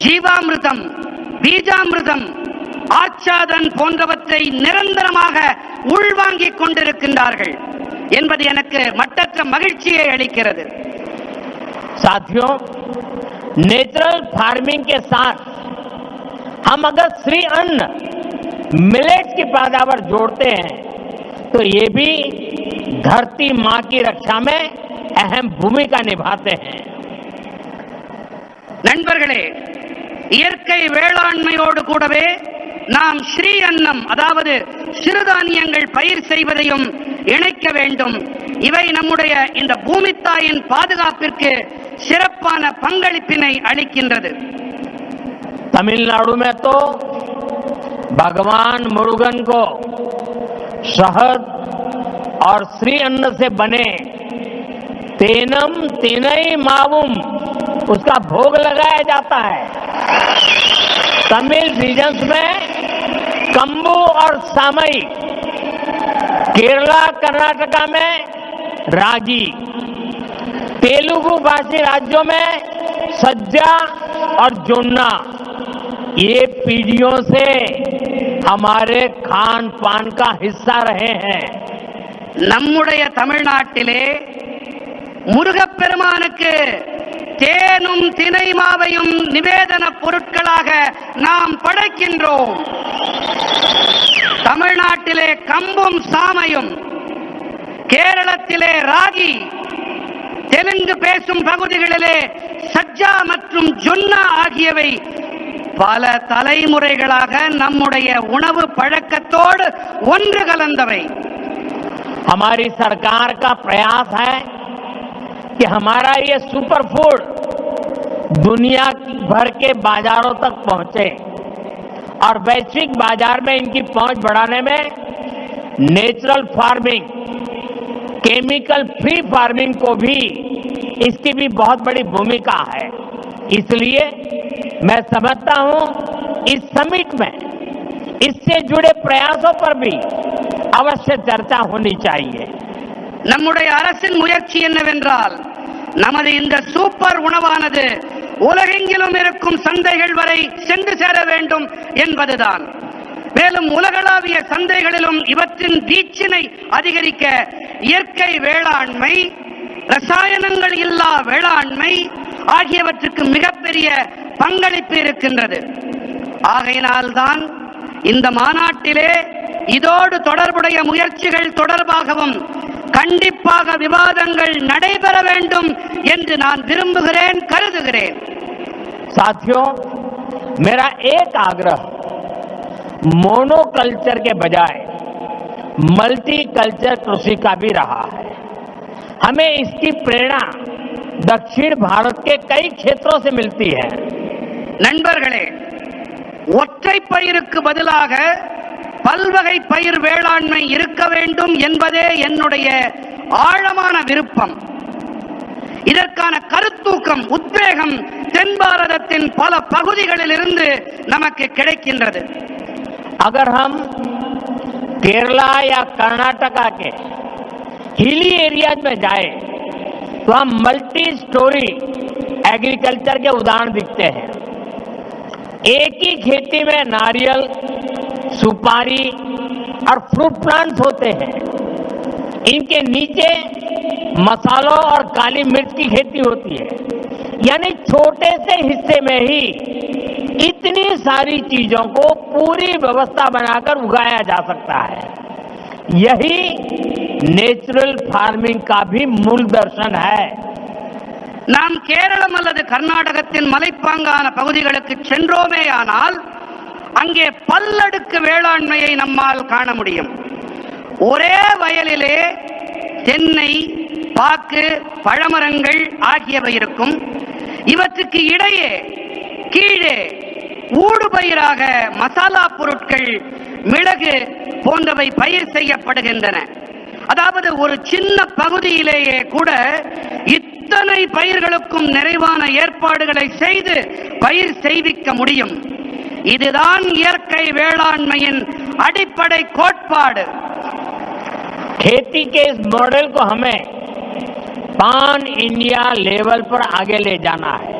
ஜீவாமிர்தம், பீஜாமிர்தம், ஆச்சாதன் போன்றவற்றை நிரந்தரமாக உள்வாங்கிக் கொண்டிருக்கின்றார்கள் என்பது எனக்கு மட்டற்ற மகிழ்ச்சியை அளிக்கிறது. साथियों, नेचुरल फार्मिंग के साथ हम अगर श्री अन्न मिलेट्स की पैदावार जोड़ते हैं तो ये भी धरती मां की रक्षा में अहम भूमिका निभाते हैं। நண்பர்களே, இயற்கை வேளாண்மையோடு கூடவே நாம் ஸ்ரீ அன்னம், அதாவது சிறுதானியங்கள் பயிர் செய்வதையும் இணைக்க வேண்டும். இவை நம்முடைய இந்த பூமித்தாயின் பாதுகாப்பிற்கு சிறப்பான பங்களிப்பினை அளிக்கின்றது. तमिलनाडु में तो भगवान मुरुगन को शहद और श्री अन्न से बने तेनम तिनई मावुम उसका भोग लगाया जाता है। तमिल रीजन्स में कंबू और सामई, केरला कर्नाटका में रागी, तेलुगु भाषी राज्यों में सज्जा और जोन्ना, ये पीढ़ियों से हमारे खान पान का हिस्सा रहे हैं। நம்முடைய தமிழ்நாட்டிலே முருகப்பெருமானுக்கு தேனும் தினை மாவையும் நிவேதன பொருட்களாக நாம் படைக்கின்றோம். தமிழ்நாட்டிலே கம்பும் சாமையும், கேரளத்திலே ராகி, தெலுங்கு பேசும் பகுதிகளிலே சஜ்ஜா மற்றும் ஜொன்னா ஆகியவை பல தலைமுறைகளாக நம்முடைய உணவு பழக்கத்தோடு ஒன்று கலந்தவை. हमारी सरकार का प्रयास है कि हमारा ये सुपर फूड दुनिया भर के बाजारों तक पहुंचे और वैश्विक बाजार में इनकी पहुंच बढ़ाने में natural farming, chemical free farming को भी, इसकी भी बहुत बड़ी भूमिका है। इसलिए मैं समझता हूं इस समिट में इससे जुड़े प्रयासों पर भी अवश्य चर्चा होनी चाहिए। நம்முடைய அரசின் முயற்சி என்னவென்றால் நமது இந்த சூப்பர் உணவானது உலகெங்கிலும் இருக்கும் சந்தைகள் வரை சென்று சேர வேண்டும் என்பதுதான். மேலும் உலகளாவிய சந்தைகளிலும் இவற்றின் வீச்சினை அதிகரிக்க இயற்கை வேளாண்மை, ரசாயனங்கள் இல்லா வேளாண்மை ஆகியவற்றுக்கு மிகப்பெரிய பங்களிப்பு இருக்கின்றது. ஆகையினால்தான் இந்த மாநாட்டிலே இதோடு தொடர்புடைய முயற்சிகள் தொடர்பாகவும் கண்டிப்பாக விவாதங்கள் நடைபெற வேண்டும் என்று நான் விரும்புகிறேன், கருதுகிறேன். साथियों, मेरा एक आग्रह मोनोकल्चर के बजाय मल्टी कल्चर कृषि का भी रहा है। हमें इसकी प्रेरणा दक्षिण भारत के कई क्षेत्रों से मिलती है। நண்பர்களே, ஒற்றை பயிருக்கு பதிலாக பல்வகை பயிர் வேளாண்மை இருக்க வேண்டும் என்பதே என்னுடைய ஆழமான விருப்பம். இதற்கான கருத்தூக்கம், உத்வேகம் தென் பாரதத்தின் பல பகுதிகளில் இருந்து நமக்கு கிடைக்கின்றது. अगर हम केरला या कर्नाटका के हिली एरियाज में जाए तो हम मल्टी स्टोरी एग्रीकल्चर के उदाहरण दिखते हैं। एक ही खेती में नारियल, सुपारी और फ्रूट प्लांट्स होते हैं। इनके नीचे मसालों और काली मिर्च की खेती होती है। यानी छोटे से हिस्से में ही इतनी सारी चीजों को पूरी व्यवस्था बनाकर उगाया जा सकता है। यही नेचुरल फार्मिंग का भी मूल दर्शन है। நாம் கேரளம் அல்லது கர்நாடகத்தின் மலைப்பாங்கான பகுதிகளுக்கு சென்றோமேயானால் அங்கே பல்லடுக்கு வேளாண்மையை நம்மால் காண முடியும். ஒரே வயலிலே தென்னை, பாக்கு, பழமரங்கள் ஆகியவை இருக்கும். இவற்றுக்கு இடையே கீழே ஊடுபயிராக மசாலா பொருட்கள், மிளகு போன்றவை பயிர் செய்யப்படுகின்றன. அதாவது ஒரு சின்ன பகுதியிலேயே கூட இத்தனை பயிர்களுக்கும் நிறைவான ஏற்பாடுகளை செய்து பயிர் செய்விக்க முடியும். இதுதான் இயற்கை வேளாண்மையின் அடிப்படை கோட்பாடு. खेती के इस मॉडल को हमें पान इंडिया लेवल पर आगे ले जाना है।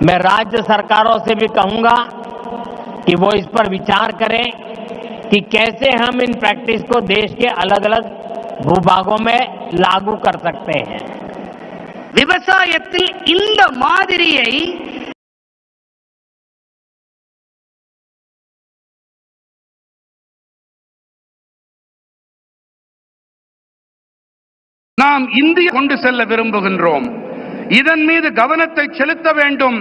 मैं राज्य सरकारों से भी कहूंगा कि वो इस पर विचार करें कि कैसे हम इन प्रैक्टिस को देश के अलग अलग भूभागों में लागू कर सकते हैं। விவசாயத்தில் இந்த மாதிரியை நாம் இந்தியா கொண்டு செல்ல விரும்புகின்றோம். இதன் மீது கவனத்தை செலுத்த வேண்டும்.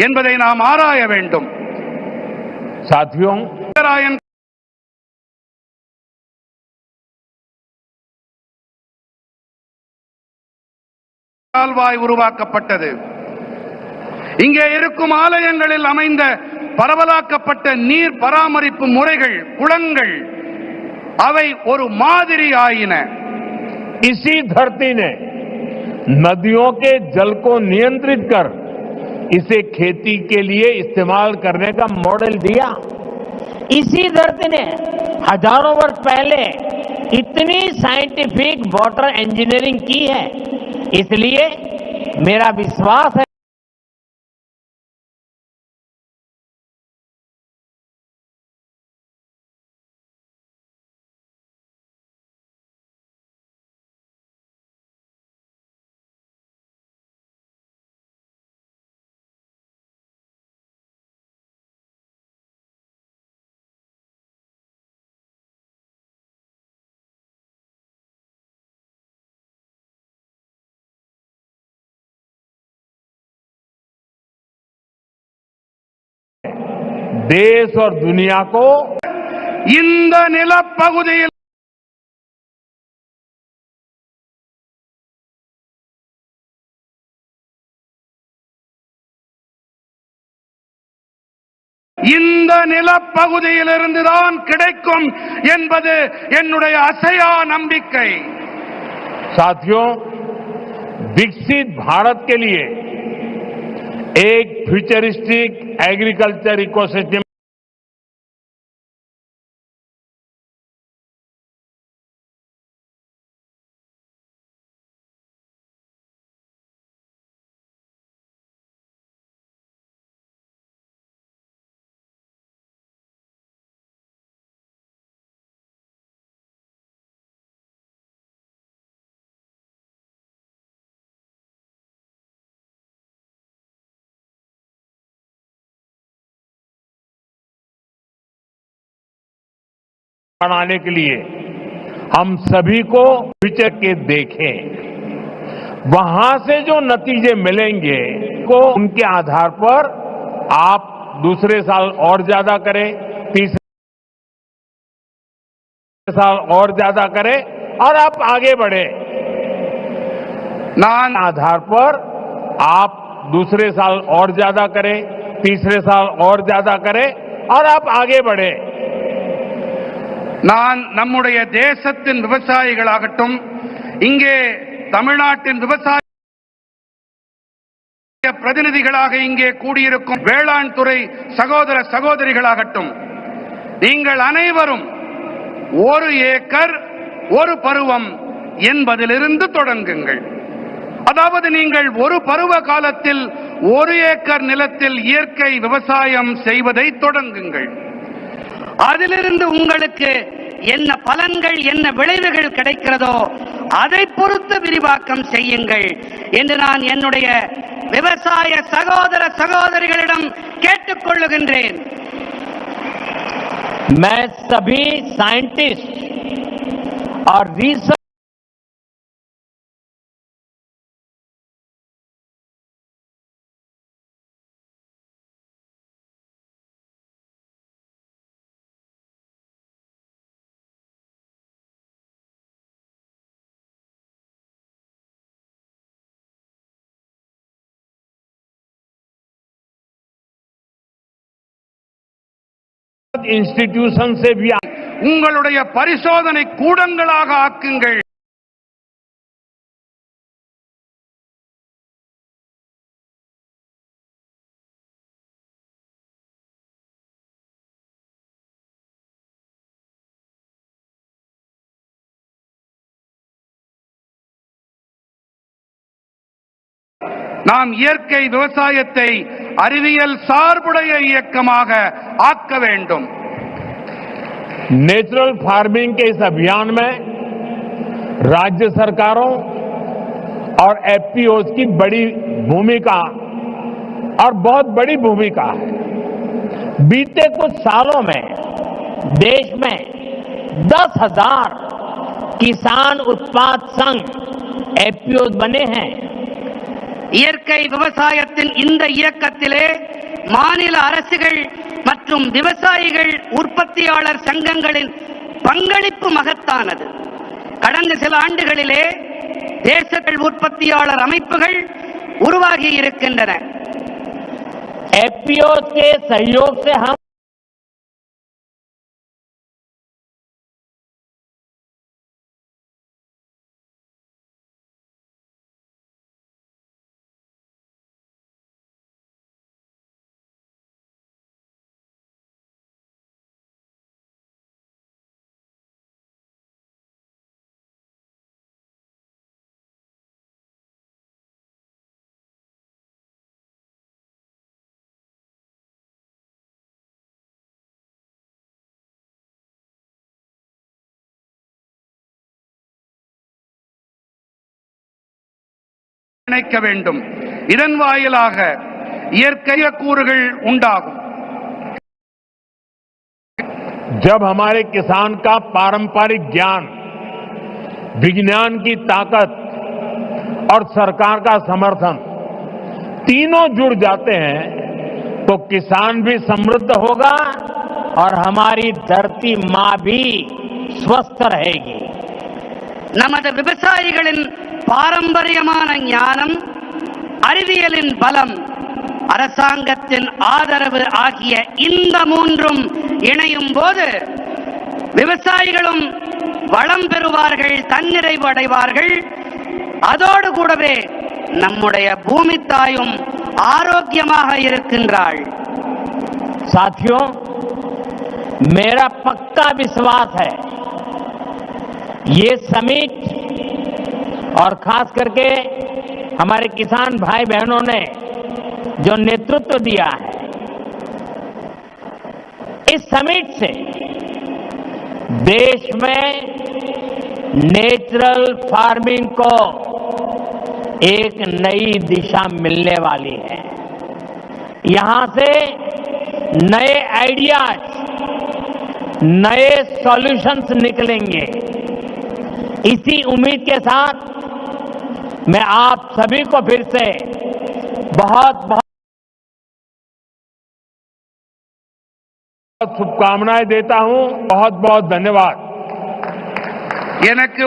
என்பதை நாம் ஆராய வேண்டும். साथियों, கால்வாய் உருவாக்கப்பட்டது. இங்கே இருக்கும் ஆலயங்களில் அமைந்த பரவலாக்கப்பட்ட நீர் பராமரிப்பு முறைகள், குளங்கள், அவை ஒரு மாதிரி ஆயின. इसी धरती ने नदियों के जल को नियंत्रित कर इसे खेती के लिए इस्तेमाल करने का मॉडल दिया। इसी धरती ने हजारों वर्ष पहले इतनी साइंटिफिक वाटर इंजीनियरिंग की है। इसलिए मेरा विश्वास है देश और दुनिया को இந்த நிலப்பகுதியில் இந்த நிலப்பகுதியிலிருந்துதான் கிடைக்கும் என்பது என்னுடைய அசையா நம்பிக்கை. साथियों, विकसित भारत के लिए एक फ्यूचरिस्टिक एग्रीकल्चर इकोसिस्टम बनाने के लिए हम सभी को फ्यूचर के देखें. वहां से जो नतीजे मिलेंगे को उनके आधार पर आप दूसरे साल और ज्यादा करें, तीसरे साल और ज्यादा करें और आप आगे बढ़े. நான் आधार पर आप दूसरे साल और ज्यादा करें, तीसरे साल और ज्यादा करें और आप आगे बढ़े. நான் நம்முடைய தேசத்தின் விவசாயிகளாகட்டும், இங்கே தமிழ்நாட்டின் விவசாய பிரதிநிதிகளாக இங்கே கூடியிருக்கும் வேளாண் துறை சகோதர சகோதரிகளாகட்டும், நீங்கள் அனைவரும் ஒரு ஏக்கர் ஒரு பருவம் என்பதிலிருந்து தொடங்குங்கள். அதாவது நீங்கள் ஒரு பருவ காலத்தில் ஒரு ஏக்கர் நிலத்தில் இயற்கை விவசாயம் செய்வதை தொடங்குங்கள். அதிலிருந்து உங்களுக்கு என்ன பலன்கள், என்ன விளைவுகள் கிடைக்கிறதோ அதை பொறுத்து விரிவாக்கம் செய்யுங்கள் என்று நான் என்னுடைய விவசாய சகோதர சகோதரிகளிடம் கேட்டுக்கொள்ளுகின்றேன். मैं सभी साइंटिस्ट और रिसर्च इंस्टीट्यूशन से भी உங்களுடைய பரிசோதனை கூடங்களாக ஆக்குங்கள். நாம் இயற்கை விவசாயத்தை அறிவியல் சார்புடைய இயக்கமாக ஆக்க வேண்டும். नेचुरल फार्मिंग के इस अभियान में राज्य सरकारों और एफपीओ की बड़ी भूमिका और बहुत बड़ी भूमिका है. बीते कुछ सालों में देश में 10,000 किसान उत्पाद संघ एफपीओ बने हैं. இயற்கை விவசாயத்தின் இந்த இயக்கத்திலே மாநில அரசுகள் மற்றும் விவசாயிகள் உற்பத்தியாளர் சங்கங்களின் பங்களிப்பு மகத்தானது. கடந்த சில ஆண்டுகளிலே தேசங்கள் உற்பத்தியாளர் அமைப்புகள் உருவாகி இருக்கின்றன. एफपीओ के सहयोग से हम இணைக்க வேண்டும். இதன் வாயிலாக இயற்கை கூறுகள் உண்டாகும். जब हमारे किसान का पारंपरिक ज्ञान, विज्ञान की ताकत और सरकार का समर्थन तीनों जुड़ जाते हैं तो किसान भी समृद्ध होगा और हमारी धरती मां भी स्वस्थ रहेगी। நமது விவசாயிகளின் பாரம்பரியமான ஞானம், அறிவியலின் பலம், அரசாங்கத்தின் ஆதரவு ஆகிய இந்த மூன்றும் இணையும் போது விவசாயிகளும் வளம் பெறுவார்கள், தன்னிறைவு அடைவார்கள். அதோடு கூடவே நம்முடைய பூமி தாயும் ஆரோக்கியமாக இருக்கின்றாள். साथियों, मेरा पक्का विश्वास है ये समिट और खास करके हमारे किसान भाई बहनों ने जो नेतृत्व दिया है, इस समिट से देश में नेचुरल फार्मिंग को एक नई दिशा मिलने वाली है। यहां से नए आइडियाज, नए सॉल्यूशंस निकलेंगे। इसी उम्मीद के साथ मैं आप सभी को फिर से बहुत बहुत शुभकामनाएं देता हूं। बहुत बहुत धन्यवाद। எனக்கு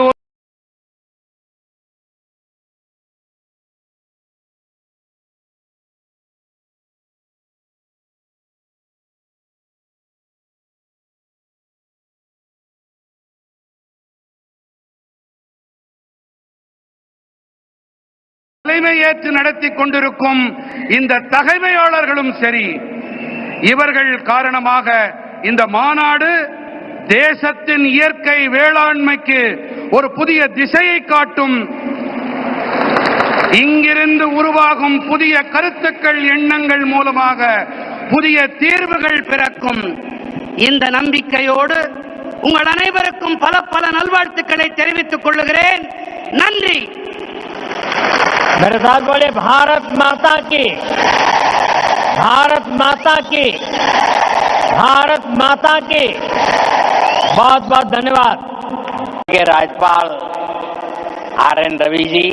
தலைமை ஏற்று நடத்தி கொண்டிருக்கும் இந்த தகைமையாளர்களும் சரி, இவர்கள் காரணமாக இந்த மாநாடு தேசத்தின் இயற்கை வேளாண்மைக்கு ஒரு புதிய திசையை காட்டும். இங்கிருந்து உருவாகும் புதிய கருத்துக்கள், எண்ணங்கள் மூலமாக புதிய தீர்வுகள் பிறக்கும். இந்த நம்பிக்கையோடு உங்கள் அனைவருக்கும் பல பல நல்வாழ்த்துக்களை தெரிவித்துக் கொள்கிறேன். நன்றி. मेरे साथ बोले भारत माता की, भारत माता की, भारत माता की। बहुत बहुत धन्यवाद। के राज्यपाल RN रवि जी,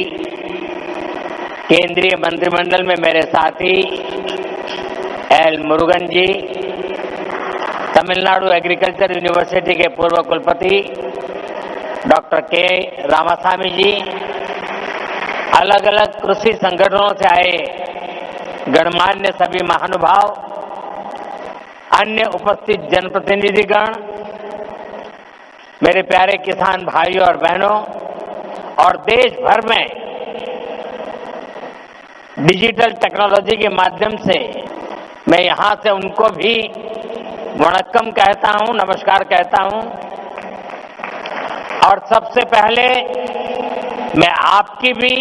केंद्रीय मंत्रिमंडल में मेरे साथी L मुरुगन जी, तमिलनाडु एग्रीकल्चर यूनिवर्सिटी के पूर्व कुलपति डॉक्टर K रामास्वामी जी, अलग अलग कृषि संगठनों से आए गणमान्य सभी महानुभाव, अन्य उपस्थित जनप्रतिनिधिगण, मेरे प्यारे किसान भाइयों और बहनों, और देश भर में डिजिटल टेक्नोलॉजी के माध्यम से मैं यहां से उनको भी वणक्कम कहता हूं, नमस्कार कहता हूं। और सबसे पहले मैं आपकी भी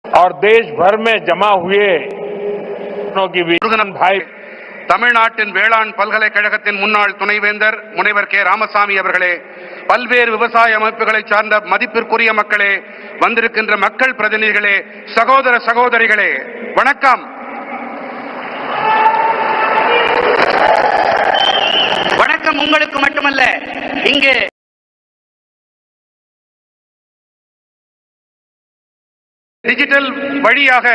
और देश भर में जमा हुए की முருகன் பாய், தமிழ்நாட்டின் வேளாண் பல்கலைக்கழகத்தின் முன்னாள் துணைவேந்தர் முனைவர் K ராமசாமி அவர்களே, பல்வேறு விவசாய அமைப்புகளை சார்ந்த மதிப்பிற்குரிய மக்களே, வந்திருக்கின்ற மக்கள் பிரதிநிதிகளே, சகோதர சகோதரிகளே, வணக்கம். வணக்கம் உங்களுக்கு மட்டுமல்ல, இங்கு டிஜிட்டல் வழியாக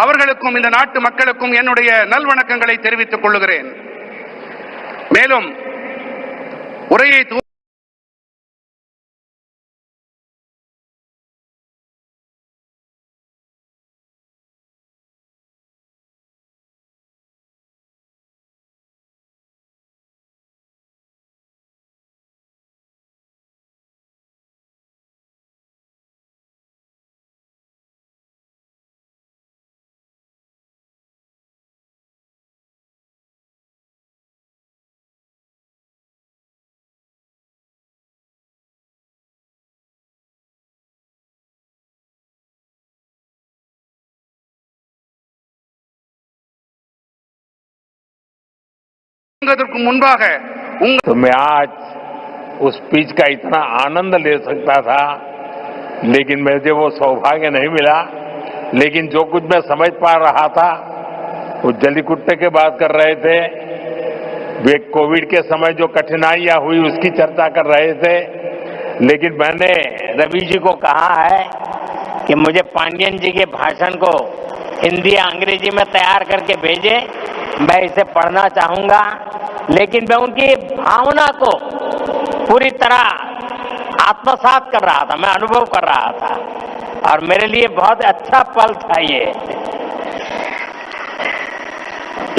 அவர்களுக்கும் இந்த நாட்டு மக்களுக்கும் என்னுடைய நல்வணக்கங்களை தெரிவித்துக் கொள்கிறேன். மேலும் உரையை அதற்கு முன்பாக तो मैं आज उस स्पीच का इतना आनंद ले सकता था, लेकिन मुझे वो सौभाग्य नहीं मिला। लेकिन जो कुछ मैं समझ पा रहा था, वो जलीकुट्टे की बात कर रहे थे, वे कोविड के समय जो कठिनाइयां हुई उसकी चर्चा कर रहे थे। लेकिन मैंने रवि जी को कहा है कि मुझे पांडियन जी के भाषण को हिंदी या अंग्रेजी में तैयार करके भेजे, मैं इसे पढ़ना चाहूंगा। लेकिन मैं उनकी भावना को पूरी तरह आत्मसात कर रहा था, मैं अनुभव कर रहा था, और मेरे लिए बहुत अच्छा पल था ये।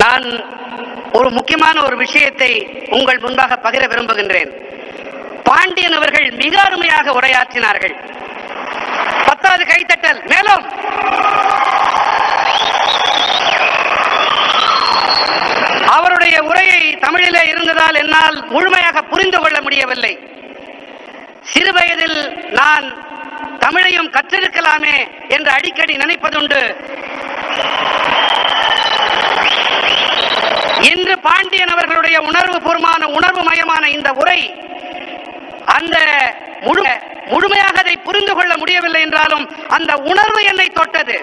நான் ஒரு முக்கியமான ஒரு விஷயத்தை உங்கள் முன்பாக பகிர விரும்புகின்றேன். பாண்டியன் அவர்கள் மிக அருமையாக உரையாற்றினார்கள். 10வது கைத்தட்டல். மேலும் அவருடைய உரையை தமிழிலே இருந்ததால் என்னால் முழுமையாக புரிந்து கொள்ள முடியவில்லை. சிறுவயதில் நான் தமிழையும் கற்றிருக்கலாமே என்று அடிக்கடி நினைப்பதுண்டு. இன்று பாண்டியன் அவர்களுடைய உணர்வுபூர்வமான உணர்வுமயமான இந்த உரை அந்த முழுமையாக அதை புரிந்து கொள்ள முடியவில்லை என்றாலும் அந்த உணர்வு என்னை தொட்டது.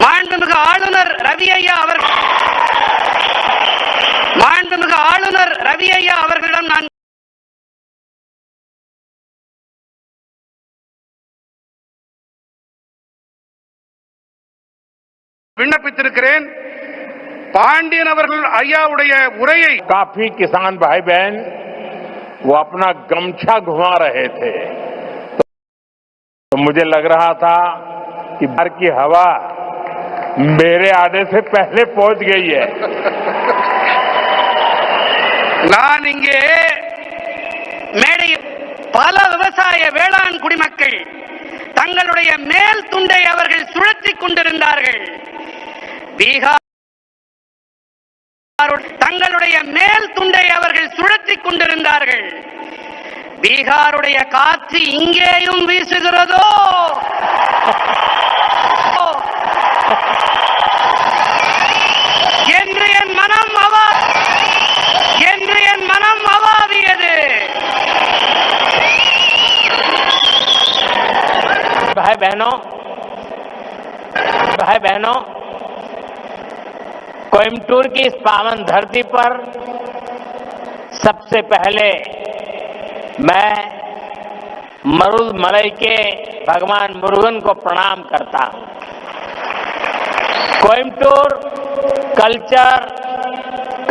மாண்புமிகு ஆளுநர் ரவி ஐயா அவர்களிடம் நான் விண்ணப்பித்திருக்கிறேன். பாண்டியன் அவர்கள் ஐயாவுடைய உரையை काफी किसान भाई बहन वो अपना गमछा घुमा रहे थे, तो मुझे लग रहा था कि बाहर की हवा मेरे आने से पहले पहुंच गई है। நான் இங்கே மேடையில் பல விவசாய வேளாண் குடிமக்கள் தங்களுடைய மேல் துண்டை அவர்கள் சுழற்றிக் கொண்டிருந்தார்கள். தங்களுடைய மேல் துண்டை அவர்கள் சுழற்றிக் கொண்டிருந்தார்கள். பீகாருடைய காற்று இங்கேயும் வீசுகிறதோ என்று என் மனம் அவாவியது. भाई बहनों, कोयम्बटूर की इस पावन धरती पर सबसे पहले मैं मरुदमलई के भगवान मुरुगन को प्रणाम करता हूं। कोयम्बटूर कल्चर,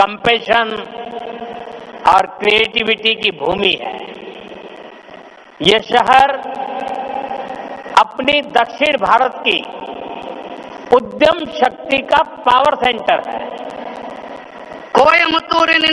कंपैशन और क्रिएटिविटी की भूमि है। ये शहर अपनी दक्षिण भारत की उद्यम शक्ति का पावर सेंटर है। கோயம்புத்தூரின்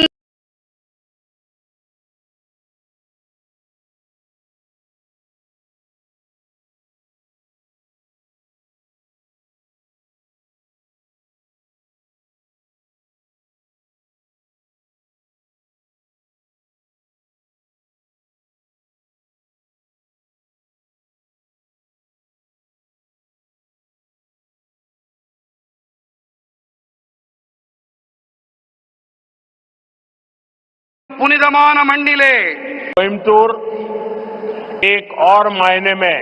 புனிதமான மண்ணிலே कोयम्बटूर एक और मायने में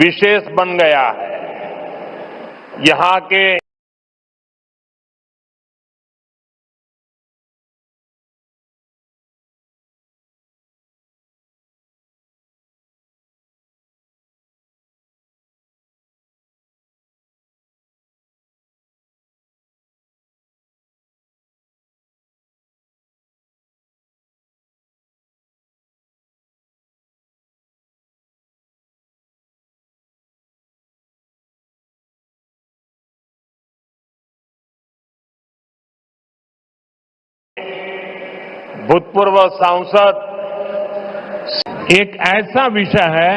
विशेष बन गया है। यहाँ के भूतपूर्व सांसद एक ऐसा विषय है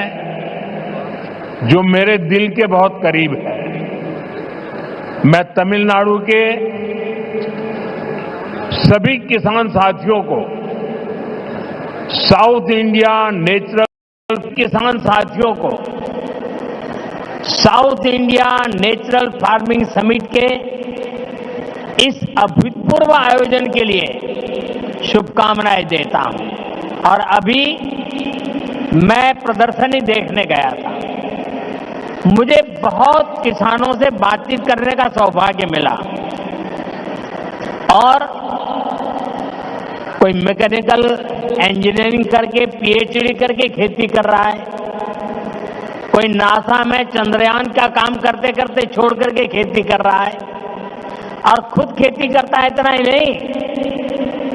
जो मेरे दिल के बहुत करीब है। मैं तमिलनाडु के सभी किसान साथियों को साउथ इंडिया नेचुरल किसान साथियों को south India natural farming summit के इस अभूतपूर्व आयोजन के लिए शुभकामनाएं देता हूं। और अभी मैं प्रदर्शनी देखने गया था, मुझे बहुत किसानों से बातचीत करने का सौभाग्य मिला और कोई मैकेनिकल इंजीनियरिंग करके पीएचडी करके खेती कर रहा है, कोई नासा में चंद्रयान का काम करते करते छोड़ करके खेती कर रहा है और खुद खेती करता है। इतना ही नहीं,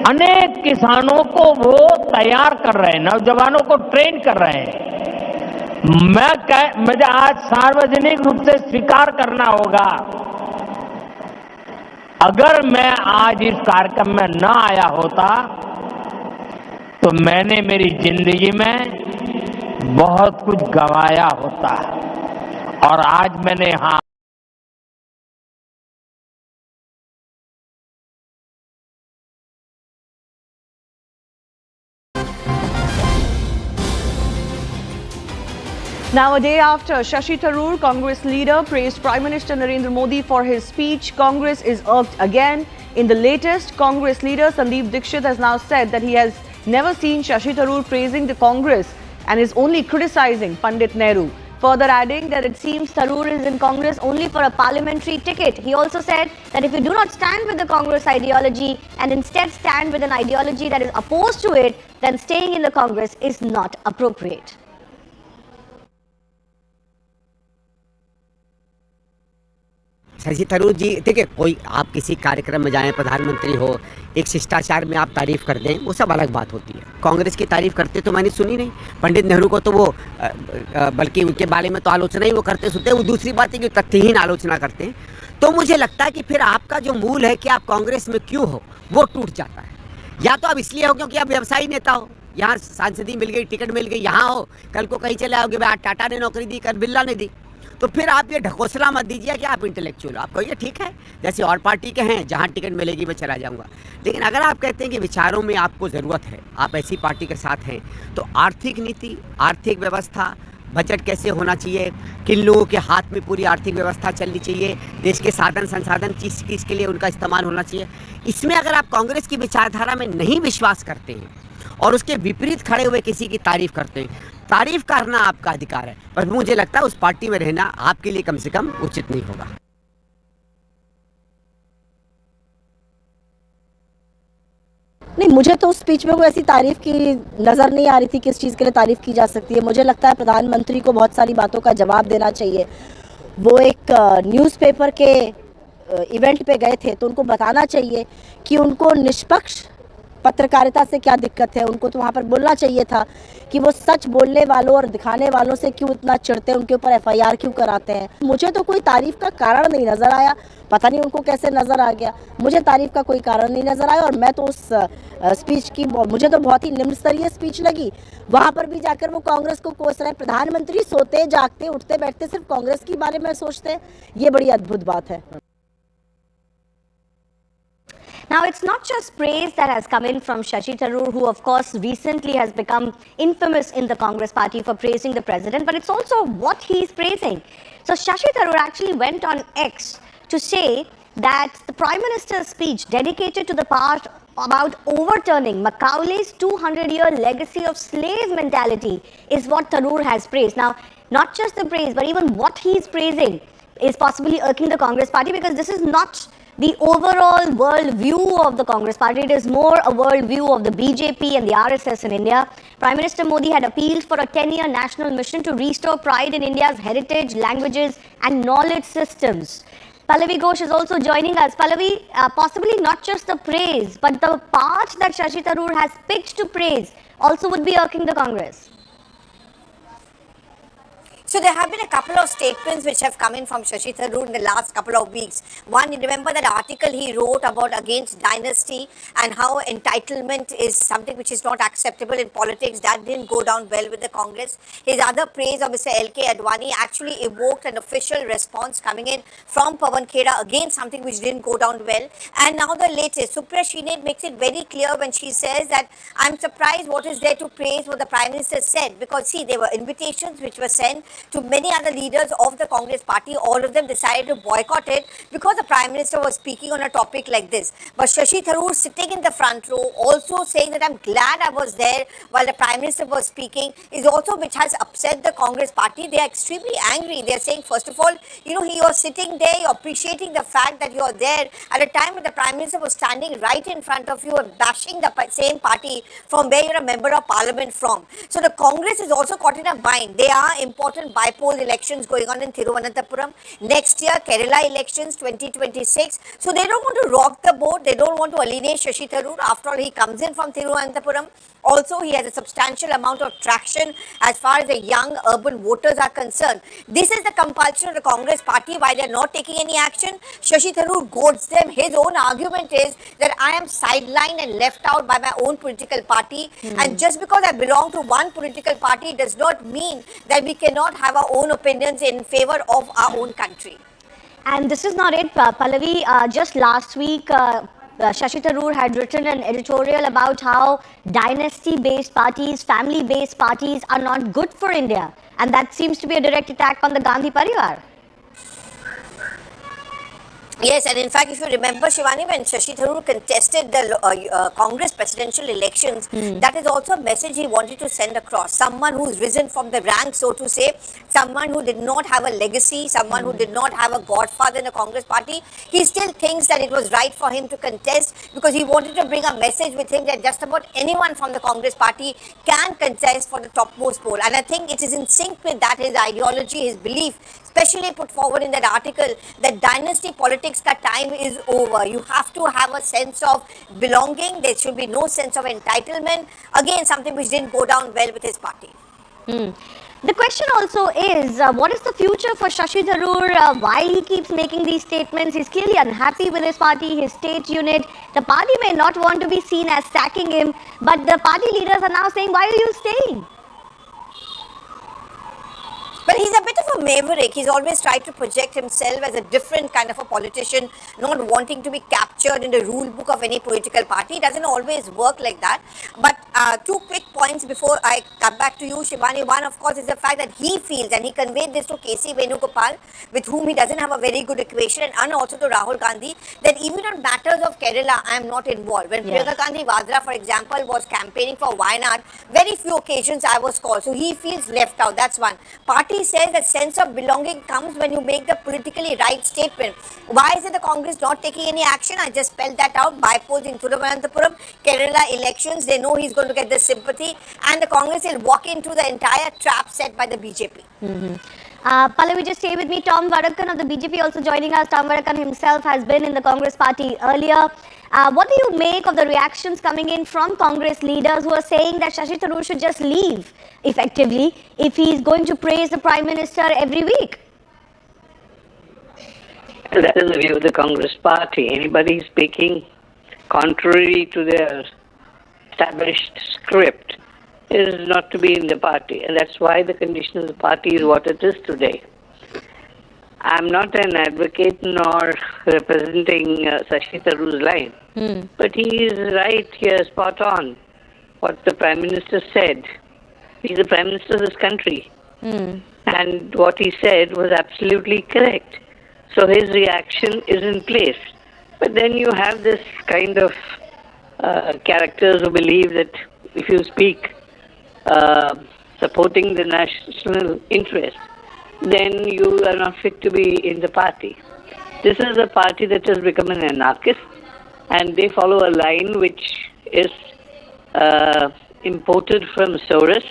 अनेक किसानों को वो तैयार कर रहे हैं, नौजवानों को ट्रेन कर रहे हैं। मुझे आज सार्वजनिक रूप से स्वीकार करना होगा, अगर मैं आज इस कार्यक्रम में न आया होता तो मैंने मेरी जिंदगी में बहुत कुछ गंवाया होता और आज मैंने यहां Now, a day after Shashi Tharoor, Congress leader, praised Prime Minister Narendra Modi for his speech, Congress is irked again. In the latest, Congress leader Sandeep Dixit has now said that he has never seen Shashi Tharoor praising the Congress and is only criticizing Pandit Nehru. Further adding that it seems Tharoor is in Congress only for a parliamentary ticket. He also said that if you do not stand with the Congress ideology and instead stand with an ideology that is opposed to it, then staying in the Congress is not appropriate. Shashi Tharoor जी, देखिए, कोई आप किसी कार्यक्रम में जाएं, प्रधानमंत्री हो, एक शिष्टाचार में आप तारीफ कर दें, वो सब अलग बात होती है। कांग्रेस की तारीफ करते तो मैंने सुनी नहीं। पंडित नेहरू को तो वो बल्कि उनके बारे में तो आलोचना ही वो करते सुनते, वो दूसरी बात है कि तथ्यहीन आलोचना करते हैं। तो मुझे लगता है कि फिर आपका जो मूल है कि आप कांग्रेस में क्यों हो, वो टूट जाता है। या तो आप इसलिए हो क्योंकि आप व्यवसायी नेता हो, यहाँ सांसदी मिल गई, टिकट मिल गई, यहाँ हो, कल को कहीं चले आओगे, आज टाटा ने नौकरी दी, कल बिरला ने दी, तो फिर आप ये ढकोसला मत दीजिए कि आप इंटेलेक्चुअल हो। आपको ये ठीक है, जैसे और पार्टी के हैं, जहाँ टिकट मिलेगी मैं चला जाऊँगा। लेकिन अगर आप कहते हैं कि विचारों में आपको ज़रूरत है, आप ऐसी पार्टी के साथ हैं, तो आर्थिक नीति, आर्थिक व्यवस्था, बजट कैसे होना चाहिए, किन लोगों के हाथ में पूरी आर्थिक व्यवस्था चलनी चाहिए, देश के साधन संसाधन किस के लिए उनका इस्तेमाल होना चाहिए, इसमें अगर आप कांग्रेस की विचारधारा में नहीं विश्वास करते हैं और उसके विपरीत खड़े हुए किसी की तारीफ करते हैं, तारीफ करना आपका अधिकार है, पर मुझे लगता है उस पार्टी में रहना आपके लिए कम से कम उचित नहीं होगा। नहीं, मुझे तो उस स्पीच में कोई ऐसी तारीफ की नज़र नहीं आ रही थी, किस चीज़ के लिए तारीफ की जा सकती है। मुझे लगता है प्रधानमंत्री को बहुत सारी बातों का जवाब देना चाहिए। वो एक न्यूज़पेपर के इवेंट पे गए थे, तो उनको बताना चाहिए कि उनको निष्पक्ष पत्रकारिता से क्या दिक्कत है। उनको तो वहाँ पर बोलना चाहिए था कि वो सच बोलने वालों और दिखाने वालों से क्यों इतना चिढ़ते हैं, उनके ऊपर एफआईआर क्यों कराते हैं। मुझे तो कोई तारीफ का कारण नहीं नज़र आया, पता नहीं उनको कैसे नज़र आ गया। मुझे तारीफ का कोई कारण नहीं नज़र आया और मैं तो उस स्पीच की, मुझे तो बहुत ही निम्न स्तरीय स्पीच लगी। वहाँ पर भी जाकर वो कांग्रेस को कोस रहे। प्रधानमंत्री सोते जागते उठते बैठते सिर्फ कांग्रेस के बारे में सोचते हैं, ये बड़ी अद्भुत बात है। Now, it's not just praise that has come in from Shashi Tharoor, who of course recently has become infamous in the Congress party for praising the president, but it's also what he is praising. So Shashi Tharoor actually went on X to say that the Prime Minister's speech dedicated to the part about overturning Macaulay's 200-year legacy of slave mentality is what Tharoor has praised. Now, not just the praise, but even what he is praising is possibly irking the Congress party, because this is not the overall world view of the Congress party. It is more a world view of the BJP and the RSS in India. Prime Minister Modi had appealed for a 10-year national mission to restore pride in India's heritage, languages and knowledge systems. Pallavi Ghosh is also joining us. Pallavi, possibly not just the praise, but the part that Shashi Tharoor has picked to praise also would be irking the Congress. So there have been a couple of statements which have come in from Shashi Tharoor in the last couple of weeks. One, you remember that article he wrote about against dynasty and how entitlement is something which is not acceptable in politics. That didn't go down well with the Congress. His other praise of Mr. L.K. Advani actually evoked an official response coming in from Pawan Khera against something which didn't go down well. And now the latest, Supriya Shene makes it very clear when she says that I'm surprised what is there to praise what the Prime Minister said, because see, there were invitations which were sent to many other leaders of the Congress party. All of them decided to boycott it because the Prime Minister was speaking on a topic like this. But Shashi Tharoor sitting in the front row, also saying that I'm glad I was there while the Prime Minister was speaking, is also which has upset the Congress party. They are extremely angry. They are saying, first of all, you're sitting there, you're appreciating the fact that you're there at a time when the Prime Minister was standing right in front of you and bashing the same party from where you're a member of parliament from. So the Congress is also caught in a bind. There are important by-poll elections going on in Thiruvananthapuram. Next year, Kerala elections 2026. So they don't want to rock the boat. They don't want to alienate Shashi Tharoor. After all, he comes in from Thiruvananthapuram. Also, he has a substantial amount of traction as far as the young urban voters are concerned. This is the compulsion of the Congress party. Why they are not taking any action? Shashi Tharoor goads them. His own argument is that I am sidelined and left out by my own political party. And just because I belong to one political party does not mean that we cannot have our own opinions in favor of our own country. And this is not it, Pallavi. Just last week, Shashi Tharoor had written an editorial about how dynasty-based parties, family-based parties are not good for India. And that seems to be a direct attack on the Gandhi Parivar. Yes, and in fact, if you remember, Shivani, when Shashi Tharoor contested the Congress presidential elections, that is also a message he wanted to send across. Someone who's risen from the ranks, so to say, someone who did not have a legacy, someone who did not have a godfather in the Congress party, he still thinks that it was right for him to contest because he wanted to bring a message with him that just about anyone from the Congress party can contest for the topmost poll. And I think it is in sync with that, his ideology, his belief, especially put forward in that article, that dynasty politics, that time is over. You have to have a sense of belonging. There should be no sense of entitlement. Again, something which didn't go down well with his party. The question also is, what is the future for Shashi Tharoor? Why he keeps making these statements? He's clearly unhappy with his party, his state unit. The party may not want to be seen as sacking him, but the party leaders are now saying, why are you staying? But he's a bit of a maverick. He's always tried to project himself as a different kind of a politician, not wanting to be captured in the rule book of any political party. It doesn't always work like that. But two quick points before I come back to you, Shivani. One, of course, is the fact that he feels, and he conveyed this to K.C. Venugopal, with whom he doesn't have a very good equation, and also to Rahul Gandhi, that even on matters of Kerala, I am not involved. When Priyanka Gandhi Vadra, for example, was campaigning for Wayanad, very few occasions I was called. So he feels left out. That's one. Party says that sense of belonging comes when you make the politically right statement. Why is it the Congress not taking any action? I just spelled that out. By polls in Thiruvananthapuram, Kerala elections, they know he's going to get the sympathy, and the Congress will walk into the entire trap set by the BJP. Pallavi, just stay with me. Tom Vadakan of the BJP also joining us. Tom Vadakan himself has been in the Congress party earlier. What do you make of the reactions coming in from Congress leaders who are saying that Shashi Tharoor should just leave effectively if he's going to praise the Prime Minister every week? That is the view of the Congress party. Anybody speaking contrary to their established script is not to be in the party, and that's why the condition of the party is what it is today. I'm not an advocate nor representing Shashi Tharoor's line, but he is right here, spot on, what the Prime Minister said. He's the Prime Minister of this country, and what he said was absolutely correct. So his reaction is in place. But then you have this kind of characters who believe that if you speak supporting the national interest, then you are not fit to be in the party. This is a party that has become an anarchist, and they follow a line which is imported from Soros,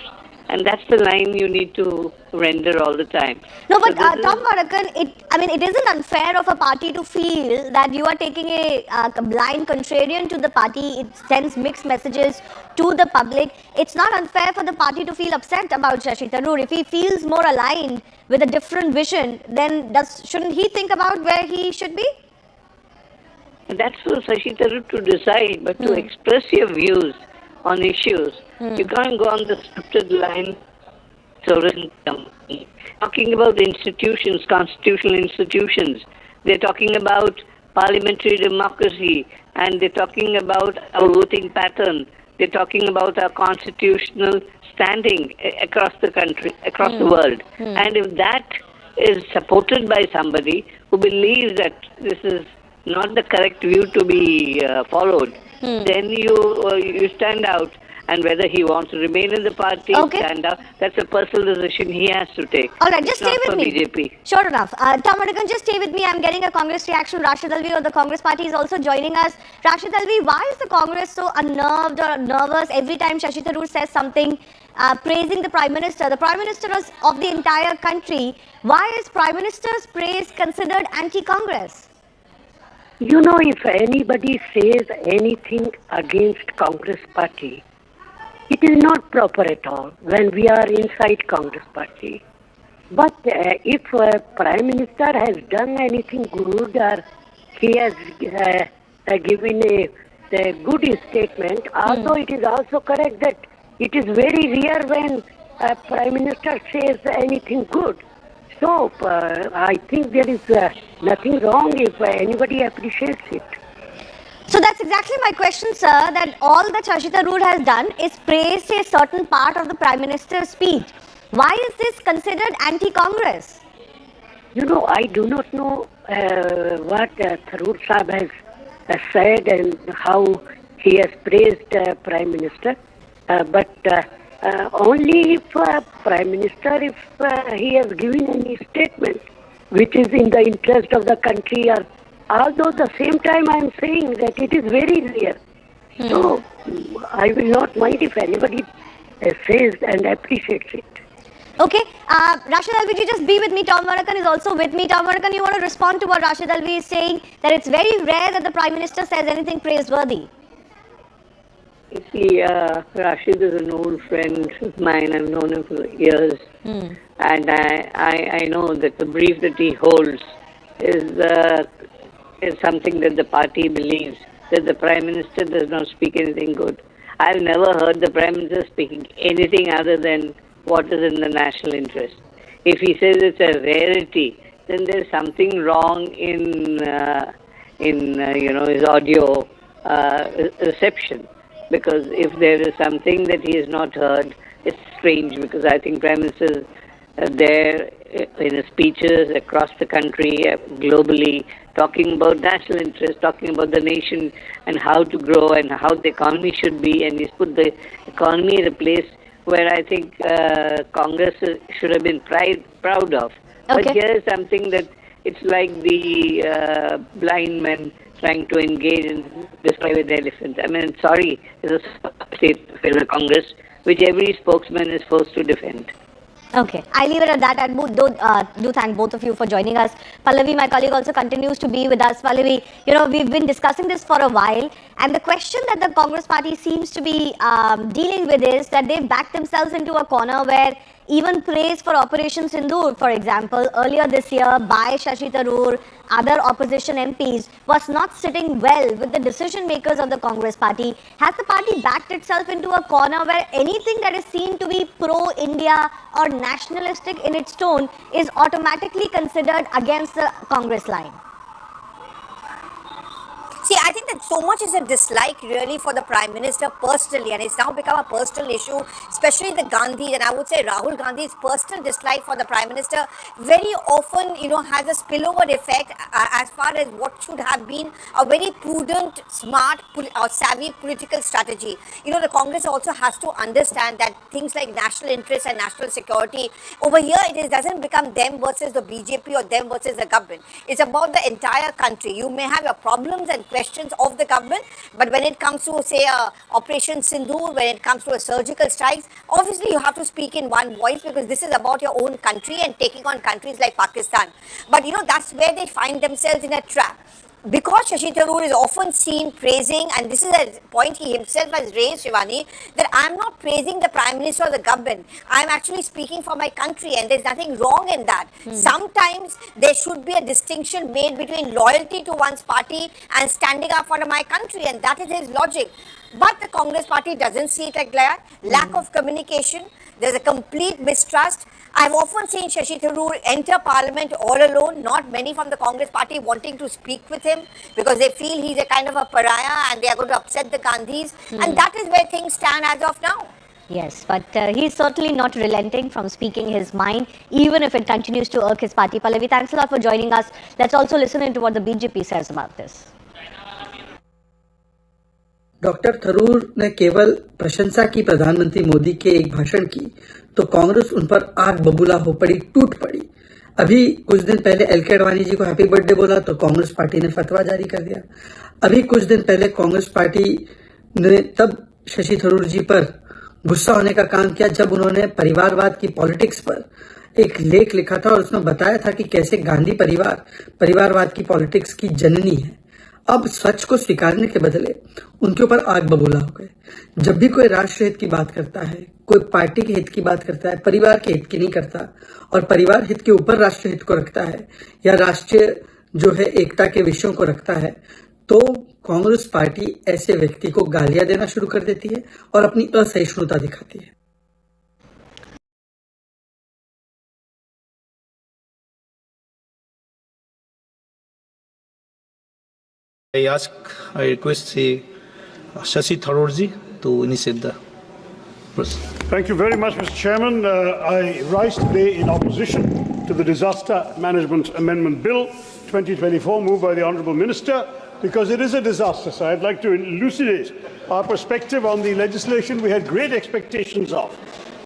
and that's the line you need to render all the time. No, but Tom Vadakan, it isn't unfair of a party to feel that you are taking a blind contrarian to the party. It sends mixed messages to the public. It's not unfair for the party to feel upset about Shashi Tharoor. If he feels more aligned with a different vision, then shouldn't he think about where he should be? That's for Shashi Tharoor to decide, but to express your views on issues, you can't go on the scripted line. Talking about institutions, constitutional institutions, they're talking about parliamentary democracy, and they're talking about our voting pattern, they're talking about our constitutional standing across the country, across the world. And if that is supported by somebody who believes that this is not the correct view to be followed, then you stand out. And whether he wants to remain in the party, stand out, that's a personal decision he has to take. All right, just it's stay with me. BJP. Sure enough. Tom Madigan, just stay with me. I'm getting a Congress reaction. Rashid Alvi of the Congress party is also joining us. Rashid Alvi, why is the Congress so unnerved or nervous every time Shashi Tharoor says something praising the Prime Minister? The Prime Minister is of the entire country. Why is Prime Minister's praise considered anti-Congress? You know, if anybody says anything against Congress party, it is not proper at all when we are inside Congress party. But if Prime Minister has done anything good or he has given a good statement, although it is also correct that it is very rare when Prime Minister says anything good. So I think there is nothing wrong if anybody appreciates it. So that's exactly my question, sir, that all that Shashi Tharoor has done is praise a certain part of the Prime Minister's speech. Why is this considered anti-Congress? You know, I do not know what Tharoor Sahib has said and how he has praised Prime Minister. But only if Prime Minister, if he has given any statement which is in the interest of the country, or although at the same time I am saying that it is very rare. So I will not mind if anybody says and appreciates it. Okay, Rashid Alvi, just be with me. Tom Madigan is also with me. Tom Madigan, you want to respond to what Rashid Alvi is saying, that it's very rare that the Prime Minister says anything praiseworthy? You see, Rashid is an old friend of mine. I've known him for years. And I know that the brief that he holds is something that the party believes, that the Prime Minister does not speak anything good. I've never heard the Prime Minister speaking anything other than what is in the national interest. If he says it's a rarity, then there's something wrong in his audio reception. Because if there is something that he has not heard, it's strange, because I think Prime Minister there in his speeches across the country, globally, talking about national interest, talking about the nation and how to grow and how the economy should be, and he's put the economy in a place where I think Congress should have been proud of. Okay. But here is something that it's like the blind men trying to engage and describe an elephant. I mean, sorry, it's a state in the Congress which every spokesman is forced to defend. Okay, I leave it at that. I do thank both of you for joining us. Pallavi, my colleague, also continues to be with us. Pallavi, we've been discussing this for a while, and the question that the Congress party seems to be dealing with is that they've backed themselves into a corner where even praise for Operation Sindoor, for example, earlier this year by Shashi Tharoor, other opposition MPs, was not sitting well with the decision makers of the Congress party. Has the party backed itself into a corner where anything that is seen to be pro-India or nationalistic in its tone is automatically considered against the Congress line? See, I think that so much is a dislike really for the Prime Minister personally, and it's now become a personal issue, especially the Gandhi, and I would say Rahul Gandhi's personal dislike for the Prime Minister very often, has a spillover effect as far as what should have been a very prudent, smart or savvy political strategy. The Congress also has to understand that things like national interest and national security, over here it doesn't become them versus the BJP or them versus the government. It's about the entire country. You may have your problems and questions of the government, but when it comes to, say, Operation Sindoor, when it comes to surgical strikes, obviously you have to speak in one voice, because this is about your own country and taking on countries like Pakistan. But that's where they find themselves in a trap. Because Shashi Tharoor is often seen praising, and this is a point he himself has raised, Shivani, that I am not praising the Prime Minister or the government. I am actually speaking for my country, and there is nothing wrong in that. Sometimes there should be a distinction made between loyalty to one's party and standing up for my country, and that is his logic. But the Congress party doesn't see it like that. Lack of communication. There's a complete mistrust. I've often seen Shashi Tharoor enter Parliament all alone, not many from the Congress party wanting to speak with him because they feel he's a kind of a pariah and they are going to upset the Gandhis. And that is where things stand as of now. Yes, but he's certainly not relenting from speaking his mind, even if it continues to irk his party. Pallavi, thanks a lot for joining us. Let's also listen into what the BJP says about this. Doctor Tharoor ने केवल प्रशंसा की प्रधानमंत्री मोदी के एक भाषण की तो कांग्रेस उन पर आग बबूला हो पड़ी, टूट पड़ी। अभी कुछ दिन पहले एलके अडवाणी जी को हैप्पी बर्थडे बोला तो कांग्रेस पार्टी ने फतवा जारी कर दिया। अभी कुछ दिन पहले कांग्रेस पार्टी ने तब शशि थरूर जी पर गुस्सा होने का काम किया जब उन्होंने परिवारवाद की पॉलिटिक्स पर एक लेख लिखा था और उसमें बताया था कि कैसे गांधी परिवार परिवारवाद की पॉलिटिक्स की जननी है। अब सच को स्वीकारने के बदले उनके ऊपर आग बबूला हो गए। जब भी कोई राष्ट्र हित की बात करता है, कोई पार्टी के हित की बात करता है, परिवार के हित की नहीं करता और परिवार हित के ऊपर राष्ट्र हित को रखता है या राष्ट्रीय जो है एकता के विषयों को रखता है, तो कांग्रेस पार्टी ऐसे व्यक्ति को गालियां देना शुरू कर देती है और अपनी असहिष्णुता दिखाती है। I request Shashi Tharoor ji to initiate the process. Thank you very much, Mr. Chairman. I rise today in opposition to the Disaster Management Amendment Bill 2024 moved by the Honourable Minister because it is a disaster. So I'd like to elucidate our perspective on the legislation we had great expectations of,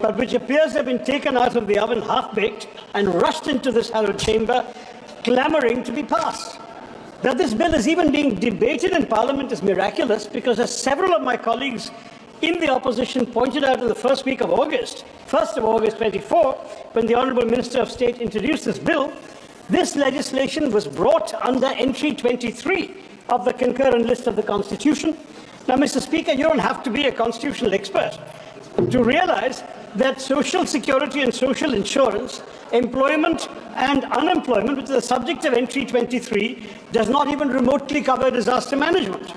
but which appears to have been taken out of the oven half-baked and rushed into this hallowed chamber, clamouring to be passed. That this bill is even being debated in Parliament is miraculous because, as several of my colleagues in the opposition pointed out in the first week of August, 1st of August 24, when the Honourable Minister of State introduced this bill, this legislation was brought under entry 23 of the concurrent list of the Constitution. Now, Mr. Speaker, you don't have to be a constitutional expert to realise that social security and social insurance, employment and unemployment, which is the subject of entry 23, does not even remotely cover disaster management.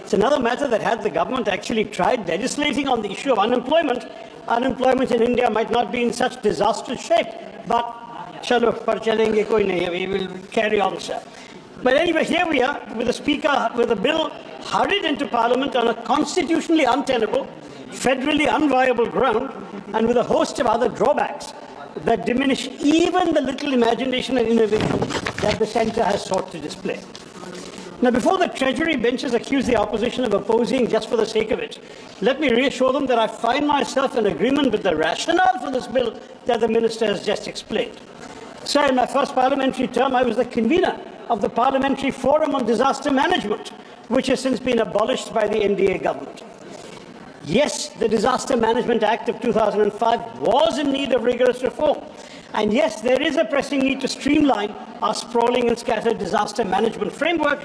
It's another matter that had the government actually tried legislating on the issue of unemployment, unemployment in India might not be in such disastrous shape. But chalo, par chalenge koi nahi, we will carry on, sir. But anyway, here we are with the Speaker, with a bill hurried into Parliament on a constitutionally untenable, federally unviable ground, and with a host of other drawbacks that diminish even the little imagination and innovation that the centre has sought to display. Now, before the Treasury benches accuse the opposition of opposing just for the sake of it, let me reassure them that I find myself in agreement with the rationale for this bill that the Minister has just explained. Sir, in my first parliamentary term, I was the convener of the Parliamentary Forum on Disaster Management, which has since been abolished by the NDA government. Yes, the Disaster Management Act of 2005 was in need of rigorous reform. And yes, there is a pressing need to streamline our sprawling and scattered disaster management framework,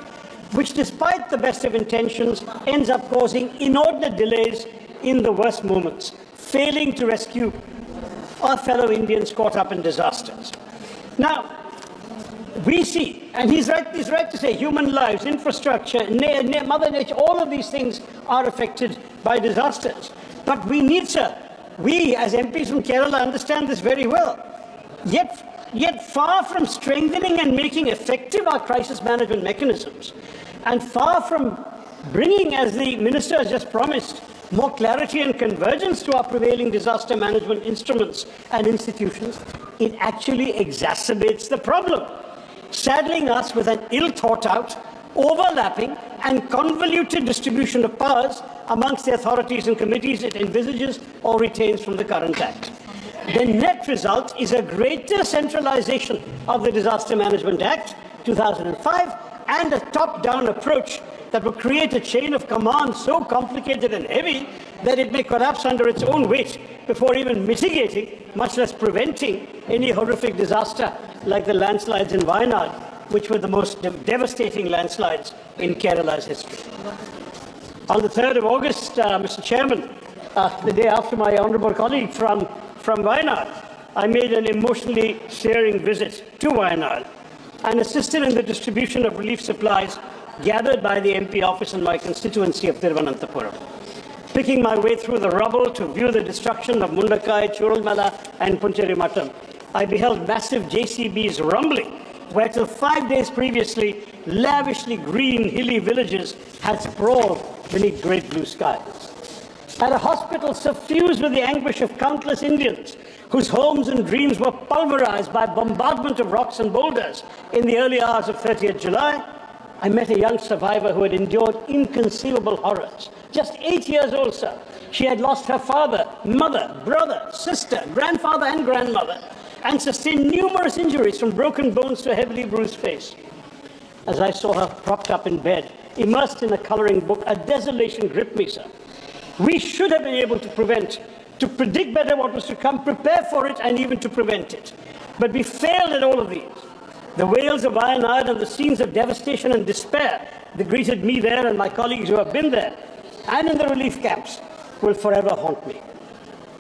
which, despite the best of intentions, ends up causing inordinate delays in the worst moments, failing to rescue our fellow Indians caught up in disasters. Now, we see, and he's right to say, human lives, infrastructure, Mother Nature, all of these things are affected by disasters. But we need, sir, we as MPs from Kerala understand this very well. Yet far from strengthening and making effective our crisis management mechanisms, and far from bringing, as the Minister has just promised, more clarity and convergence to our prevailing disaster management instruments and institutions, it actually exacerbates the problem, saddling us with an ill-thought-out, overlapping and convoluted distribution of powers amongst the authorities and committees it envisages or retains from the current Act. The net result is a greater centralization of the Disaster Management Act 2005 and a top-down approach that will create a chain of command so complicated and heavy that it may collapse under its own weight before even mitigating, much less preventing, any horrific disaster like the landslides in Wayanad, which were the most devastating landslides in Kerala's history. On the 3rd of August, Mr. Chairman, the day after my honourable colleague from Wayanad, I made an emotionally stirring visit to Wayanad and assisted in the distribution of relief supplies gathered by the MP office in my constituency of Thiruvananthapuram. Picking my way through the rubble to view the destruction of Mundakai, Churulmala and Puncherimattam, I beheld massive JCBs rumbling, where till 5 days previously, lavishly green hilly villages had sprawled beneath great blue skies. at a hospital suffused with the anguish of countless Indians whose homes and dreams were pulverized by bombardment of rocks and boulders in the early hours of 30th July, I met a young survivor who had endured inconceivable horrors. Just 8 years old, sir. She had lost her father, mother, brother, sister, grandfather and grandmother, and sustained numerous injuries from broken bones to a heavily bruised face. As I saw her propped up in bed, immersed in a coloring book, a desolation gripped me, sir. We should have been able to predict better what was to come, prepare for it, and even to prevent it. But we failed at all of these. The wails of Wayanad and the scenes of devastation and despair that greeted me there and my colleagues who have been there and in the relief camps will forever haunt me.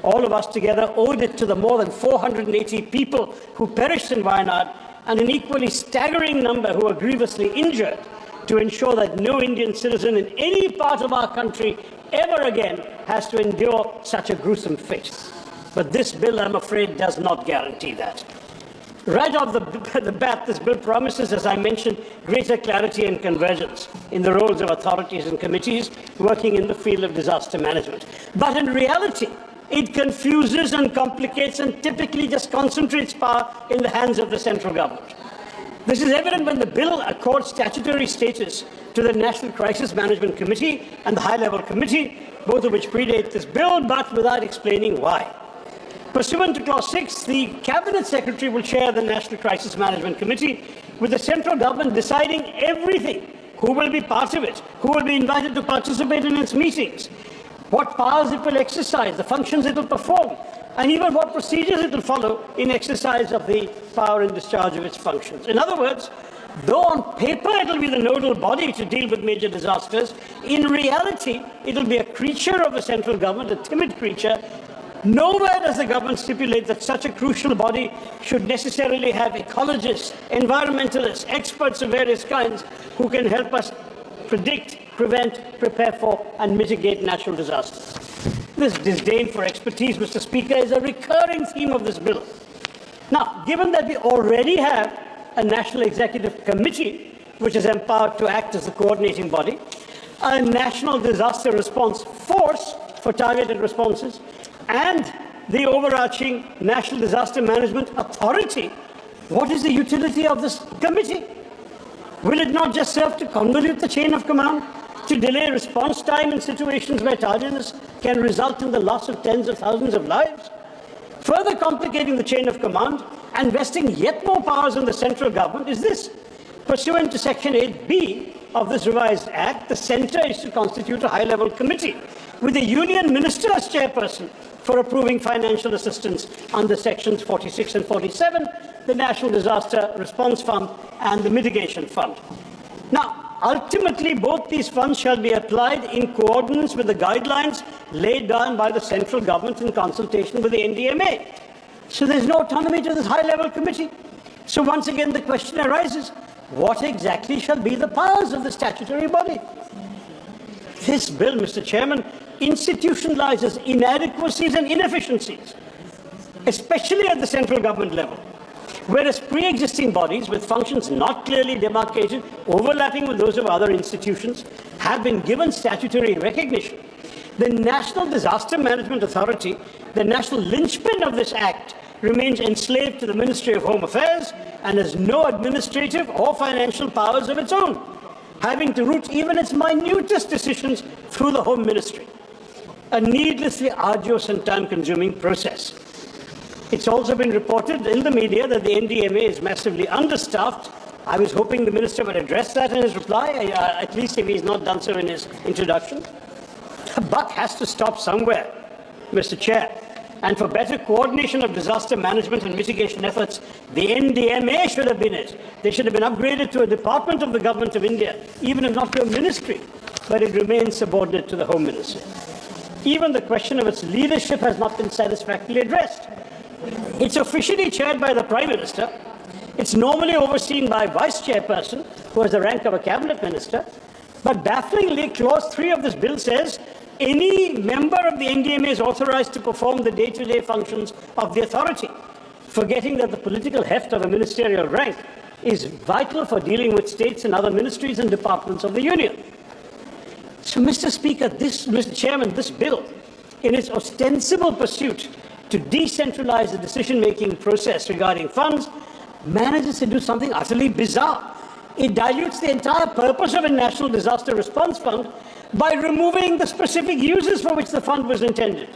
All of us together owed it to the more than 480 people who perished in Wayanad and an equally staggering number who were grievously injured to ensure that no Indian citizen in any part of our country ever again has to endure such a gruesome fate. But this bill, I'm afraid, does not guarantee that. Right off the bat, this bill promises, as I mentioned, greater clarity and convergence in the roles of authorities and committees working in the field of disaster management. But in reality, it confuses and complicates and typically just concentrates power in the hands of the central government. This is evident when the bill accords statutory status to the National Crisis Management Committee and the High-Level Committee, both of which predate this bill, but without explaining why. Pursuant to Clause 6, the Cabinet Secretary will chair the National Crisis Management Committee, with the central government deciding everything: who will be part of it, who will be invited to participate in its meetings, what powers it will exercise, the functions it will perform, and even what procedures it will follow in exercise of the power and discharge of its functions. In other words, though on paper it will be the nodal body to deal with major disasters, in reality it will be a creature of the central government, a timid creature. Nowhere does the government stipulate that such a crucial body should necessarily have ecologists, environmentalists, experts of various kinds who can help us predict, prevent, prepare for, and mitigate natural disasters. This disdain for expertise, Mr. Speaker, is a recurring theme of this bill. Now, given that we already have a National Executive Committee, which is empowered to act as the coordinating body, a National Disaster Response Force for targeted responses, and the overarching National Disaster Management Authority, what is the utility of this committee? Will it not just serve to convolute the chain of command, to delay response time in situations where tardiness can result in the loss of tens of thousands of lives? Further complicating the chain of command and vesting yet more powers in the central government is this: pursuant to Section 8B of this revised Act, the Centre is to constitute a high-level committee with the Union Minister as chairperson for approving financial assistance under Sections 46 and 47, the National Disaster Response Fund and the Mitigation Fund. Now, ultimately, both these funds shall be applied in coordinates with the guidelines laid down by the central government in consultation with the NDMA. So there's no autonomy to this high-level committee. So once again, the question arises, what exactly shall be the powers of the statutory body? This bill, Mr. Chairman, institutionalizes inadequacies and inefficiencies, especially at the central government level, whereas pre-existing bodies with functions not clearly demarcated, overlapping with those of other institutions, have been given statutory recognition. The National Disaster Management Authority, the national linchpin of this Act, remains enslaved to the Ministry of Home Affairs and has no administrative or financial powers of its own, having to route even its minutest decisions through the Home Ministry. A needlessly arduous and time-consuming process. It's also been reported in the media that the NDMA is massively understaffed. I was hoping the Minister would address that in his reply, at least if he's not done so in his introduction. The buck has to stop somewhere, Mr. Chair. And for better coordination of disaster management and mitigation efforts, the NDMA should have been it. They should have been upgraded to a department of the Government of India, even if not to a ministry, but it remains subordinate to the Home Ministry. Even the question of its leadership has not been satisfactorily addressed. It's officially chaired by the Prime Minister. It's normally overseen by Vice Chairperson, who has the rank of a Cabinet Minister. But bafflingly, Clause 3 of this bill says any member of the NDMA is authorized to perform the day-to-day functions of the authority, forgetting that the political heft of a ministerial rank is vital for dealing with states and other ministries and departments of the Union. So, Mr. Speaker, Mr. Chairman, this bill in its ostensible pursuit to decentralize the decision-making process regarding funds, manages to do something utterly bizarre. It dilutes the entire purpose of a National Disaster Response Fund by removing the specific uses for which the fund was intended.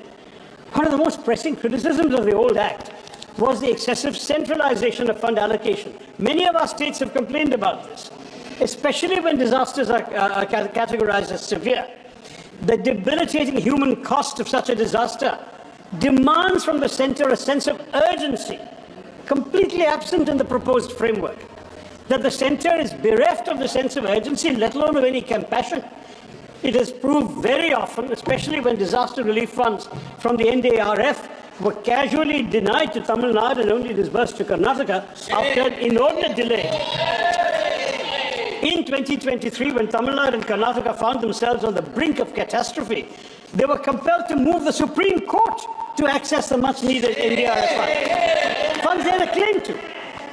One of the most pressing criticisms of the old Act was the excessive centralization of fund allocation. Many of our states have complained about this, especially when disasters are categorized as severe. The debilitating human cost of such a disaster demands from the center a sense of urgency, completely absent in the proposed framework. That the center is bereft of the sense of urgency, let alone of any compassion. It has proved very often, especially when disaster relief funds from the NDRF were casually denied to Tamil Nadu and only disbursed to Karnataka after an inordinate delay. In 2023, when Tamil Nadu and Karnataka found themselves on the brink of catastrophe, they were compelled to move the Supreme Court to access the much-needed NDRF funds. Funds they had a claim to.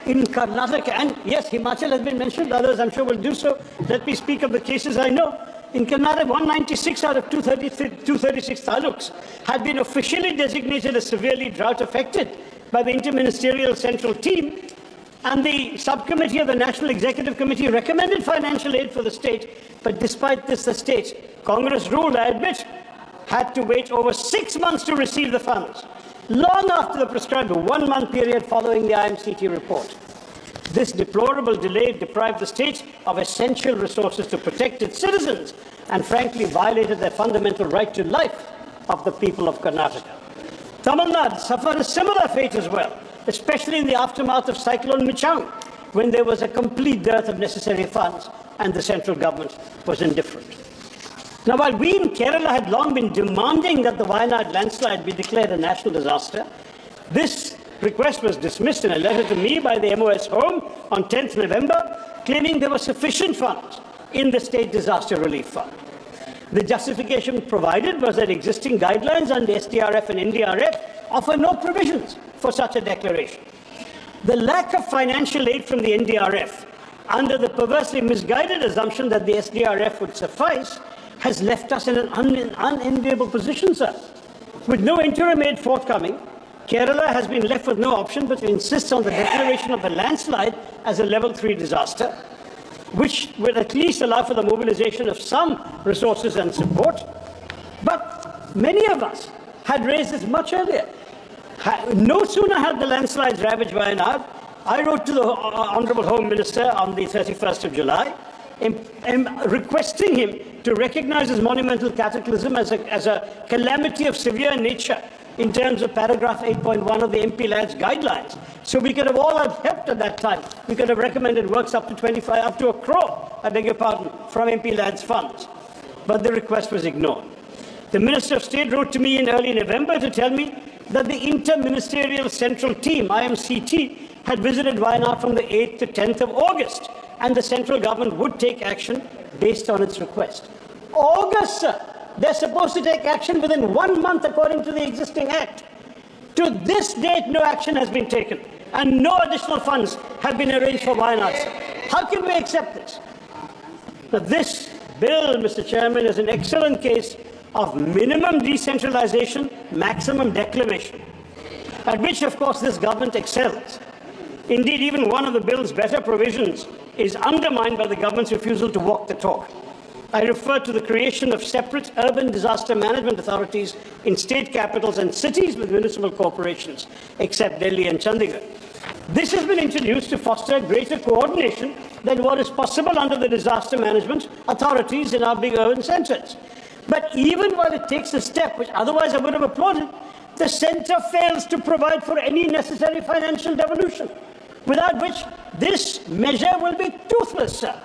In Karnataka, and yes, Himachal has been mentioned, others I'm sure will do so. Let me speak of the cases I know. In Karnataka, 196 out of 236 taluks had been officially designated as severely drought-affected by the Interministerial Central Team, and the subcommittee of the National Executive Committee recommended financial aid for the state, but despite this, the state, Congress ruled, I admit, had to wait over 6 months to receive the funds, long after the prescribed 1-month period following the IMCT report. This deplorable delay deprived the state of essential resources to protect its citizens and frankly violated their fundamental right to life of the people of Karnataka. Tamil Nadu suffered a similar fate as well, especially in the aftermath of Cyclone Michang, when there was a complete dearth of necessary funds and the central government was indifferent. Now, while we in Kerala had long been demanding that the Wayanad landslide be declared a national disaster, this request was dismissed in a letter to me by the MOS Home on 10th November, claiming there were sufficient funds in the State Disaster Relief Fund. The justification provided was that existing guidelines under SDRF and NDRF offer no provisions for such a declaration. The lack of financial aid from the NDRF, under the perversely misguided assumption that the SDRF would suffice, has left us in an unenviable position, sir. With no interim aid forthcoming, Kerala has been left with no option but to insist on the declaration of the landslide as a level 3 disaster, which would at least allow for the mobilization of some resources and support. But many of us had raised this much earlier. No sooner had the landslides ravaged Wayanad, I wrote to the Honorable Home Minister on the 31st of July, requesting him to recognize this monumental cataclysm as a calamity of severe nature in terms of paragraph 8.1 of the MP Lads guidelines. So we could have all helped at that time. We could have recommended works up to 1 crore, I beg your pardon, from MP Lads funds. But the request was ignored. The Minister of State wrote to me in early November to tell me that the Interministerial Central Team, IMCT, had visited Wayanad from the 8th to 10th of August, and the central government would take action based on its request. August, sir. They're supposed to take action within 1 month according to the existing Act. To this date, no action has been taken, and no additional funds have been arranged for Wayanad, sir. How can we accept this? Now, this bill, Mr. Chairman, is an excellent case of minimum decentralization, maximum declamation, at which, of course, this government excels. Indeed, even one of the bill's better provisions is undermined by the government's refusal to walk the talk. I refer to the creation of separate urban disaster management authorities in state capitals and cities with municipal corporations, except Delhi and Chandigarh. This has been introduced to foster greater coordination than what is possible under the disaster management authorities in our big urban centres. But even while it takes a step which otherwise I would have applauded, the centre fails to provide for any necessary financial devolution, without which this measure will be toothless, sir.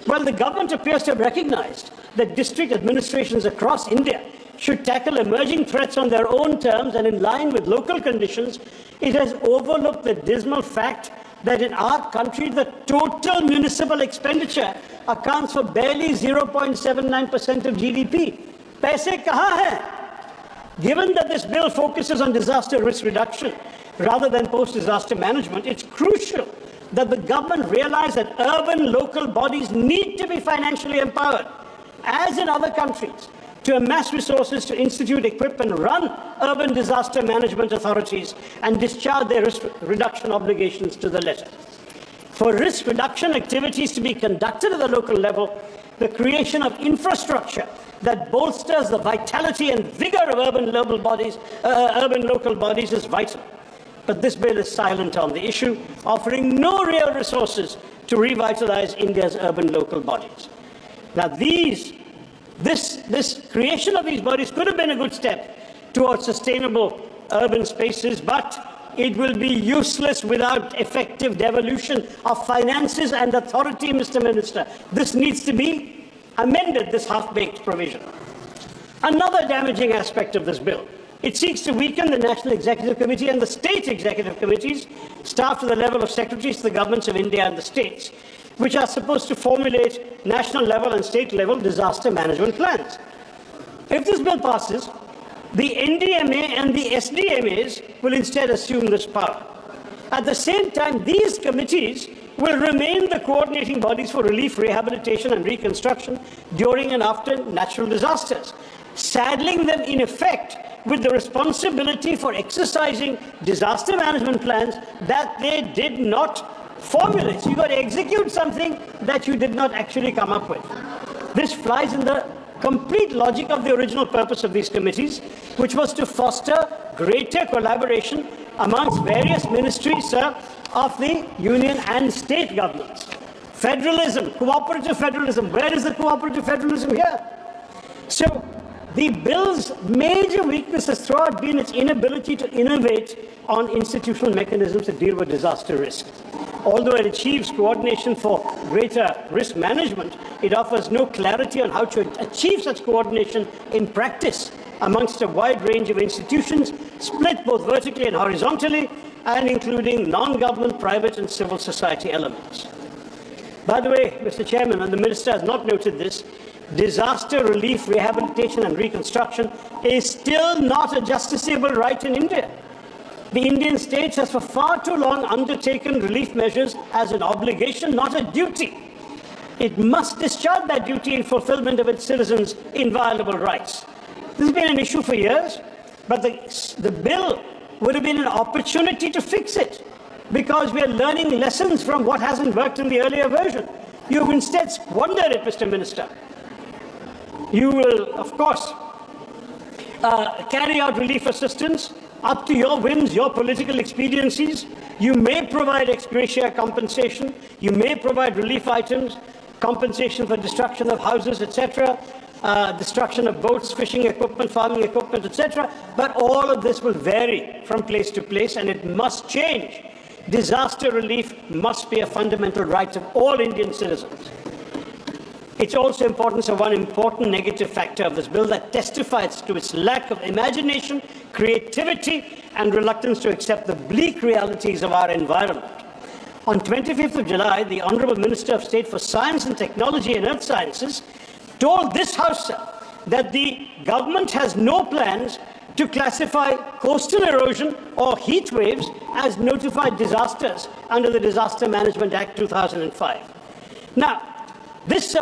While the government appears to have recognized that district administrations across India should tackle emerging threats on their own terms and in line with local conditions, it has overlooked the dismal fact that in our country, the total municipal expenditure accounts for barely 0.79% of GDP. Paise kahan hai? Given that this bill focuses on disaster risk reduction rather than post-disaster management, it's crucial that the government realize that urban local bodies need to be financially empowered. As in other countries, to amass resources to institute, equip, and run urban disaster management authorities and discharge their risk reduction obligations to the letter. For risk reduction activities to be conducted at the local level, the creation of infrastructure that bolsters the vitality and vigor of urban local bodies is vital. But this bill is silent on the issue, offering no real resources to revitalize India's urban local bodies. Now, this creation of these bodies could have been a good step towards sustainable urban spaces, but it will be useless without effective devolution of finances and authority, Mr. Minister. This needs to be amended, this half-baked provision. Another damaging aspect of this bill, it seeks to weaken the National Executive Committee and the state executive committees, staffed to the level of secretaries to the governments of India and the states, which are supposed to formulate national level and state level disaster management plans. If this bill passes, the NDMA and the SDMAs will instead assume this power. At the same time, these committees will remain the coordinating bodies for relief, rehabilitation, and reconstruction during and after natural disasters, saddling them in effect with the responsibility for exercising disaster management plans that they did not formulate. So you've got to execute something that you did not actually come up with. This flies in the complete logic of the original purpose of these committees, which was to foster greater collaboration amongst various ministries of the union and state governments. Federalism, cooperative federalism. Where is the cooperative federalism here? So the bill's major weakness has throughout been its inability to innovate on institutional mechanisms to deal with disaster risk. Although it achieves coordination for greater risk management, it offers no clarity on how to achieve such coordination in practice amongst a wide range of institutions, split both vertically and horizontally, and including non-government, private, and civil society elements. By the way, Mr. Chairman, and the Minister has not noted this, disaster relief, rehabilitation, and reconstruction is still not a justiciable right in India. The Indian state has for far too long undertaken relief measures as an obligation, not a duty. It must discharge that duty in fulfillment of its citizens' inviolable rights. This has been an issue for years, but the bill would have been an opportunity to fix it, because we are learning lessons from what hasn't worked in the earlier version. You have instead squandered it, Mr. Minister. You will, of course, carry out relief assistance up to your whims, your political expediencies. You may provide ex gratia compensation. You may provide relief items, compensation for destruction of houses, etc., destruction of boats, fishing equipment, farming equipment, etc. But all of this will vary from place to place, and it must change. Disaster relief must be a fundamental right of all Indian citizens. It's also important, so one important negative factor of this bill that testifies to its lack of imagination, creativity, and reluctance to accept the bleak realities of our environment. On 25th of July, the Honourable Minister of State for Science and Technology and Earth Sciences told this House that the government has no plans to classify coastal erosion or heat waves as notified disasters under the Disaster Management Act 2005. Now, this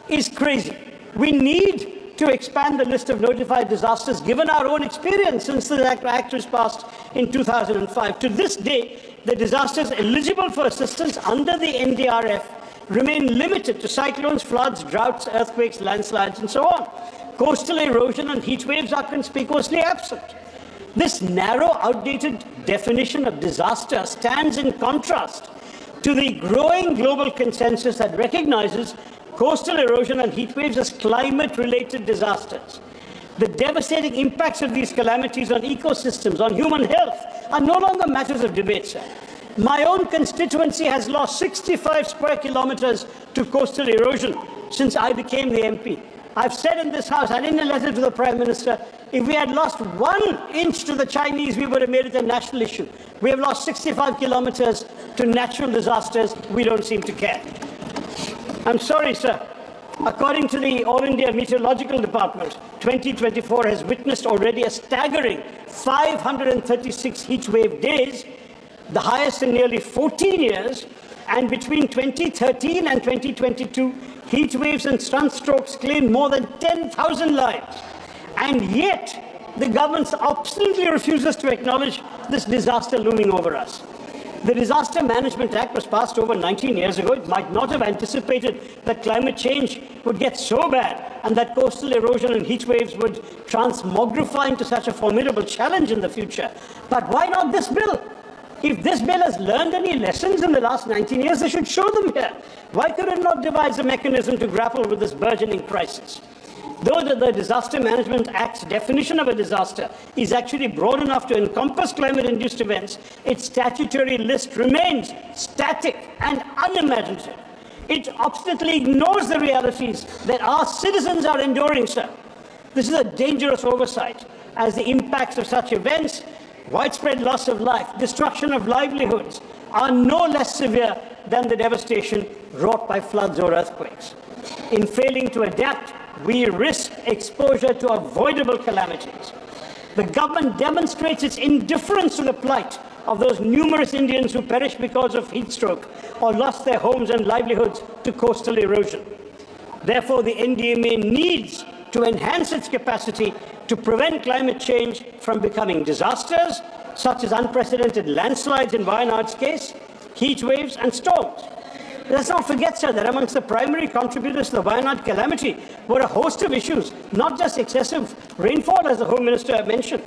is crazy. We need to expand the list of notified disasters given our own experience since the Act was passed in 2005. To this day, the disasters eligible for assistance under the NDRF remain limited to cyclones, floods, droughts, earthquakes, landslides, and so on. Coastal erosion and heat waves are conspicuously absent. This narrow, outdated definition of disaster stands in contrast to the growing global consensus that recognizes coastal erosion and heat waves as climate-related disasters. The devastating impacts of these calamities on ecosystems, on human health, are no longer matters of debate, sir. My own constituency has lost 65 square kilometers to coastal erosion since I became the MP. I've said in this House and in a letter to the Prime Minister, if we had lost 1 inch to the Chinese, we would have made it a national issue. We have lost 65 kilometers to natural disasters. We don't seem to care. I'm sorry, sir. According to the All India Meteorological Department, 2024 has witnessed already a staggering 536 heat wave days, the highest in nearly 14 years, and between 2013 and 2022, Heat waves and sunstrokes claimed more than 10,000 lives. And yet, the government obstinately refuses to acknowledge this disaster looming over us. The Disaster Management Act was passed over 19 years ago. It might not have anticipated that climate change would get so bad and that coastal erosion and heat waves would transmogrify into such a formidable challenge in the future. But why not this bill? If this bill has learned any lessons in the last 19 years, they should show them here. Why could it not devise a mechanism to grapple with this burgeoning crisis? Though the Disaster Management Act's definition of a disaster is actually broad enough to encompass climate-induced events, its statutory list remains static and unimaginative. It obstinately ignores the realities that our citizens are enduring, sir. This is a dangerous oversight, as the impacts of such events, widespread loss of life, destruction of livelihoods, are no less severe than the devastation wrought by floods or earthquakes. In failing to adapt, we risk exposure to avoidable calamities. The government demonstrates its indifference to the plight of those numerous Indians who perished because of heat stroke or lost their homes and livelihoods to coastal erosion. Therefore, the NDMA needs to enhance its capacity to prevent climate change from becoming disasters, such as unprecedented landslides in Wayanad's case, heat waves and storms. Let's not forget, sir, that amongst the primary contributors to the Wayanad calamity were a host of issues, not just excessive rainfall, as the Home Minister mentioned.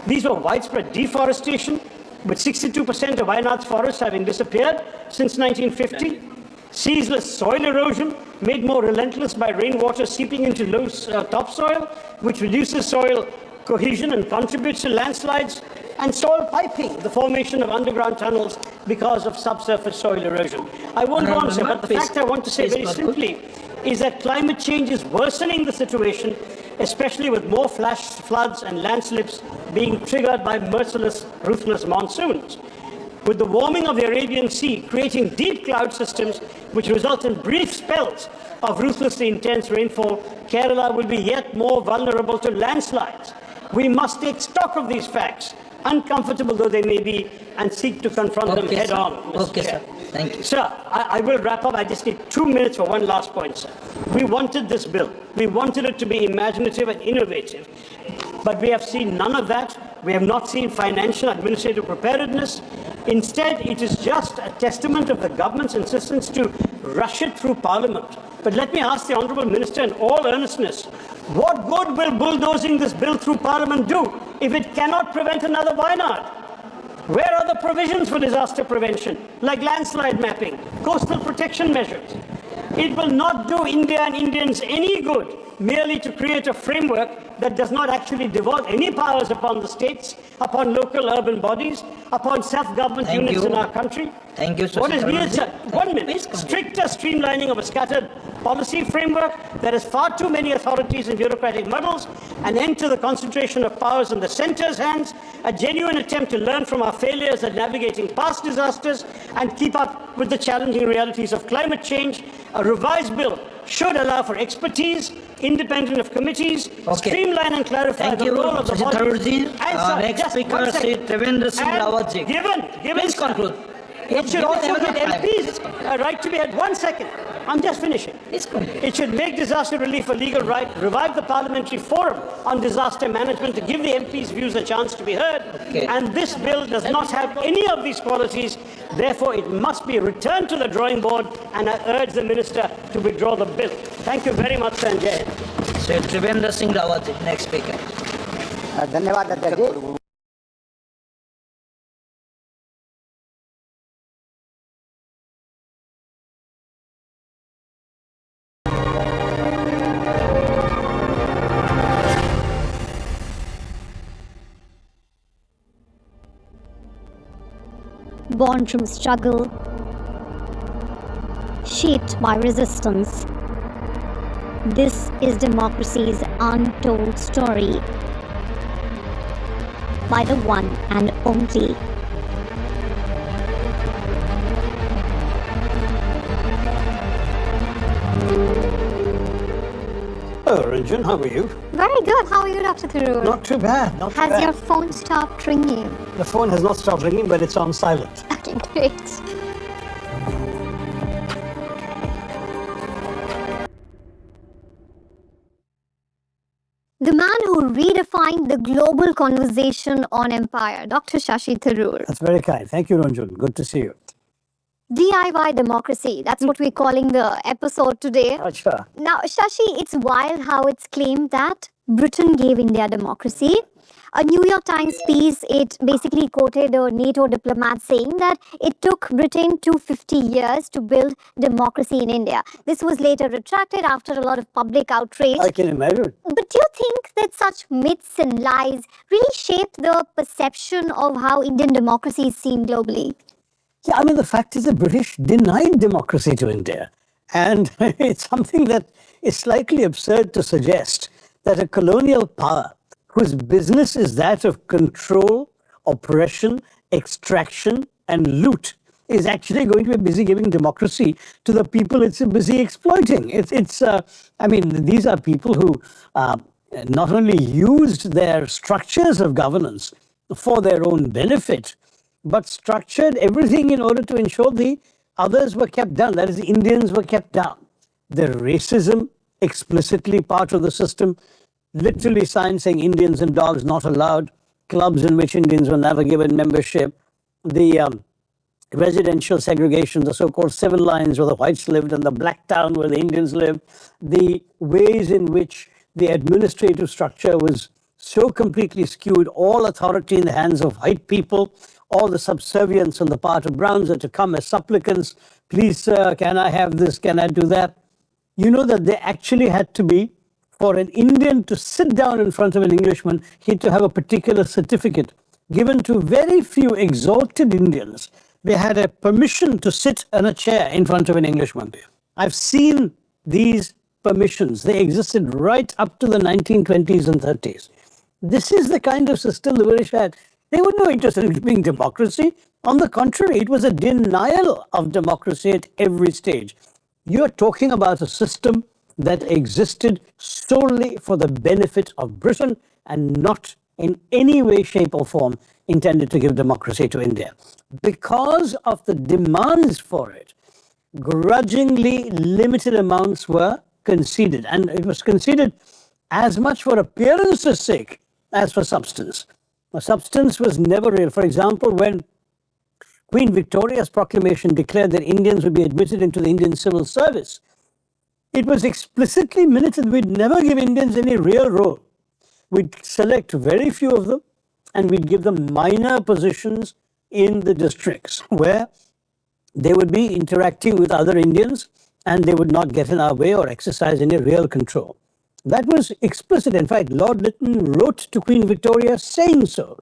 These were widespread deforestation, with 62% of Wayanad's forests having disappeared since 1950, ceaseless soil erosion, made more relentless by rainwater seeping into loose topsoil, which reduces soil cohesion and contributes to landslides, and soil piping, the formation of underground tunnels because of subsurface soil erosion. I won't go on, sir, but the fact I want to say very simply is that climate change is worsening the situation, especially with more flash floods and landslips being triggered by merciless, ruthless monsoons. With the warming of the Arabian Sea creating deep cloud systems which result in brief spells of ruthlessly intense rainfall, Kerala will be yet more vulnerable to landslides. We must take stock of these facts, uncomfortable though they may be, and seek to confront them head on. Okay, sir. Thank you. Sir, I will wrap up. I just need 2 minutes for one last point, sir. We wanted this bill. We wanted it to be imaginative and innovative. But we have seen none of that. We have not seen financial administrative preparedness. Instead, it is just a testament of the government's insistence to rush it through Parliament. But let me ask the Honourable Minister in all earnestness, what good will bulldozing this bill through Parliament do if it cannot prevent another Wayanad? Where are the provisions for disaster prevention, like landslide mapping, coastal protection measures? It will not do India and Indians any good merely to create a framework that does not actually devolve any powers upon the states, upon local urban bodies, upon self-government units in our country. Thank you, sir. What is needed, sir? 1 minute. Stricter streamlining of a scattered policy framework. There is far too many authorities and bureaucratic muddles. An end to the concentration of powers in the centre's hands. A genuine attempt to learn from our failures at navigating past disasters and keep up with the challenging realities of climate change. A revised bill should allow for expertise, independent of committees, streamline and clarify the role of the body. Next speaker, Sri Trivendra Singh Rawat ji. Given, please conclude. It should also give MPs a right to be heard. 1 second. I'm just finishing. It should make disaster relief a legal right, revive the parliamentary forum on disaster management to give the MPs' views a chance to be heard. And this bill does not have any of these qualities. Therefore, it must be returned to the drawing board, and I urge the Minister to withdraw the bill. Thank you very much, Sanjay. Sri Trivendra Singh Rawat ji, next speaker. धन्यवाद अध्यक्ष जी। Born from struggle, shaped by resistance. This is democracy's untold story by the one and only. Hello, Ranjan. How are you? Very good. How are you, Dr. Tharoor? Not too bad. Not too Has bad. your phone stopped ringing? The phone has not stopped ringing, but it's on silent. Okay, great. redefined the global conversation on empire. Dr. Shashi Tharoor. That's very kind. Thank you, Ranjan. Good to see you. DIY democracy. That's what we're calling the episode today. Achha. Now, Shashi, it's wild how it's claimed that Britain gave India democracy. A New York Times piece, it basically quoted a NATO diplomat saying that it took Britain 250 years to build democracy in India. This was later retracted after a lot of public outrage. I can imagine. But do you think that such myths and lies really shape the perception of how Indian democracy is seen globally? Yeah, I mean, the fact is the British denied democracy to India. And it's something that is slightly absurd to suggest that a colonial power whose business is that of control, oppression, extraction, and loot is actually going to be busy giving democracy to the people it's busy exploiting. I mean, these are people who not only used their structures of governance for their own benefit, but structured everything in order to ensure the others were kept down. That is, the Indians were kept down. The racism, explicitly part of the system, literally signs saying Indians and dogs not allowed, clubs in which Indians were never given membership, the residential segregation, the so-called 7 lines where the whites lived and the black town where the Indians lived, the ways in which the administrative structure was so completely skewed, all authority in the hands of white people, all the subservience on the part of Browns are to come as supplicants, please sir, can I have this, can I do that? You know that they actually had to be, for an Indian to sit down in front of an Englishman, he had to have a particular certificate given to very few exalted Indians. They had a permission to sit on a chair in front of an Englishman. I've seen these permissions. They existed right up to the 1920s and 30s. This is the kind of system the British had. They were no interest in being democracy. On the contrary, it was a denial of democracy at every stage. You're talking about a system that existed solely for the benefit of Britain and not in any way, shape or form intended to give democracy to India. Because of the demands for it, grudgingly limited amounts were conceded. And it was conceded as much for appearance's sake as for substance. Substance was never real. For example, when Queen Victoria's proclamation declared that Indians would be admitted into the Indian civil service, it was explicitly minuted we'd never give Indians any real role. We'd select very few of them and we'd give them minor positions in the districts where they would be interacting with other Indians and they would not get in our way or exercise any real control. That was explicit. In fact, Lord Lytton wrote to Queen Victoria saying so.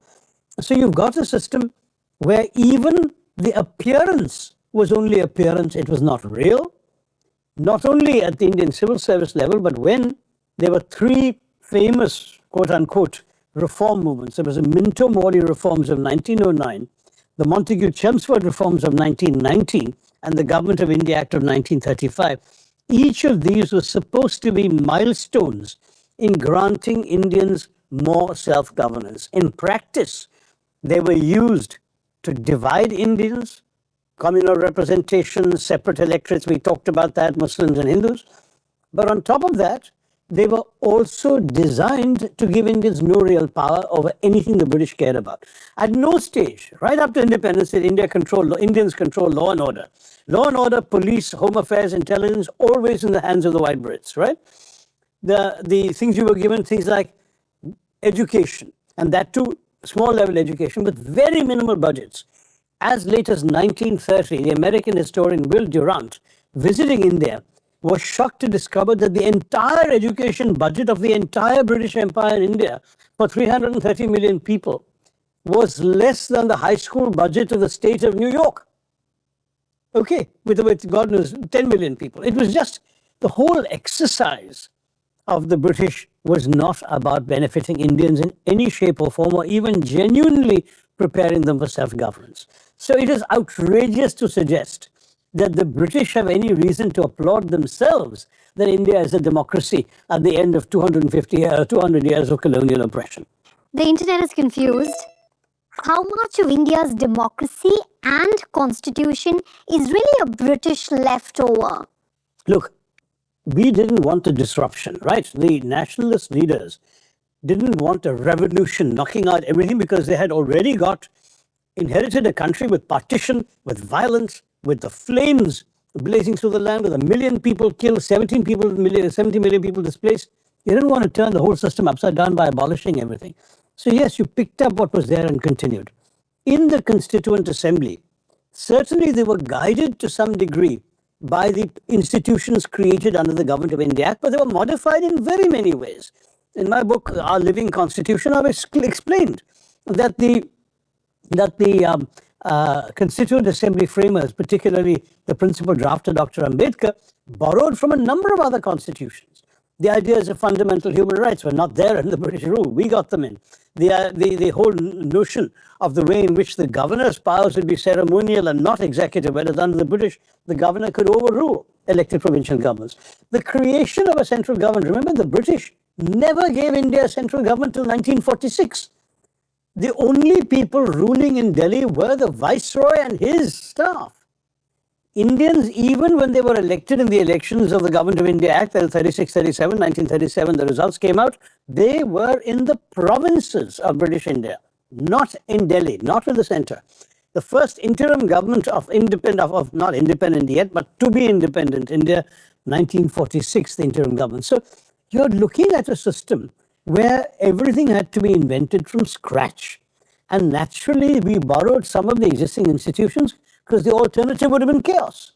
So you've got a system where even the appearance was only appearance, it was not real. Not only at the Indian civil service level, but when there were 3 famous, quote-unquote, reform movements. There was the Minto-Mori reforms of 1909, the Montagu-Chelmsford reforms of 1919, and the Government of India Act of 1935. Each of these was supposed to be milestones in granting Indians more self-governance. In practice, they were used to divide Indians, communal representation, separate electorates, we talked about that, Muslims and Hindus. But on top of that, they were also designed to give Indians no real power over anything the British cared about. At no stage, right up to independence, did Indians control law and order. Law and order, police, home affairs, intelligence, always in the hands of the white Brits, right? The things you were given, things like education, and that too, small level education with very minimal budgets. As late as 1930, the American historian Will Durant, visiting India, was shocked to discover that the entire education budget of the entire British Empire in India for 330 million people was less than the high school budget of the state of New York. Okay, with God knows 10 million people. It was just the whole exercise of the British was not about benefiting Indians in any shape or form or even genuinely preparing them for self-governance. So it is outrageous to suggest that the British have any reason to applaud themselves that India is a democracy at the end of 200 years of colonial oppression. The internet is confused. How much of India's democracy and constitution is really a British leftover? Look, we didn't want a disruption, right? The nationalist leaders didn't want a revolution knocking out everything because they had already inherited a country with partition, with violence, with the flames blazing through the land, with 1 million people killed, 70 million people displaced. You didn't want to turn the whole system upside down by abolishing everything. So yes, you picked up what was there and continued. In the Constituent Assembly, certainly they were guided to some degree by the institutions created under the Government of India Act, but they were modified in very many ways. In my book, Our Living Constitution, I've explained that the Constituent Assembly framers, particularly the principal drafter, Dr. Ambedkar, borrowed from a number of other constitutions. The ideas of fundamental human rights were not there in the British rule. We got them in. The whole notion of the way in which the governor's powers would be ceremonial and not executive, whereas under the British, the governor could overrule elected provincial governments. The creation of a central government. Remember, the British never gave India a central government till 1946. The only people ruling in Delhi were the Viceroy and his staff. Indians, even when they were elected in the elections of the Government of India Act, 1937, the results came out, they were in the provinces of British India, not in Delhi, not in the center. The first interim government of not independent yet, but to be independent India, 1946, the interim government. So you're looking at a system where everything had to be invented from scratch. And naturally, we borrowed some of the existing institutions because the alternative would have been chaos.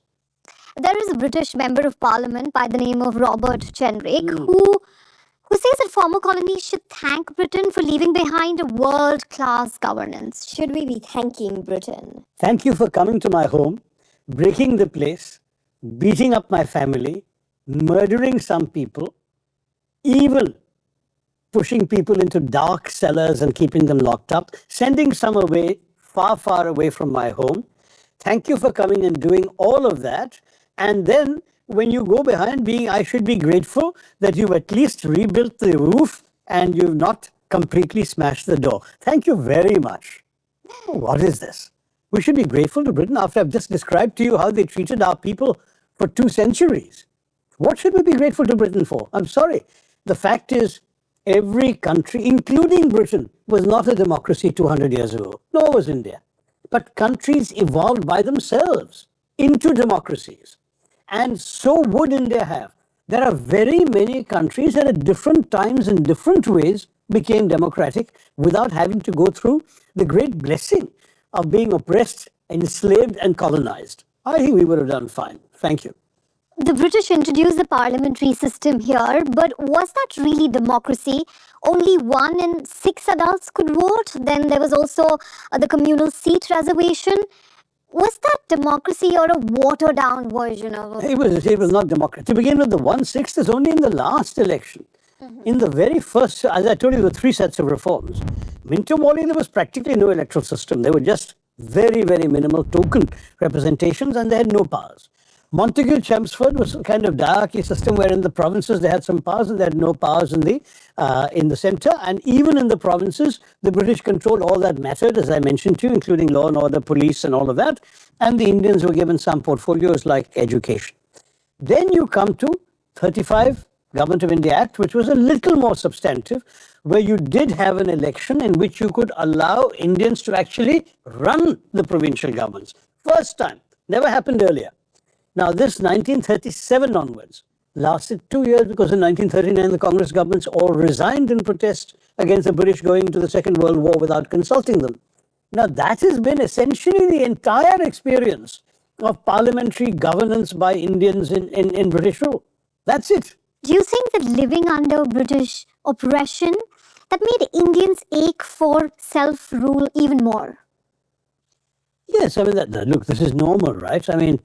There is a British member of parliament by the name of Robert Chenrick who says that former colonies should thank Britain for leaving behind a world-class governance. Should we be thanking Britain? Thank you for coming to my home, breaking the place, beating up my family, murdering some people, even pushing people into dark cellars and keeping them locked up, sending some away, far, far away from my home. Thank you for coming and doing all of that. And then when you go behind I should be grateful that you've at least rebuilt the roof and you've not completely smashed the door. Thank you very much. What is this? We should be grateful to Britain after I've just described to you how they treated our people for 2 centuries. What should we be grateful to Britain for? I'm sorry. The fact is, every country, including Britain, was not a democracy 200 years ago. Nor was India. But countries evolved by themselves into democracies. And so would India have. There are very many countries that at different times in different ways became democratic without having to go through the great blessing of being oppressed, enslaved and colonized. I think we would have done fine. Thank you. The British introduced the parliamentary system here, but was that really democracy? Only 1 in 6 adults could vote. Then there was also the communal seat reservation. Was that democracy or a watered-down version of it? It was not democracy. To begin with, the 1/6 is only in the last election. In the very first, as I told you, there were 3 sets of reforms. Minto Moli, there was practically no electoral system. They were just very, very minimal token representations and they had no powers. Montagu Chelmsford was a kind of diarchy system where in the provinces they had some powers and they had no powers in the centre. And even in the provinces, the British controlled all that mattered, as I mentioned to you, including law and order, police and all of that. And the Indians were given some portfolios like education. Then you come to 35 Government of India Act, which was a little more substantive, where you did have an election in which you could allow Indians to actually run the provincial governments. First time. Never happened earlier. Now, this 1937 onwards lasted 2 years because in 1939 the Congress governments all resigned in protest against the British going into the Second World War without consulting them. Now, that has been essentially the entire experience of parliamentary governance by Indians in British rule. That's it. Do you think that living under British oppression, that made Indians ache for self-rule even more? Yes, I mean, look, this is normal, right? I mean,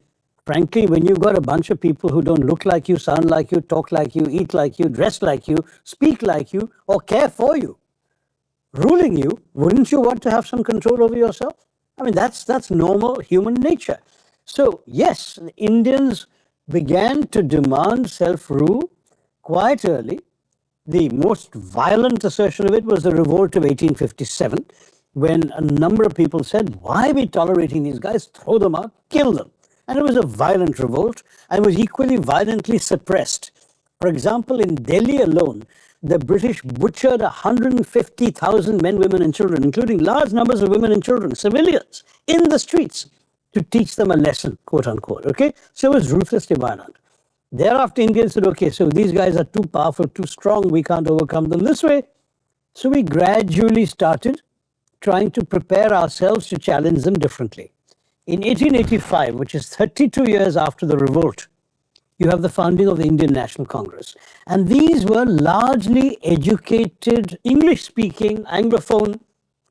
frankly, when you've got a bunch of people who don't look like you, sound like you, talk like you, eat like you, dress like you, speak like you, or care for you, ruling you, wouldn't you want to have some control over yourself? I mean, that's normal human nature. So, yes, Indians began to demand self-rule quite early. The most violent assertion of it was the revolt of 1857, when a number of people said, why are we tolerating these guys? Throw them out, kill them. And it was a violent revolt and was equally violently suppressed. For example, in Delhi alone, the British butchered 150,000 men, women and children, including large numbers of women and children, civilians, in the streets to teach them a lesson, quote unquote, okay? So it was ruthlessly violent. Thereafter, Indians said, okay, so these guys are too powerful, too strong, we can't overcome them this way. So we gradually started trying to prepare ourselves to challenge them differently. In 1885, which is 32 years after the revolt, you have the founding of the Indian National Congress. And these were largely educated, English-speaking, Anglophone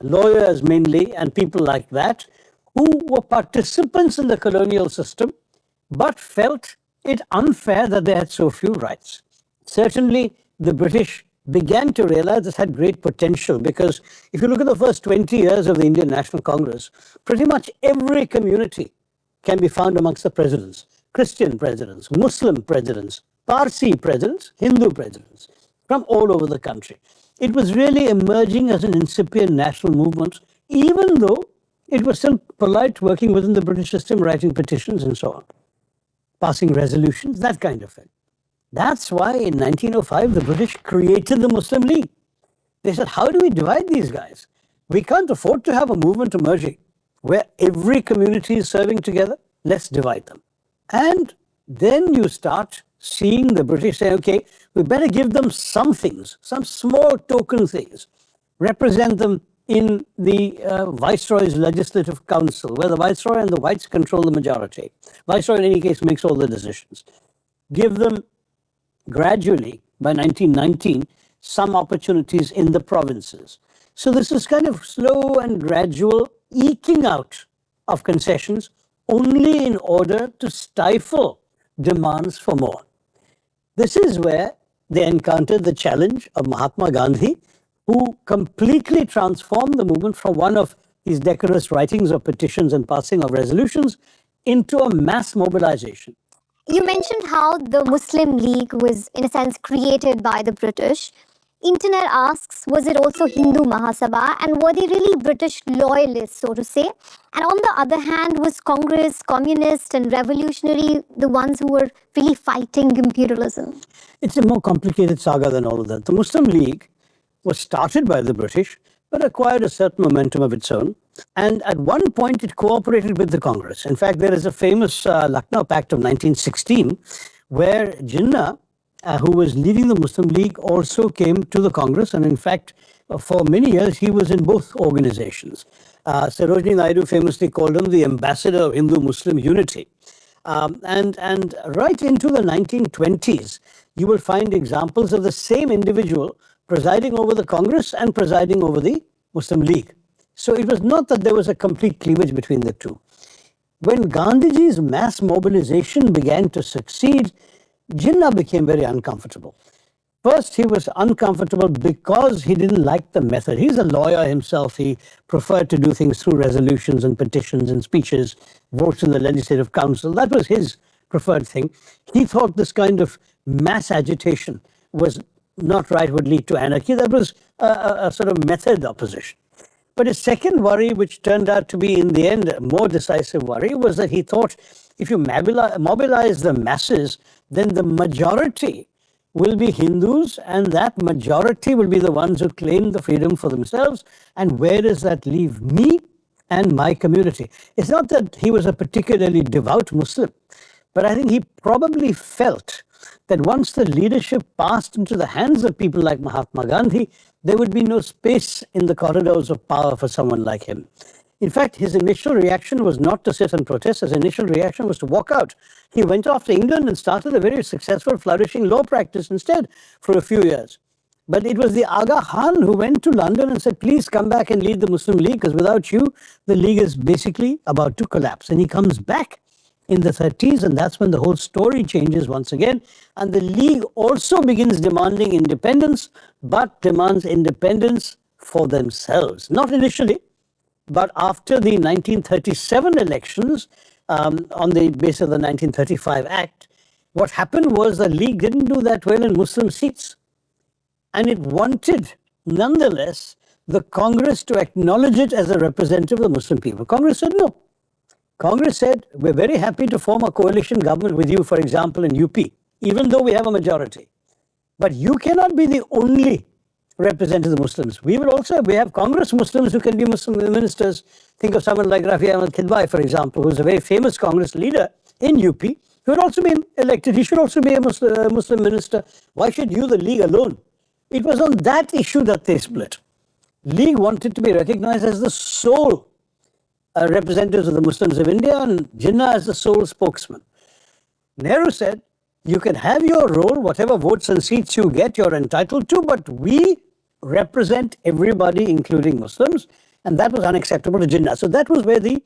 lawyers mainly, and people like that, who were participants in the colonial system, but felt it unfair that they had so few rights. Certainly, the British began to realize this had great potential, because if you look at the first 20 years of the Indian National Congress, pretty much every community can be found amongst the presidents. Christian presidents, Muslim presidents, Parsi presidents, Hindu presidents, from all over the country. It was really emerging as an incipient national movement, even though it was still polite, working within the British system, writing petitions and so on, passing resolutions, that kind of thing. That's why in 1905, the British created the Muslim League. They said, how do we divide these guys? We can't afford to have a movement emerging where every community is serving together. Let's divide them. And then you start seeing the British say, okay, we better give them some things, some small token things, represent them in the Viceroy's Legislative Council, where the Viceroy and the whites control the majority. Viceroy, in any case, makes all the decisions. Give them gradually, by 1919, some opportunities in the provinces. So this is kind of slow and gradual eking out of concessions, only in order to stifle demands for more. This is where they encountered the challenge of Mahatma Gandhi, who completely transformed the movement from one of these decorous writings of petitions and passing of resolutions into a mass mobilization. You mentioned how the Muslim League was, in a sense, created by the British. Internet asks, was it also Hindu Mahasabha, and were they really British loyalists, so to say? And on the other hand, was Congress, communist and revolutionary the ones who were really fighting imperialism? It's a more complicated saga than all of that. The Muslim League was started by the British, but acquired a certain momentum of its own. And at one point, it cooperated with the Congress. In fact, there is a famous Lucknow Pact of 1916, where Jinnah, who was leading the Muslim League, also came to the Congress. And in fact, for many years, he was in both organizations. Sarojini Naidu famously called him the ambassador of Hindu-Muslim unity. And right into the 1920s, you will find examples of the same individual presiding over the Congress and presiding over the Muslim League. So it was not that there was a complete cleavage between the two. When Gandhiji's mass mobilization began to succeed, Jinnah became very uncomfortable. First, he was uncomfortable because he didn't like the method. He's a lawyer himself. He preferred to do things through resolutions and petitions and speeches, votes in the Legislative Council. That was his preferred thing. He thought this kind of mass agitation was not right, would lead to anarchy. That was a sort of method opposition. But his second worry, which turned out to be in the end a more decisive worry, was that he thought if you mobilize the masses, then the majority will be Hindus, and that majority will be the ones who claim the freedom for themselves. And where does that leave me and my community? It's not that he was a particularly devout Muslim, but I think he probably felt that once the leadership passed into the hands of people like Mahatma Gandhi, there would be no space in the corridors of power for someone like him. In fact, his initial reaction was not to sit and protest. His initial reaction was to walk out. He went off to England and started a very successful, flourishing law practice instead for a few years. But it was the Aga Khan who went to London and said, please come back and lead the Muslim League, because without you, the League is basically about to collapse. And he comes back in the 30s, and that's when the whole story changes once again. And the League also begins demanding independence, but demands independence for themselves. Not initially, but after the 1937 elections, on the basis of the 1935 Act, what happened was the League didn't do that well in Muslim seats. And it wanted, nonetheless, the Congress to acknowledge it as a representative of the Muslim people. Congress said no. Congress said, we're very happy to form a coalition government with you, for example, in UP, even though we have a majority. But you cannot be the only representative of the Muslims. We have Congress Muslims who can be Muslim ministers. Think of someone like Rafi Ahmed Khidwai, for example, who's a very famous Congress leader in UP, who had also been elected. He should also be a Muslim minister. Why should you, the League, alone? It was on that issue that they split. League wanted to be recognized as the sole representatives of the Muslims of India, and Jinnah as the sole spokesman. Nehru said, you can have your role, whatever votes and seats you get, you're entitled to, but we represent everybody, including Muslims, and that was unacceptable to Jinnah. So that was where the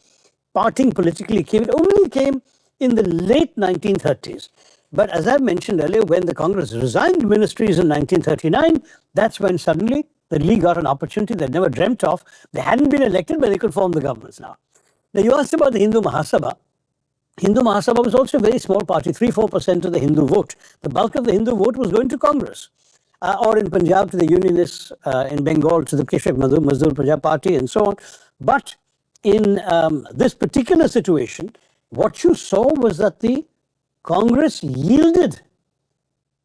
parting politically came. It only came in the late 1930s. But as I mentioned earlier, when the Congress resigned ministries in 1939, that's when suddenly the League got an opportunity they never dreamt of. They hadn't been elected, but they could form the governments now. Now, you asked about the Hindu Mahasabha. Hindu Mahasabha was also a very small party, 3-4% of the Hindu vote. The bulk of the Hindu vote was going to Congress. Or in Punjab to the Unionists, in Bengal to the Keshak Mazdoor Punjab Party and so on. But in this particular situation, what you saw was that the Congress yielded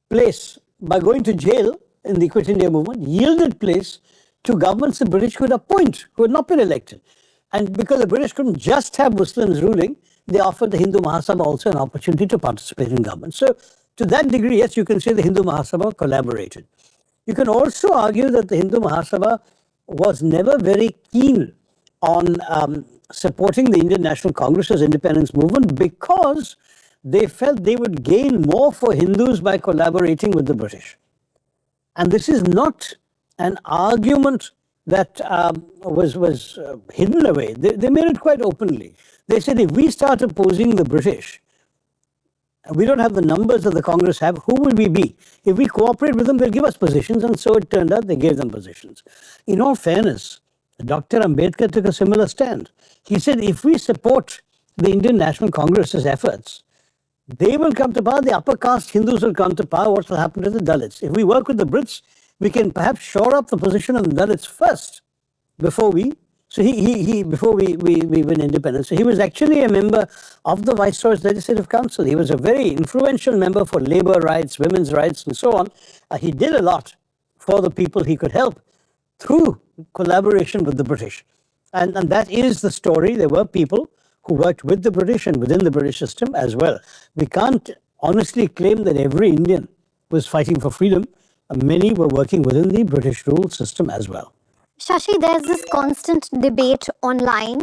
place by going to jail in the Quit India movement, yielded place to governments the British could appoint, who had not been elected. And because the British couldn't just have Muslims ruling, they offered the Hindu Mahasabha also an opportunity to participate in government. So to that degree, yes, you can say the Hindu Mahasabha collaborated. You can also argue that the Hindu Mahasabha was never very keen on supporting the Indian National Congress's independence movement because they felt they would gain more for Hindus by collaborating with the British. And this is not an argument that was hidden away. They made it quite openly. They said, if we start opposing the British, we don't have the numbers that the Congress have, who will we be? If we cooperate with them, they'll give us positions. And so it turned out they gave them positions. In all fairness, Dr. Ambedkar took a similar stand. He said, if we support the Indian National Congress's efforts, they will come to power, the upper caste Hindus will come to power, what will happen to the Dalits? If we work with the Brits, we can perhaps shore up the position of the Dalits first before we win independence. So he was actually a member of the Viceroy's Legislative Council. He was a very influential member for labor rights, women's rights, and so on. He did a lot for the people he could help through collaboration with the British. And that is the story. There were people who worked with the British and within the British system as well. We can't honestly claim that every Indian was fighting for freedom. Many were working within the British rule system as well. Shashi, there's this constant debate online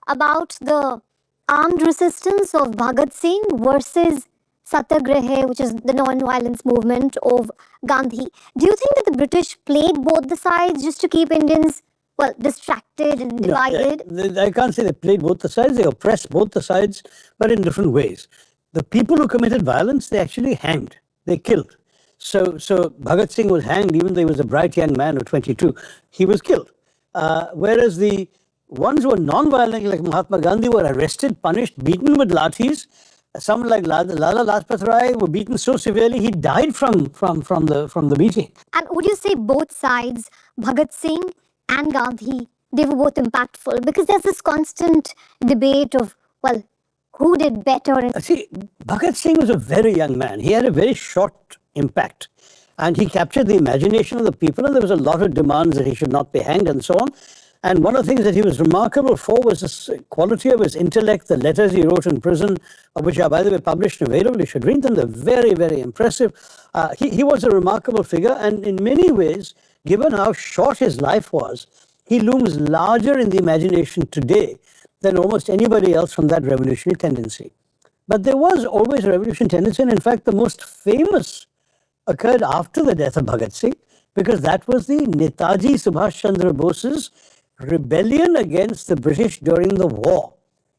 about the armed resistance of Bhagat Singh versus Satyagraha, which is the non-violence movement of Gandhi. Do you think that the British played both the sides just to keep Indians, well, distracted and divided? No, I can't say they played both the sides. They oppressed both the sides, but in different ways. The people who committed violence, they actually hanged. They killed. So Bhagat Singh was hanged even though he was a bright young man of 22. He was killed. Whereas the ones who were non-violent, like Mahatma Gandhi, were arrested, punished, beaten with lathis. Someone like Lala Lajpat Rai were beaten so severely he died from the beating. And would you say both sides, Bhagat Singh and Gandhi, they were both impactful? Because there's this constant debate of, well, who did better? See, Bhagat Singh was a very young man. He had a very short impact. And he captured the imagination of the people, and there was a lot of demands that he should not be hanged and so on. And one of the things that he was remarkable for was the quality of his intellect, the letters he wrote in prison, which are, by the way, published and available. You should read them. They're very, very impressive. He was a remarkable figure, and in many ways, given how short his life was, he looms larger in the imagination today than almost anybody else from that revolutionary tendency. But there was always a revolutionary tendency, and in fact, the most famous occurred after the death of Bhagat Singh, because that was the Netaji Subhash Chandra Bose's rebellion against the British during the war.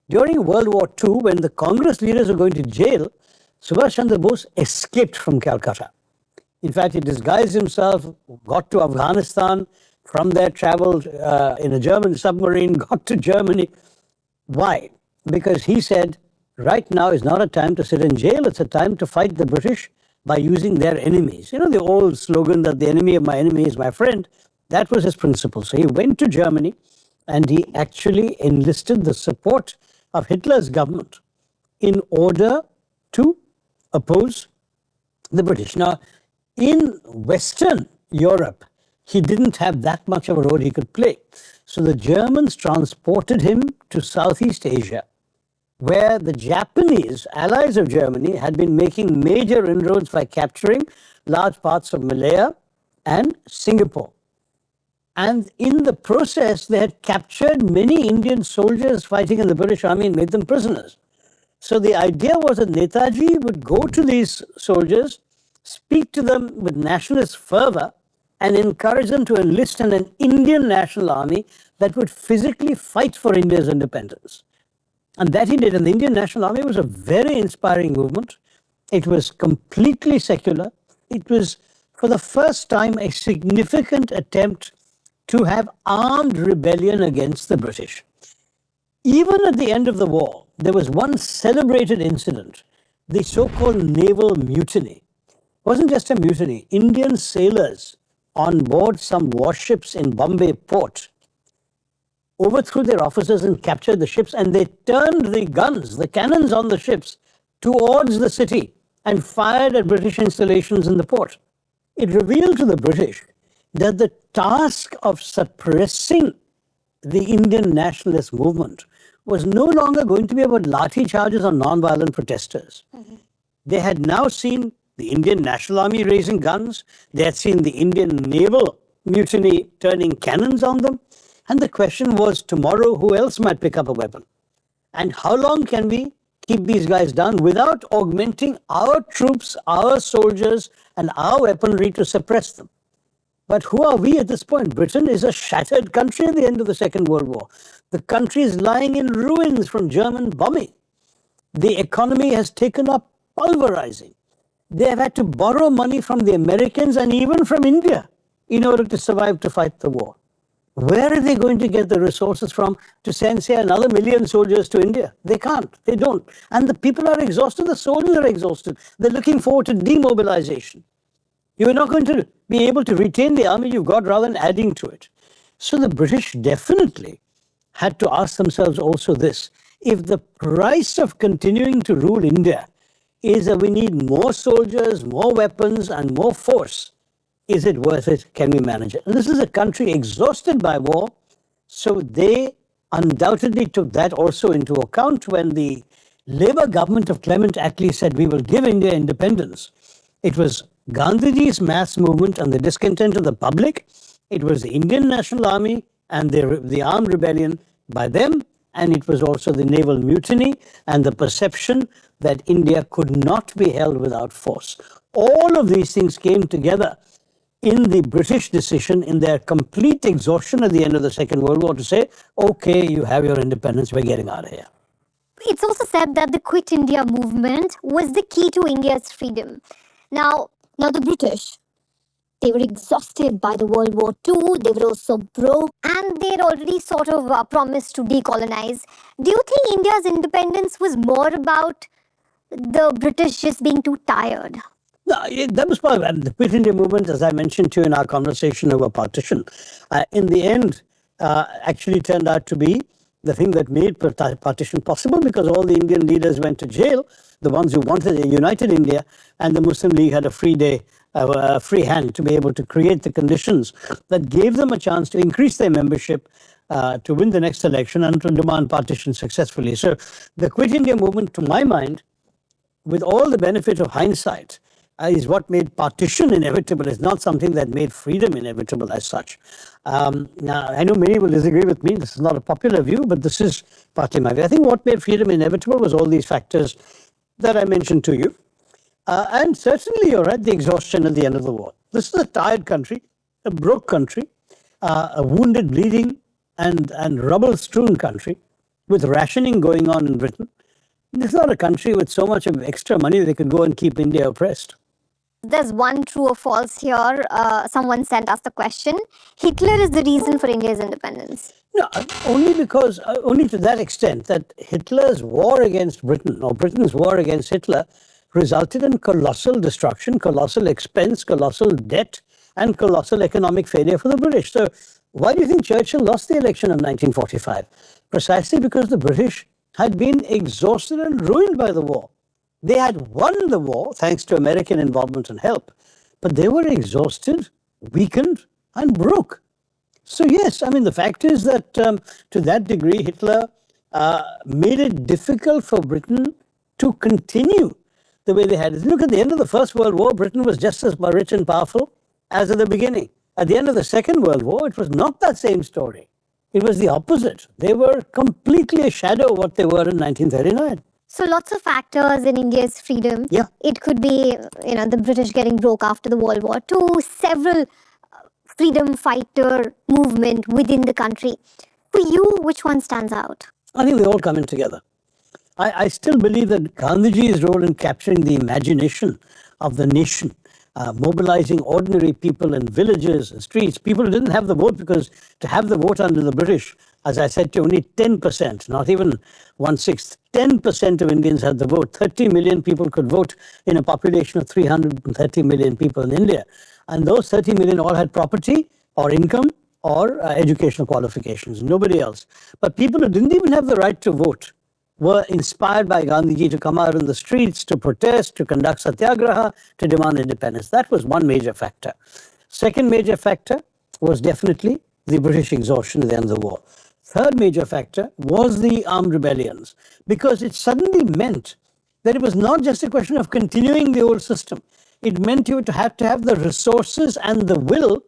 During World War II, when the Congress leaders were going to jail, Subhash Chandra Bose escaped from Calcutta. In fact, he disguised himself, got to Afghanistan, from there traveled in a German submarine, got to Germany. Why? Because he said, right now is not a time to sit in jail, it's a time to fight the British by using their enemies. You know, the old slogan that the enemy of my enemy is my friend, that was his principle. So he went to Germany and he actually enlisted the support of Hitler's government in order to oppose the British. Now, in Western Europe, he didn't have that much of a role he could play. So the Germans transported him to Southeast Asia, where the Japanese, allies of Germany, had been making major inroads by capturing large parts of Malaya and Singapore. And in the process, they had captured many Indian soldiers fighting in the British Army and made them prisoners. So the idea was that Netaji would go to these soldiers, speak to them with nationalist fervor, and encourage them to enlist in an Indian national army that would physically fight for India's independence. And that he did. And the Indian National Army was a very inspiring movement. It was completely secular. It was, for the first time, a significant attempt to have armed rebellion against the British. Even at the end of the war, there was one celebrated incident, the so-called naval mutiny. It wasn't just a mutiny. Indian sailors on board some warships in Bombay port overthrew their officers and captured the ships, and they turned the guns, the cannons on the ships, towards the city and fired at British installations in the port. It revealed to the British that the task of suppressing the Indian nationalist movement was no longer going to be about lathi charges on non-violent protesters. They had now seen the Indian National Army raising guns. They had seen the Indian naval mutiny turning cannons on them. And the question was, tomorrow, who else might pick up a weapon? And how long can we keep these guys down without augmenting our troops, our soldiers, and our weaponry to suppress them? But who are we at this point? Britain is a shattered country at the end of the Second World War. The country is lying in ruins from German bombing. The economy has taken up pulverizing. They have had to borrow money from the Americans and even from India in order to survive to fight the war. Where are they going to get the resources from to send, say, another 1 million soldiers to India? They can't. They don't. And the people are exhausted. The soldiers are exhausted. They're looking forward to demobilization. You're not going to be able to retain the army you've got rather than adding to it. So the British definitely had to ask themselves also this. If the price of continuing to rule India is that we need more soldiers, more weapons, and more force, is it worth it? Can we manage it? And this is a country exhausted by war, so they undoubtedly took that also into account when the Labour government of Clement Attlee said we will give India independence. It was Gandhiji's mass movement and the discontent of the public. It was the Indian National Army and the armed rebellion by them, and it was also the naval mutiny and the perception that India could not be held without force. All of these things came together in the British decision, in their complete exhaustion at the end of the Second World War, to say, okay, you have your independence, we're getting out of here. It's also said that the Quit India movement was the key to India's freedom. Now the British, they were exhausted by the World War II, they were also broke, and they had already sort of promised to decolonize. Do you think India's independence was more about the British just being too tired? No, that was part of it. The Quit India movement, as I mentioned to you in our conversation over partition, in the end, actually turned out to be the thing that made partition possible, because all the Indian leaders went to jail, the ones who wanted a united India, and the Muslim League had a free hand to be able to create the conditions that gave them a chance to increase their membership, to win the next election and to demand partition successfully. So the Quit India movement, to my mind, with all the benefit of hindsight, is what made partition inevitable. It's not something that made freedom inevitable as such. Now, I know many will disagree with me. This is not a popular view, but this is partly my view. I think what made freedom inevitable was all these factors that I mentioned to you. And certainly, you're right, the exhaustion at the end of the war. This is a tired country, a broke country, a wounded, bleeding, and rubble-strewn country with rationing going on in Britain. This is not a country with so much of extra money they could go and keep India oppressed. There's one true or false here. Someone sent us the question. Hitler is the reason for India's independence. No, only to that extent that Hitler's war against Britain, or Britain's war against Hitler, resulted in colossal destruction, colossal expense, colossal debt, and colossal economic failure for the British. So why do you think Churchill lost the election of 1945? Precisely because the British had been exhausted and ruined by the war. They had won the war thanks to American involvement and help, but they were exhausted, weakened, and broke. So yes, I mean, the fact is that to that degree, Hitler made it difficult for Britain to continue the way they had. Look, at the end of the First World War, Britain was just as rich and powerful as at the beginning. At the end of the Second World War, it was not that same story. It was the opposite. They were completely a shadow of what they were in 1939. So lots of factors in India's freedom. Yeah. It could be, the British getting broke after the World War II, several freedom fighter movement within the country. For you, which one stands out? I think they all come in together. I still believe that Gandhiji's role in capturing the imagination of the nation, mobilizing ordinary people in villages and streets, people who didn't have the vote, because to have the vote under the British, as I said to you, only 10%, not even 1/6, 10% of Indians had the vote. 30 million people could vote in a population of 330 million people in India. And those 30 million all had property or income or educational qualifications, nobody else. But people who didn't even have the right to vote were inspired by Gandhiji to come out in the streets, to protest, to conduct satyagraha, to demand independence. That was one major factor. Second major factor was definitely the British exhaustion at the end of the war. Third major factor was the armed rebellions, because it suddenly meant that it was not just a question of continuing the old system. It meant you to have the resources and the will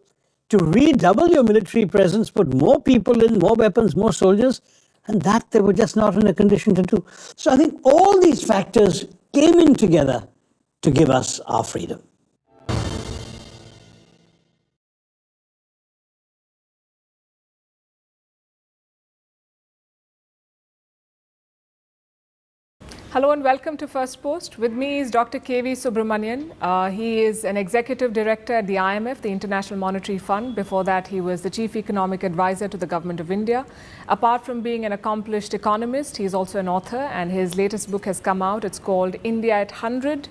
to redouble your military presence, put more people in, more weapons, more soldiers, and that they were just not in a condition to do. So I think all these factors came in together to give us our freedom. Hello and welcome to First Post. With me is Dr. K.V. Subramanian. He is an executive director at the IMF, the International Monetary Fund. Before that, he was the chief economic advisor to the government of India. Apart from being an accomplished economist, he is also an author, and his latest book has come out. It's called India at 100,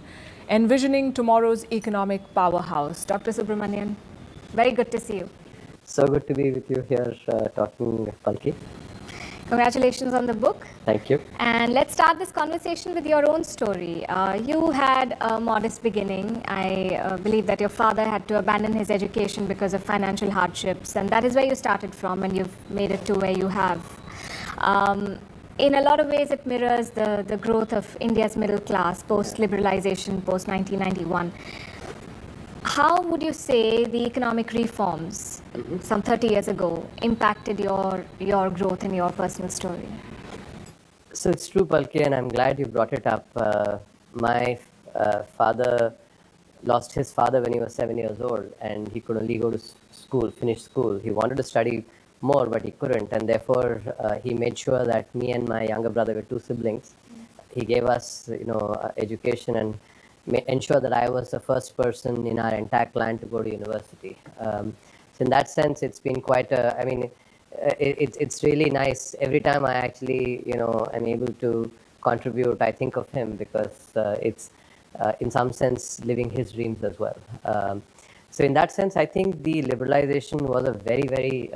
Envisioning Tomorrow's Economic Powerhouse. Dr. Subramanian, very good to see you. So good to be with you here talking, Palki. Congratulations on the book. Thank you. And let's start this conversation with your own story. You had a modest beginning. I believe that your father had to abandon his education because of financial hardships, and that is where you started from, and you've made it to where you have. In a lot of ways, it mirrors the growth of India's middle class post-liberalization, post-1991. How would you say the economic reforms some 30 years ago impacted your growth and your personal story? So it's true, Palki, and I'm glad you brought it up. My father lost his father when he was 7 years old, and he could only go to school, finish school. He wanted to study more, but he couldn't, and therefore he made sure that me and my younger brother were two siblings. He gave us, education and ensure that I was the first person in our entire clan to go to university. So in that sense, it's been quite it's really nice. Every time I actually, am able to contribute, I think of him, because it's in some sense living his dreams as well. So in that sense, I think the liberalization was a very, very,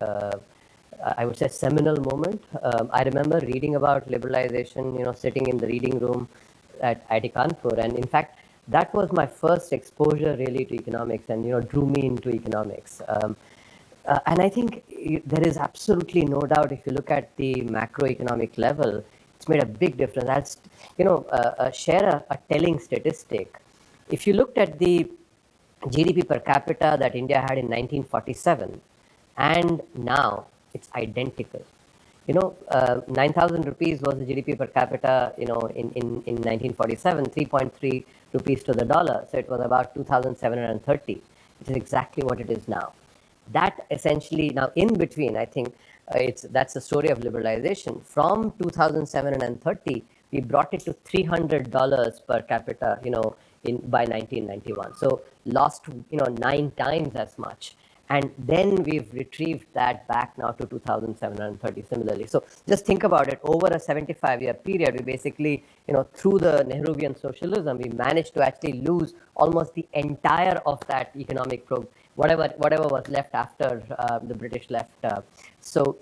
I would say, seminal moment. I remember reading about liberalization, sitting in the reading room at IIT Kanpur, and in fact, that was my first exposure really to economics, and drew me into economics. And I think there is absolutely no doubt, if you look at the macroeconomic level, it's made a big difference. I'll share a telling statistic. If you looked at the GDP per capita that India had in 1947 and now, it's identical. 9,000 rupees was the GDP per capita, in 1947, 3.3 rupees to the dollar. So it was about 2,730, which is exactly what it is now. That essentially, now in between, I think that's the story of liberalization. From 2030, we brought it to $300 per capita, by 1991. So lost, 9 times as much. And then we've retrieved that back now to 2,730 similarly. So just think about it. Over a 75-year period, we basically, through the Nehruvian socialism, we managed to actually lose almost the entire of that economic whatever was left after the British left. So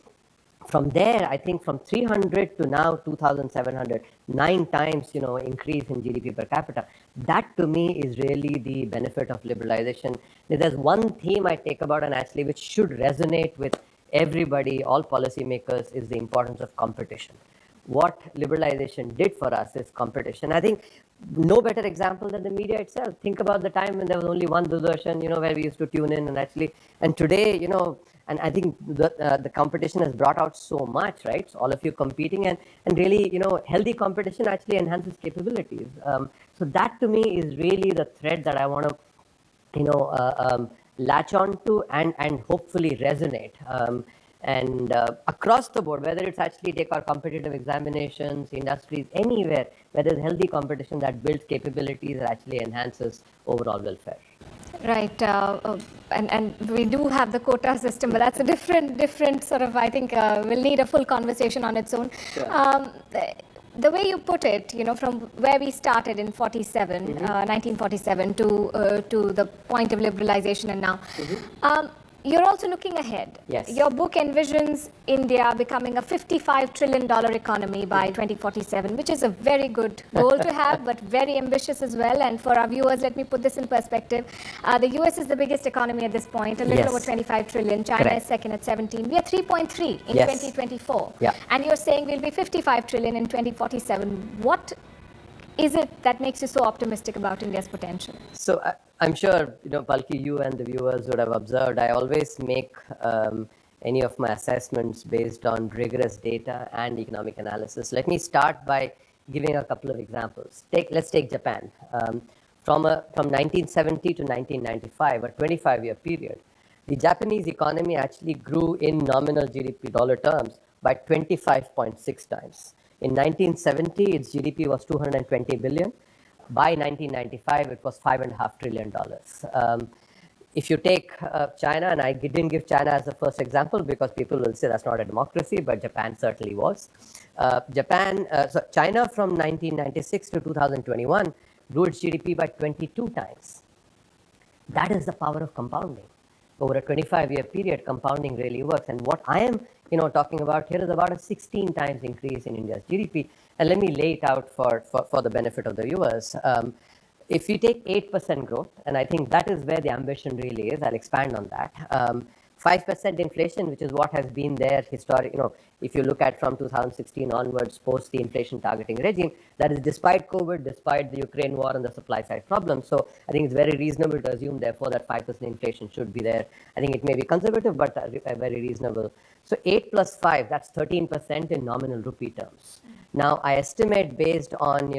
from there, I think from 300 to now 2,700, 9 times, increase in GDP per capita. That to me is really the benefit of liberalization. There's one theme I take about and actually which should resonate with everybody, all policymakers, is the importance of competition. What liberalization did for us is competition. I think no better example than the media itself. Think about the time when there was only one Doordarshan, where we used to tune in and today, and I think the competition has brought out so much, right? So all of you competing and really, healthy competition actually enhances capabilities. So that to me is really the thread that I want to, latch on to and hopefully resonate. And across the board, whether it's actually take our competitive examinations, industries, anywhere, where there's healthy competition that builds capabilities that actually enhances overall welfare. Right, and we do have the quota system, but that's a different sort of, I think, will need a full conversation on its own. Sure. The way you put it, from where we started in 1947 to the point of liberalization and now, you're also looking ahead. Yes. Your book envisions India becoming a $55 trillion economy by 2047, which is a very good goal to have, but very ambitious as well. And for our viewers, let me put this in perspective. The US is the biggest economy at this point, a little over 25 trillion. China Correct. is second at 17. We are 3.3 in 2024. Yeah. And you're saying we'll be 55 trillion in 2047. What is it that makes you so optimistic about India's potential? So I'm sure, Palki, you and the viewers would have observed, I always make any of my assessments based on rigorous data and economic analysis. Let me start by giving a couple of examples. Let's take Japan. From 1970 to 1995, a 25-year period, the Japanese economy actually grew in nominal GDP dollar terms by 25.6 times. In 1970, its GDP was 220 billion. By 1995, it was $5.5 trillion. If you take China, and I didn't give China as the first example because people will say that's not a democracy, but Japan certainly was. So China from 1996 to 2021 grew its GDP by 22 times. That is the power of compounding. Over a 25-year period, compounding really works. And what I am talking about here is about a 16 times increase in India's GDP. And let me lay it out for the benefit of the viewers. If you take 8% growth, and I think that is where the ambition really is, I'll expand on that. 5% inflation, which is what has been there historic, if you look at from 2016 onwards, post the inflation targeting regime, that is despite COVID, despite the Ukraine war and the supply side problems. So I think it's very reasonable to assume, therefore, that 5% inflation should be there. I think it may be conservative, but very reasonable. So 8 plus 5, that's 13% in nominal rupee terms. Now, I estimate based on,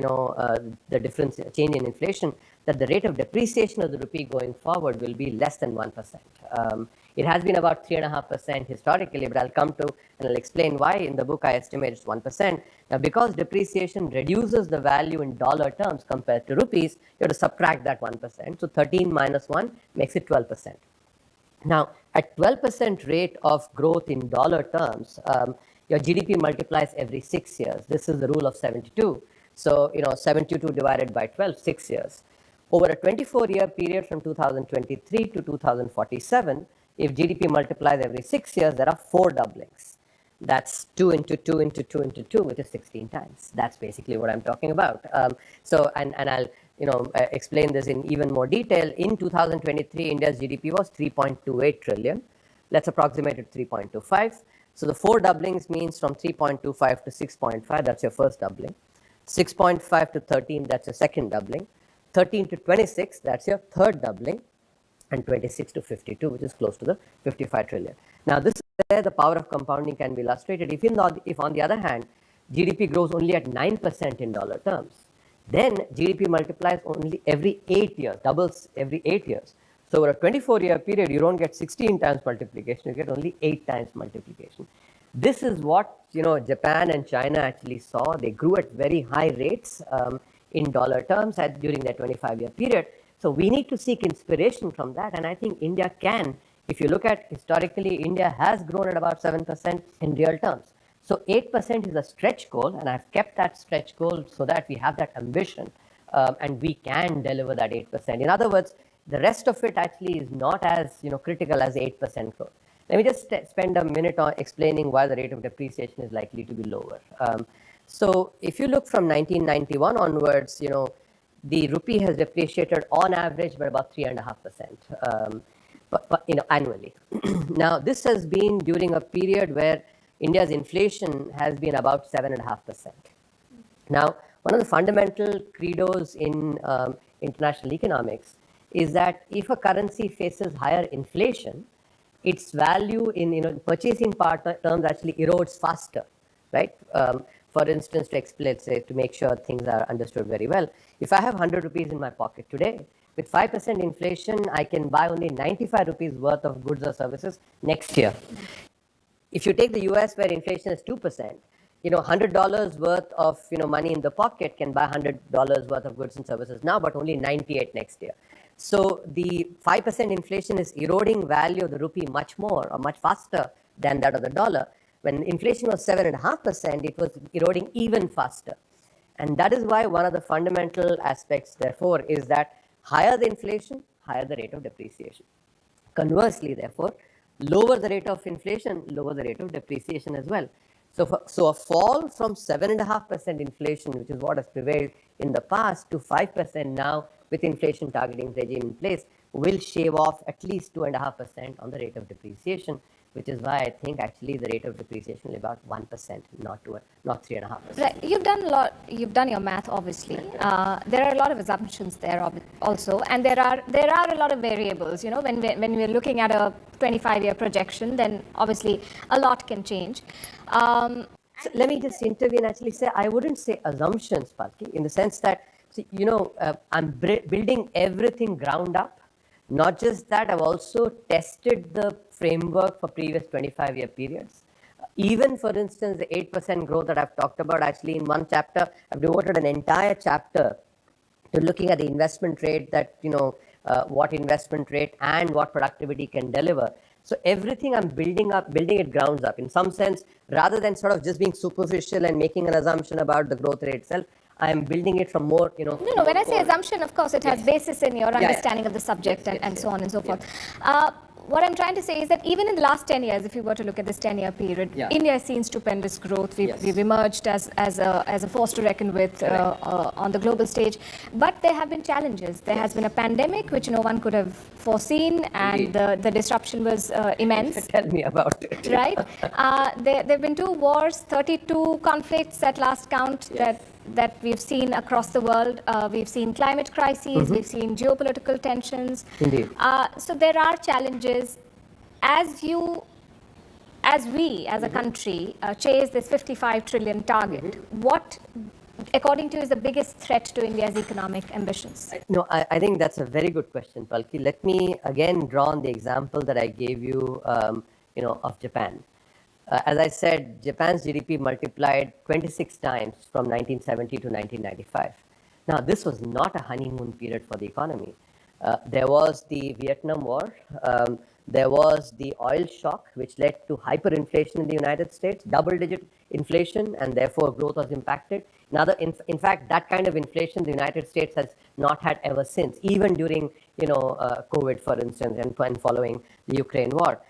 the difference, change in inflation, that the rate of depreciation of the rupee going forward will be less than 1%. It has been about 3.5% historically, but I'll come to and I'll explain why. In the book, I estimate it's 1%. Now, because depreciation reduces the value in dollar terms compared to rupees, you have to subtract that 1%. So 13 minus 1 makes it 12%. Now, at 12% rate of growth in dollar terms, your GDP multiplies every 6 years. This is the rule of 72. So, 72 divided by 12, 6 years. Over a 24-year period from 2023 to 2047, if GDP multiplies every 6 years, there are 4 doublings. That's 2 into 2 into 2 into 2, which is 16 times. That's basically what I'm talking about. And I'll explain this in even more detail. In 2023, India's GDP was 3.28 trillion. Let's approximate it 3.25. So the 4 doublings means from 3.25 to 6.5, that's your first doubling. 6.5 to 13, that's your second doubling. 13 to 26, that's your third doubling. And 26 to 52, which is close to the 55 trillion. Now, this is where the power of compounding can be illustrated. If on the other hand, GDP grows only at 9% in dollar terms, then GDP multiplies only every 8 years, doubles every 8 years. So over a 24-year period, you don't get 16 times multiplication, you get only 8 times multiplication. This is what Japan and China actually saw. They grew at very high rates in dollar terms during their 25-year period. So we need to seek inspiration from that, and I think India can. If you look at historically, India has grown at about 7% in real terms. So 8% is a stretch goal, and I've kept that stretch goal so that we have that ambition, and we can deliver that 8%. In other words, the rest of it actually is not as critical as 8% growth. Let me just spend a minute on explaining why the rate of depreciation is likely to be lower. So if you look from 1991 onwards, the rupee has depreciated on average by about 3.5%, annually. Now, this has been during a period where India's inflation has been about 7.5%. Now, one of the fundamental credos in international economics is that if a currency faces higher inflation, its value in purchasing power terms actually erodes faster, right? For instance, to make sure things are understood very well, if I have 100 rupees in my pocket today, with 5% inflation, I can buy only 95 rupees worth of goods or services next year. If you take the US where inflation is 2%, $100 worth of money in the pocket can buy $100 worth of goods and services now, but only 98 next year. So the 5% inflation is eroding value of the rupee much more or much faster than that of the dollar. When inflation was 7.5%, it was eroding even faster. And that is why one of the fundamental aspects, therefore, is that higher the inflation, higher the rate of depreciation. Conversely, therefore, lower the rate of inflation, lower the rate of depreciation as well. So a fall from 7.5% inflation, which is what has prevailed in the past, to 5% now with inflation targeting regime in place, will shave off at least 2.5% on the rate of depreciation, which is why I think actually the rate of depreciation is about 1%, not 3.5%. Right. You've done a lot. You've done your math, obviously. There are a lot of assumptions there also, and there are a lot of variables. When we're looking at a 25-year projection, then obviously a lot can change. So let me just intervene. Actually, say I wouldn't say assumptions, Palki, in the sense that I'm building everything ground up. Not just that, I've also tested the framework for previous 25-year periods. Even, for instance, the 8% growth that I've talked about, actually in one chapter, I've devoted an entire chapter to looking at the investment rate that, what investment rate and what productivity can deliver. So everything I'm building it grounds up. In some sense, rather than sort of just being superficial and making an assumption about the growth rate itself, I'm building it from more, No, when I say assumption, of course, it has basis in your understanding of the subject and so on and so forth. What I'm trying to say is that even in the last 10 years, if you were to look at this 10-year period, India has seen stupendous growth. We've emerged as a force to reckon with on the global stage. But there have been challenges. There has been a pandemic, which no one could have foreseen, and the disruption was immense. Tell me about it. Right? There have been 2 wars, 32 conflicts at last count that we've seen across the world. We've seen climate crises, we've seen geopolitical tensions. Indeed. So there are challenges. As we, as a country, chase this 55 trillion target, what, according to you, is the biggest threat to India's economic ambitions? No, I think that's a very good question, Palki. Let me again draw on the example that I gave you, of Japan. As I said, Japan's GDP multiplied 26 times from 1970 to 1995. Now, this was not a honeymoon period for the economy. There was the Vietnam War. There was the oil shock, which led to hyperinflation in the United States, double-digit inflation, and therefore growth was impacted. In fact, that kind of inflation the United States has not had ever since, even during COVID, for instance, and following the Ukraine war.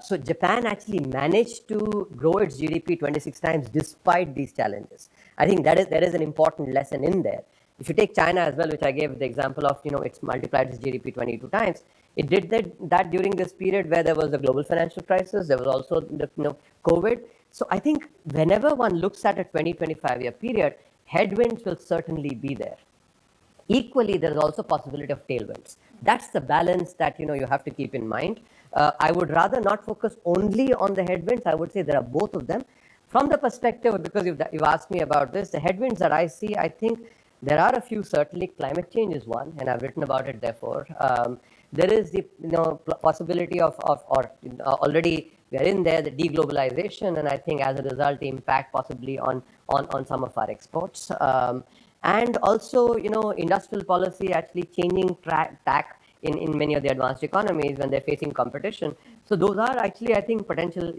So Japan actually managed to grow its GDP 26 times despite these challenges. I think there is an important lesson in there. If you take China as well, which I gave the example of, it's multiplied its GDP 22 times. It did that during this period where there was the global financial crisis. There was also the COVID. So I think whenever one looks at a 20-25-year period, headwinds will certainly be there. Equally, there is also possibility of tailwinds. That's the balance that you have to keep in mind. I would rather not focus only on the headwinds. I would say there are both of them. From the perspective, because you've asked me about this, the headwinds that I see, I think there are a few. Certainly, climate change is one, and I've written about it. Therefore, there is the possibility of already we are in there, the deglobalization, and I think as a result, the impact possibly on some of our exports. And also, industrial policy actually changing tack in many of the advanced economies when they're facing competition. So those are actually, I think, potential,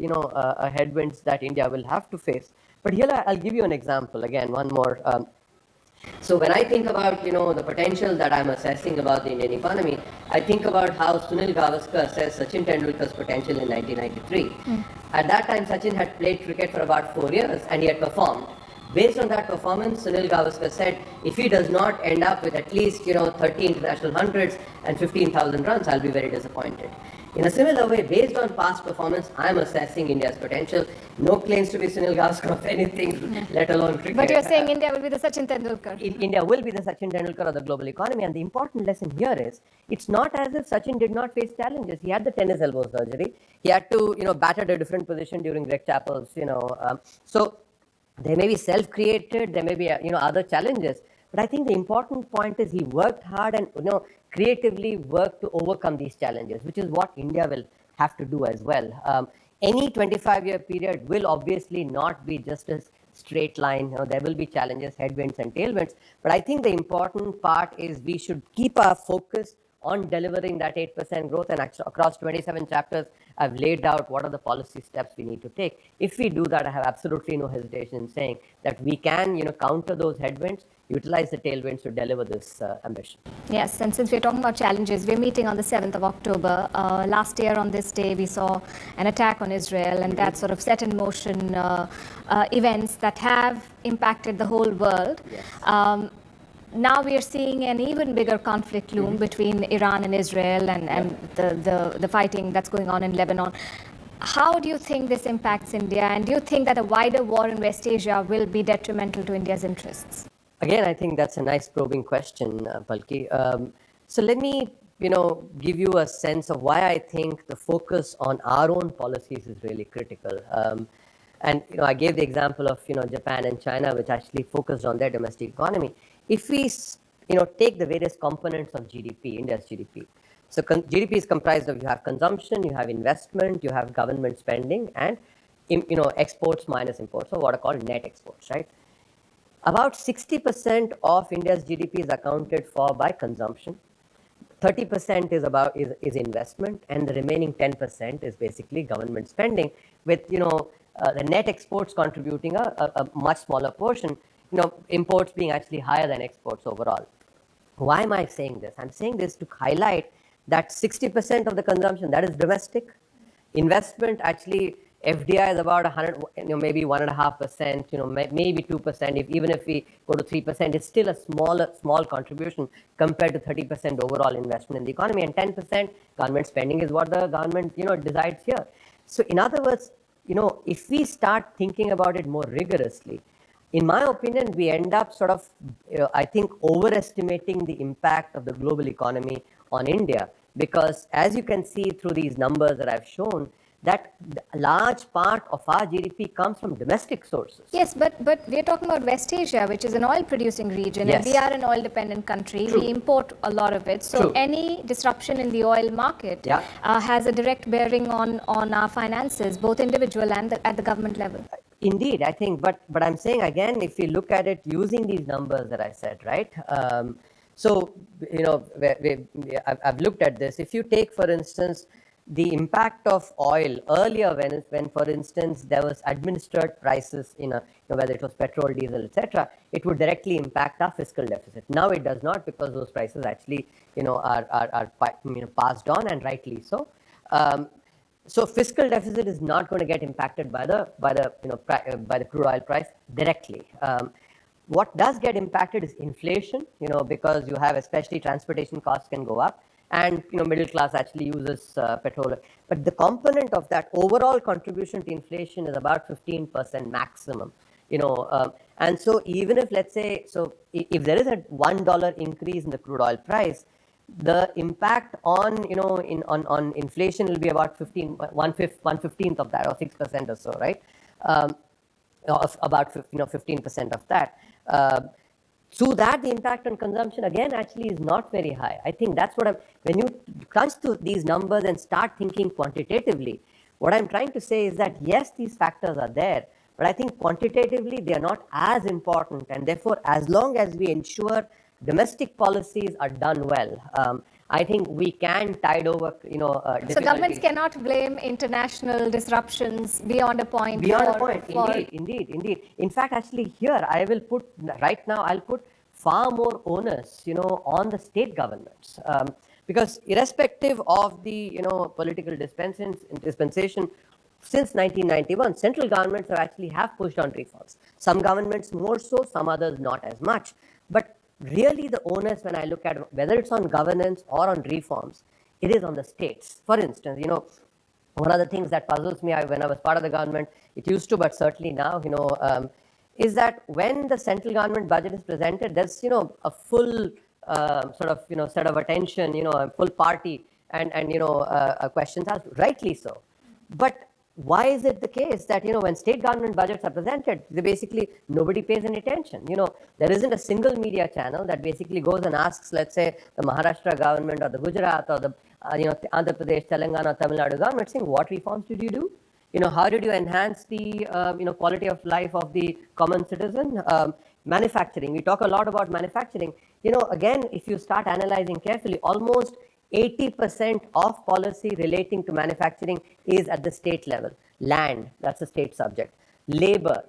headwinds that India will have to face. But here I'll give you an example, again, one more. So when I think about, the potential that I'm assessing about the Indian economy, I think about how Sunil Gavaskar assessed Sachin Tendulkar's potential in 1993. At that time, Sachin had played cricket for about 4 years and he had performed. Based on that performance, Sunil Gavaskar said, if he does not end up with at least 30 international hundreds and 15,000 runs, I'll be very disappointed. In a similar way, based on past performance, I'm assessing India's potential. No claims to be Sunil Gavaskar of anything, let alone cricket. But you're saying India will be the Sachin Tendulkar. India will be the Sachin Tendulkar of the global economy. And the important lesson here is, it's not as if Sachin did not face challenges. He had the tennis elbow surgery. He had to, bat at a different position during Greg Chappell's, so they may be self-created, there may be, other challenges. But I think the important point is he worked hard and, creatively worked to overcome these challenges, which is what India will have to do as well. Any 25-year period will obviously not be just a straight line. There will be challenges, headwinds and tailwinds. But I think the important part is we should keep our focus on delivering that 8% growth, and across 27 chapters, I've laid out what are the policy steps we need to take. If we do that, I have absolutely no hesitation in saying that we can, counter those headwinds, utilize the tailwinds to deliver this ambition. Yes, and since we're talking about challenges, we're meeting on the 7th of October. Last year on this day, we saw an attack on Israel, and that sort of set in motion events that have impacted the whole world. Yes. Now we are seeing an even bigger conflict loom between Iran and Israel and the fighting that's going on in Lebanon. How do you think this impacts India, and do you think that a wider war in West Asia will be detrimental to India's interests? Again, I think that's a nice probing question, Palki. So let me, give you a sense of why I think the focus on our own policies is really critical. And I gave the example of Japan and China, which actually focused on their domestic economy. If we take the various components of GDP, India's GDP, so GDP is comprised of, you have consumption, you have investment, you have government spending, and exports minus imports, or what are called net exports, right? About 60% of India's GDP is accounted for by consumption. 30% is investment, and the remaining 10% is basically government spending, with the net exports contributing a much smaller portion. Imports being actually higher than exports overall. Why am I saying this? I'm saying this to highlight that 60% of the consumption, that is domestic. Investment, actually, FDI is about 100, maybe 1.5%, maybe 2%. Even if we go to 3%, it's still a small contribution compared to 30% overall investment in the economy. And 10% government spending is what the government, decides here. So in other words, if we start thinking about it more rigorously, in my opinion, we end up sort of, I think, overestimating the impact of the global economy on India. Because as you can see through these numbers that I've shown, that a large part of our GDP comes from domestic sources. Yes, but we're talking about West Asia, which is an oil-producing region, yes. And we are an oil-dependent country. True. We import a lot of it. So True. Any disruption in the oil market has a direct bearing on our finances, both individual and at the government level. Indeed, I think, but I'm saying again, if we look at it using these numbers that I said, right? So, I've looked at this. If you take, for instance, the impact of oil earlier, when for instance, there was administered prices in whether it was petrol, diesel, etc., it would directly impact our fiscal deficit. Now it does not, because those prices actually, are passed on, and rightly so. So fiscal deficit is not going to get impacted by the crude oil price directly. What does get impacted is inflation, because you have, especially transportation costs can go up, and middle class actually uses petrol. But the component of that overall contribution to inflation is about 15% maximum. And so even if, let's say, if there is a $1 increase in the crude oil price, the impact on on inflation will be about 1/15 of that, or 6% or so, right? Of about 15% of that. Through that, the impact on consumption again actually is not very high. I think that's what when you crunch to these numbers and start thinking quantitatively, what I'm trying to say is that yes, these factors are there, but I think quantitatively they are not as important, and therefore, as long as we ensure domestic policies are done well, I think we can tide over, So governments cannot blame international disruptions beyond a point. Beyond a point, indeed. In fact, actually here, I'll put far more onus, on the state governments. Because irrespective of the, political dispensation, since 1991, central governments have pushed on reforms. Some governments more so, some others not as much. But really the onus, when I look at whether it's on governance or on reforms, it is on the states. For instance, one of the things that puzzles me when I was part of the government, it used to, but certainly now, is that when the central government budget is presented, there's, a full set of attention, a full party and questions asked, rightly so. But why is it the case that, when state government budgets are presented, nobody pays any attention? There isn't a single media channel that basically goes and asks, let's say, the Maharashtra government or the Gujarat or the, Andhra Pradesh, Telangana, Tamil Nadu government saying, what reforms did you do? How did you enhance the, quality of life of the common citizen? Manufacturing, we talk a lot about manufacturing. Again, if you start analyzing carefully, almost 80% of policy relating to manufacturing is at the state level. Land, that's a state subject. Labor,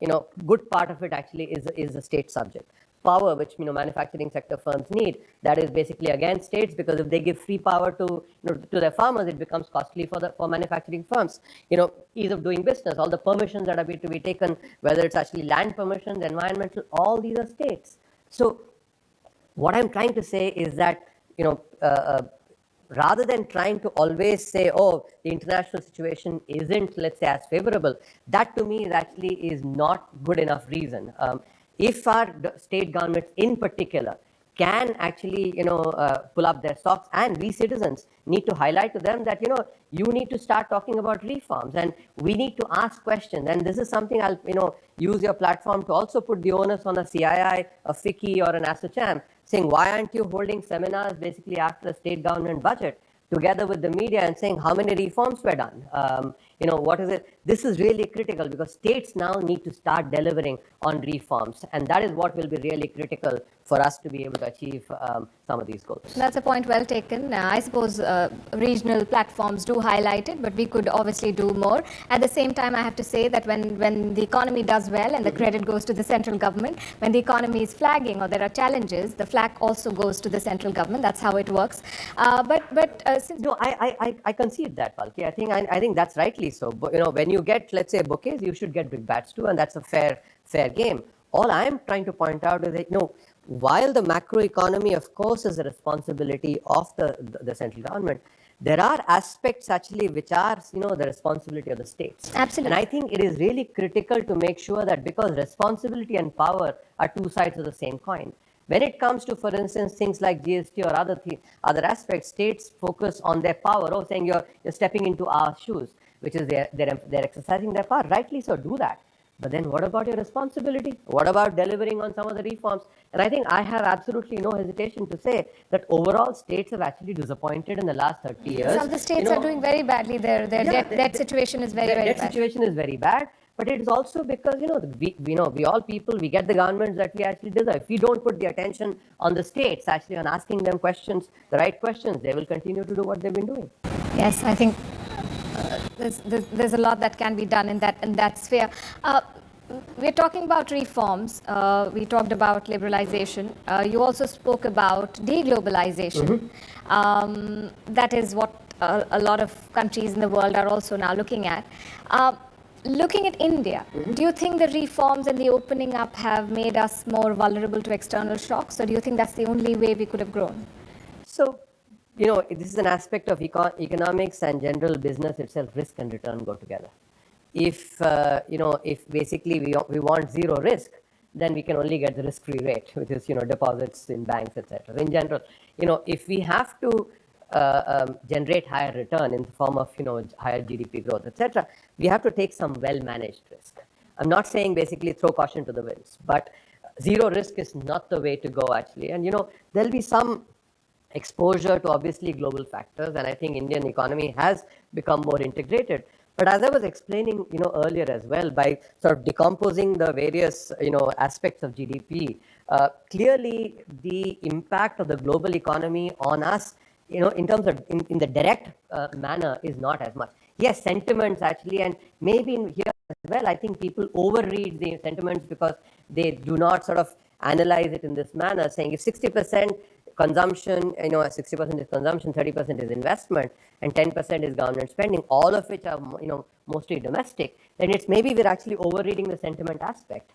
good part of it actually is a state subject. Power, which manufacturing sector firms need, that is basically again states, because if they give free power to their farmers, it becomes costly for manufacturing firms. Ease of doing business, all the permissions that are to be taken, whether it's actually land permissions, environmental, all these are states. So what I'm trying to say is that rather than trying to always say, oh, the international situation isn't, let's say, as favorable, that to me is not good enough reason. If our state governments in particular can actually, pull up their socks, and we citizens need to highlight to them that, you need to start talking about reforms and we need to ask questions. And this is something I'll, use your platform to also put the onus on a CII, a FICCI or an ASSOCHAM, saying, why aren't you holding seminars basically after the state government budget together with the media and saying how many reforms were done? What is it? This is really critical because states now need to start delivering on reforms, and that is what will be really critical for us to be able to achieve some of these goals. That's a point well taken. I suppose regional platforms do highlight it, but we could obviously do more. At the same time, I have to say that when the economy does well and the credit goes to the central government, when the economy is flagging or there are challenges, the flag also goes to the central government. That's how it works. No, I concede that, Palki. I think that's rightly so. But, when you get, let's say, bouquets, you should get big bats too, and that's a fair game. All I am trying to point out is that, while the macroeconomy, of course, is a responsibility of the central government, there are aspects actually which are, the responsibility of the states. Absolutely. And I think it is really critical to make sure that, because responsibility and power are two sides of the same coin. When it comes to, for instance, things like GST or other aspects, states focus on their power, saying you're stepping into our shoes, which is they're exercising their power. Rightly so, do that. But then what about your responsibility? What about delivering on some of the reforms? And I think I have absolutely no hesitation to say that overall states have actually disappointed in the last 30 years. Some of the states are doing very badly. Their debt situation is very bad. Debt situation is very bad. But it is also because, we all people, we get the governments that we actually deserve. If we don't put the attention on the states, actually on asking them questions, the right questions, they will continue to do what they've been doing. Yes, I think there's a lot that can be done in that sphere. We're talking about reforms. We talked about liberalization. You also spoke about deglobalization. That is what a lot of countries in the world are also now looking at. Looking at India, do you think the reforms and the opening up have made us more vulnerable to external shocks, or do you think that's the only way we could have grown? So, this is an aspect of economics and general business itself. Risk and return go together. If basically we want zero risk, then we can only get the risk-free rate, which is deposits in banks, etc. In general, if we have to generate higher return in the form of higher GDP growth, etc., we have to take some well-managed risk. I'm not saying basically throw caution to the winds, but zero risk is not the way to go actually. And there'll be some exposure to obviously global factors, and I think Indian economy has become more integrated. But as I was explaining earlier as well, by sort of decomposing the various aspects of GDP, clearly the impact of the global economy on us in terms of in the direct manner is not as much. Yes, sentiments actually, and maybe in here as well, I think people overread the sentiments because they do not sort of analyze it in this manner, saying if 60% consumption, 60% is consumption, 30% is investment, and 10% is government spending, all of which are, mostly domestic, then it's maybe we're actually overreading the sentiment aspect.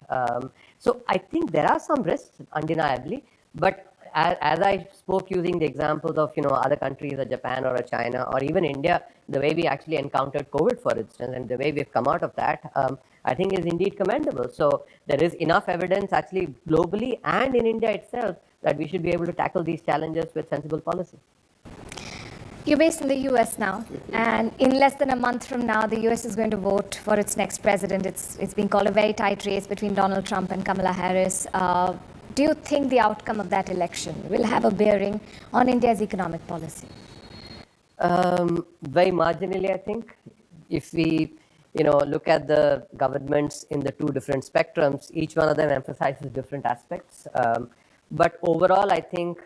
So I think there are some risks, undeniably, but as I spoke using the examples of, other countries, or Japan or China or even India, the way we actually encountered COVID, for instance, and the way we've come out of that, I think is indeed commendable. So there is enough evidence actually globally and in India itself that we should be able to tackle these challenges with sensible policy. You're based in the US now, and in less than a month from now, the US is going to vote for its next president. It's being called a very tight race between Donald Trump and Kamala Harris. Do you think the outcome of that election will have a bearing on India's economic policy? Very marginally, I think. If we, look at the governments in the two different spectrums, each one of them emphasizes different aspects. But overall, I think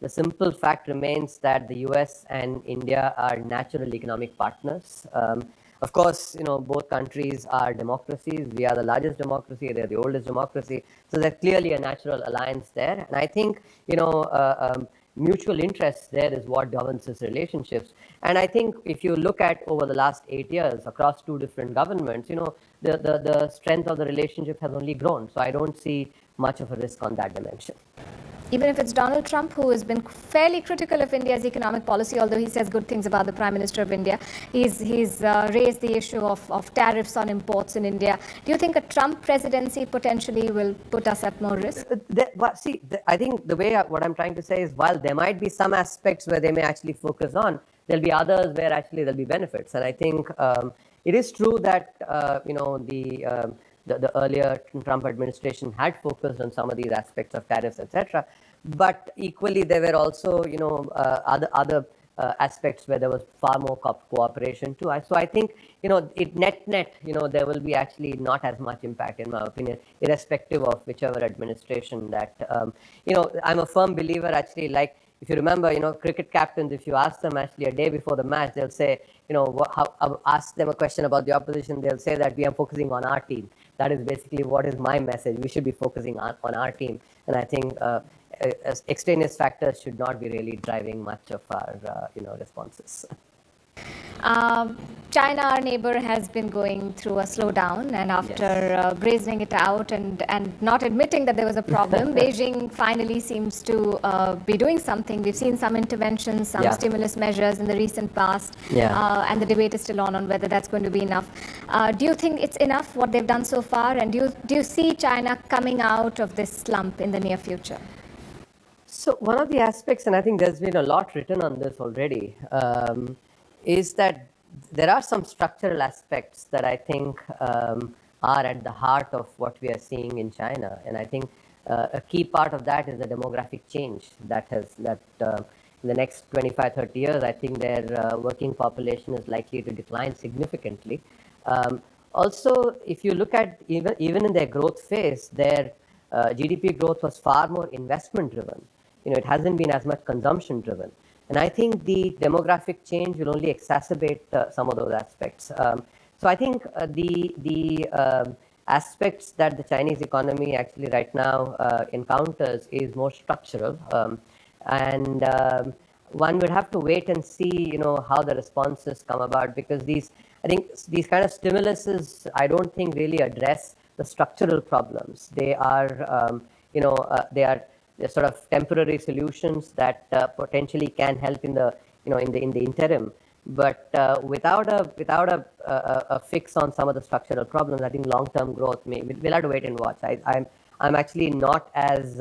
the simple fact remains that the US and India are natural economic partners. Of course, both countries are democracies. We are the largest democracy. They're the oldest democracy. So there's clearly a natural alliance there. And I think, mutual interest there is what governs these relationships. And I think if you look at over the last 8 years across two different governments, the strength of the relationship has only grown. So I don't see much of a risk on that dimension. Even if it's Donald Trump, who has been fairly critical of India's economic policy, although he says good things about the Prime Minister of India, he's raised the issue of tariffs on imports in India. Do you think a Trump presidency potentially will put us at more risk? I think the way what I'm trying to say is, while there might be some aspects where they may actually focus on, there'll be others where actually there'll be benefits. And I think it is true that the earlier Trump administration had focused on some of these aspects of tariffs, etc. But equally, there were also, other aspects where there was far more cooperation too. So I think, net, there will be actually not as much impact, in my opinion, irrespective of whichever administration that, I'm a firm believer actually, like, if you remember, cricket captains, if you ask them actually a day before the match, they'll say, ask them a question about the opposition, they'll say that we are focusing on our team. That is basically what is my message. We should be focusing on our team. And I think extraneous factors should not be really driving much of our, responses. China, our neighbor, has been going through a slowdown, and after brazening it out and not admitting that there was a problem, Beijing finally seems to be doing something. We've seen some interventions, some stimulus measures in the recent past, and the debate is still on whether that's going to be enough. Do you think it's enough what they've done so far, and do you see China coming out of this slump in the near future? So one of the aspects, and I think there's been a lot written on this already, is that there are some structural aspects that I think are at the heart of what we are seeing in China. And I think a key part of that is the demographic change that in the next 25, 30 years, I think their working population is likely to decline significantly. Also, if you look at even in their growth phase, their GDP growth was far more investment driven. It hasn't been as much consumption driven. And I think the demographic change will only exacerbate some of those aspects. So I think the aspects that the Chinese economy actually right now encounters is more structural. And one would have to wait and see, how the responses come about, because I think these kind of stimuluses, I don't think really address the structural problems. They are, they're sort of temporary solutions that potentially can help in the in the interim, but without a fix on some of the structural problems, I think long-term growth we'll have to wait and watch. I'm actually not as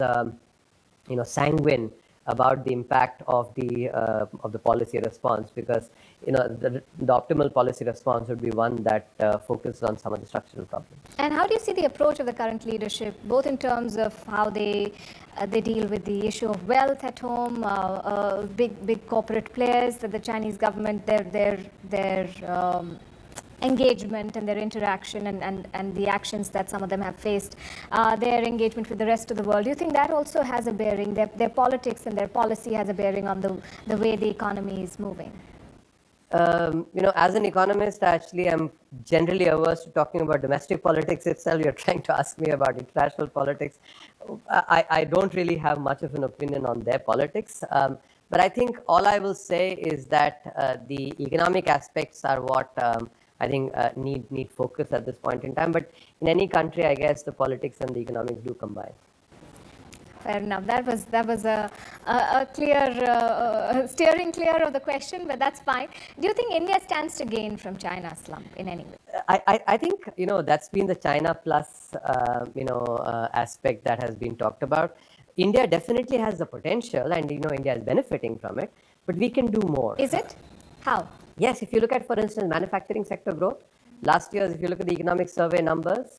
sanguine about the impact of the policy response, because the optimal policy response would be one that focuses on some of the structural problems. And how do you see the approach of the current leadership, both in terms of how they deal with the issue of wealth at home, big corporate players, that the Chinese government, their engagement and their interaction and the actions that some of them have faced, their engagement with the rest of the world? Do you think that also has a bearing, their politics and their policy has a bearing on the way the economy is moving? As an economist, actually, I'm generally averse to talking about domestic politics itself. You're trying to ask me about international politics. I don't really have much of an opinion on their politics. But I think all I will say is that the economic aspects are what I think need focus at this point in time. But in any country, I guess the politics and the economics do combine. Fair enough. That was a clear steering clear of the question, but that's fine. Do you think India stands to gain from China's slump in any way? I think that's been the China plus aspect that has been talked about. India definitely has the potential, and India is benefiting from it, but we can do more. Is it? How? Yes, if you look at, for instance, manufacturing sector growth. Last year, if you look at the economic survey numbers,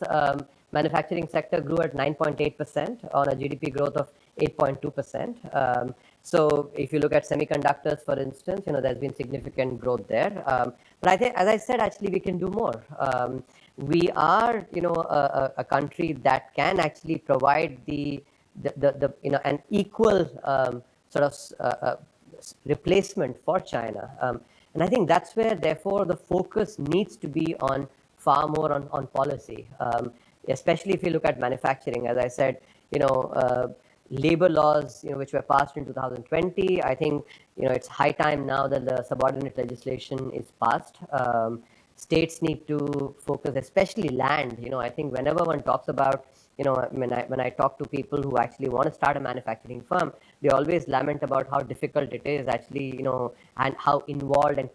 manufacturing sector grew at 9.8% on a GDP growth of 8.2%. So if you look at semiconductors, for instance, there's been significant growth there. But I think, as I said, actually we can do more. We are, a country that can actually provide an equal sort of replacement for China. And I think that's where, therefore, the focus needs to be on far more on policy. Especially if you look at manufacturing, as I said, labor laws, which were passed in 2020. I think, it's high time now that the subordinate legislation is passed. States need to focus, especially land. I think whenever one talks about, when I talk to people who actually want to start a manufacturing firm, they always lament about how difficult it is actually, and how involved and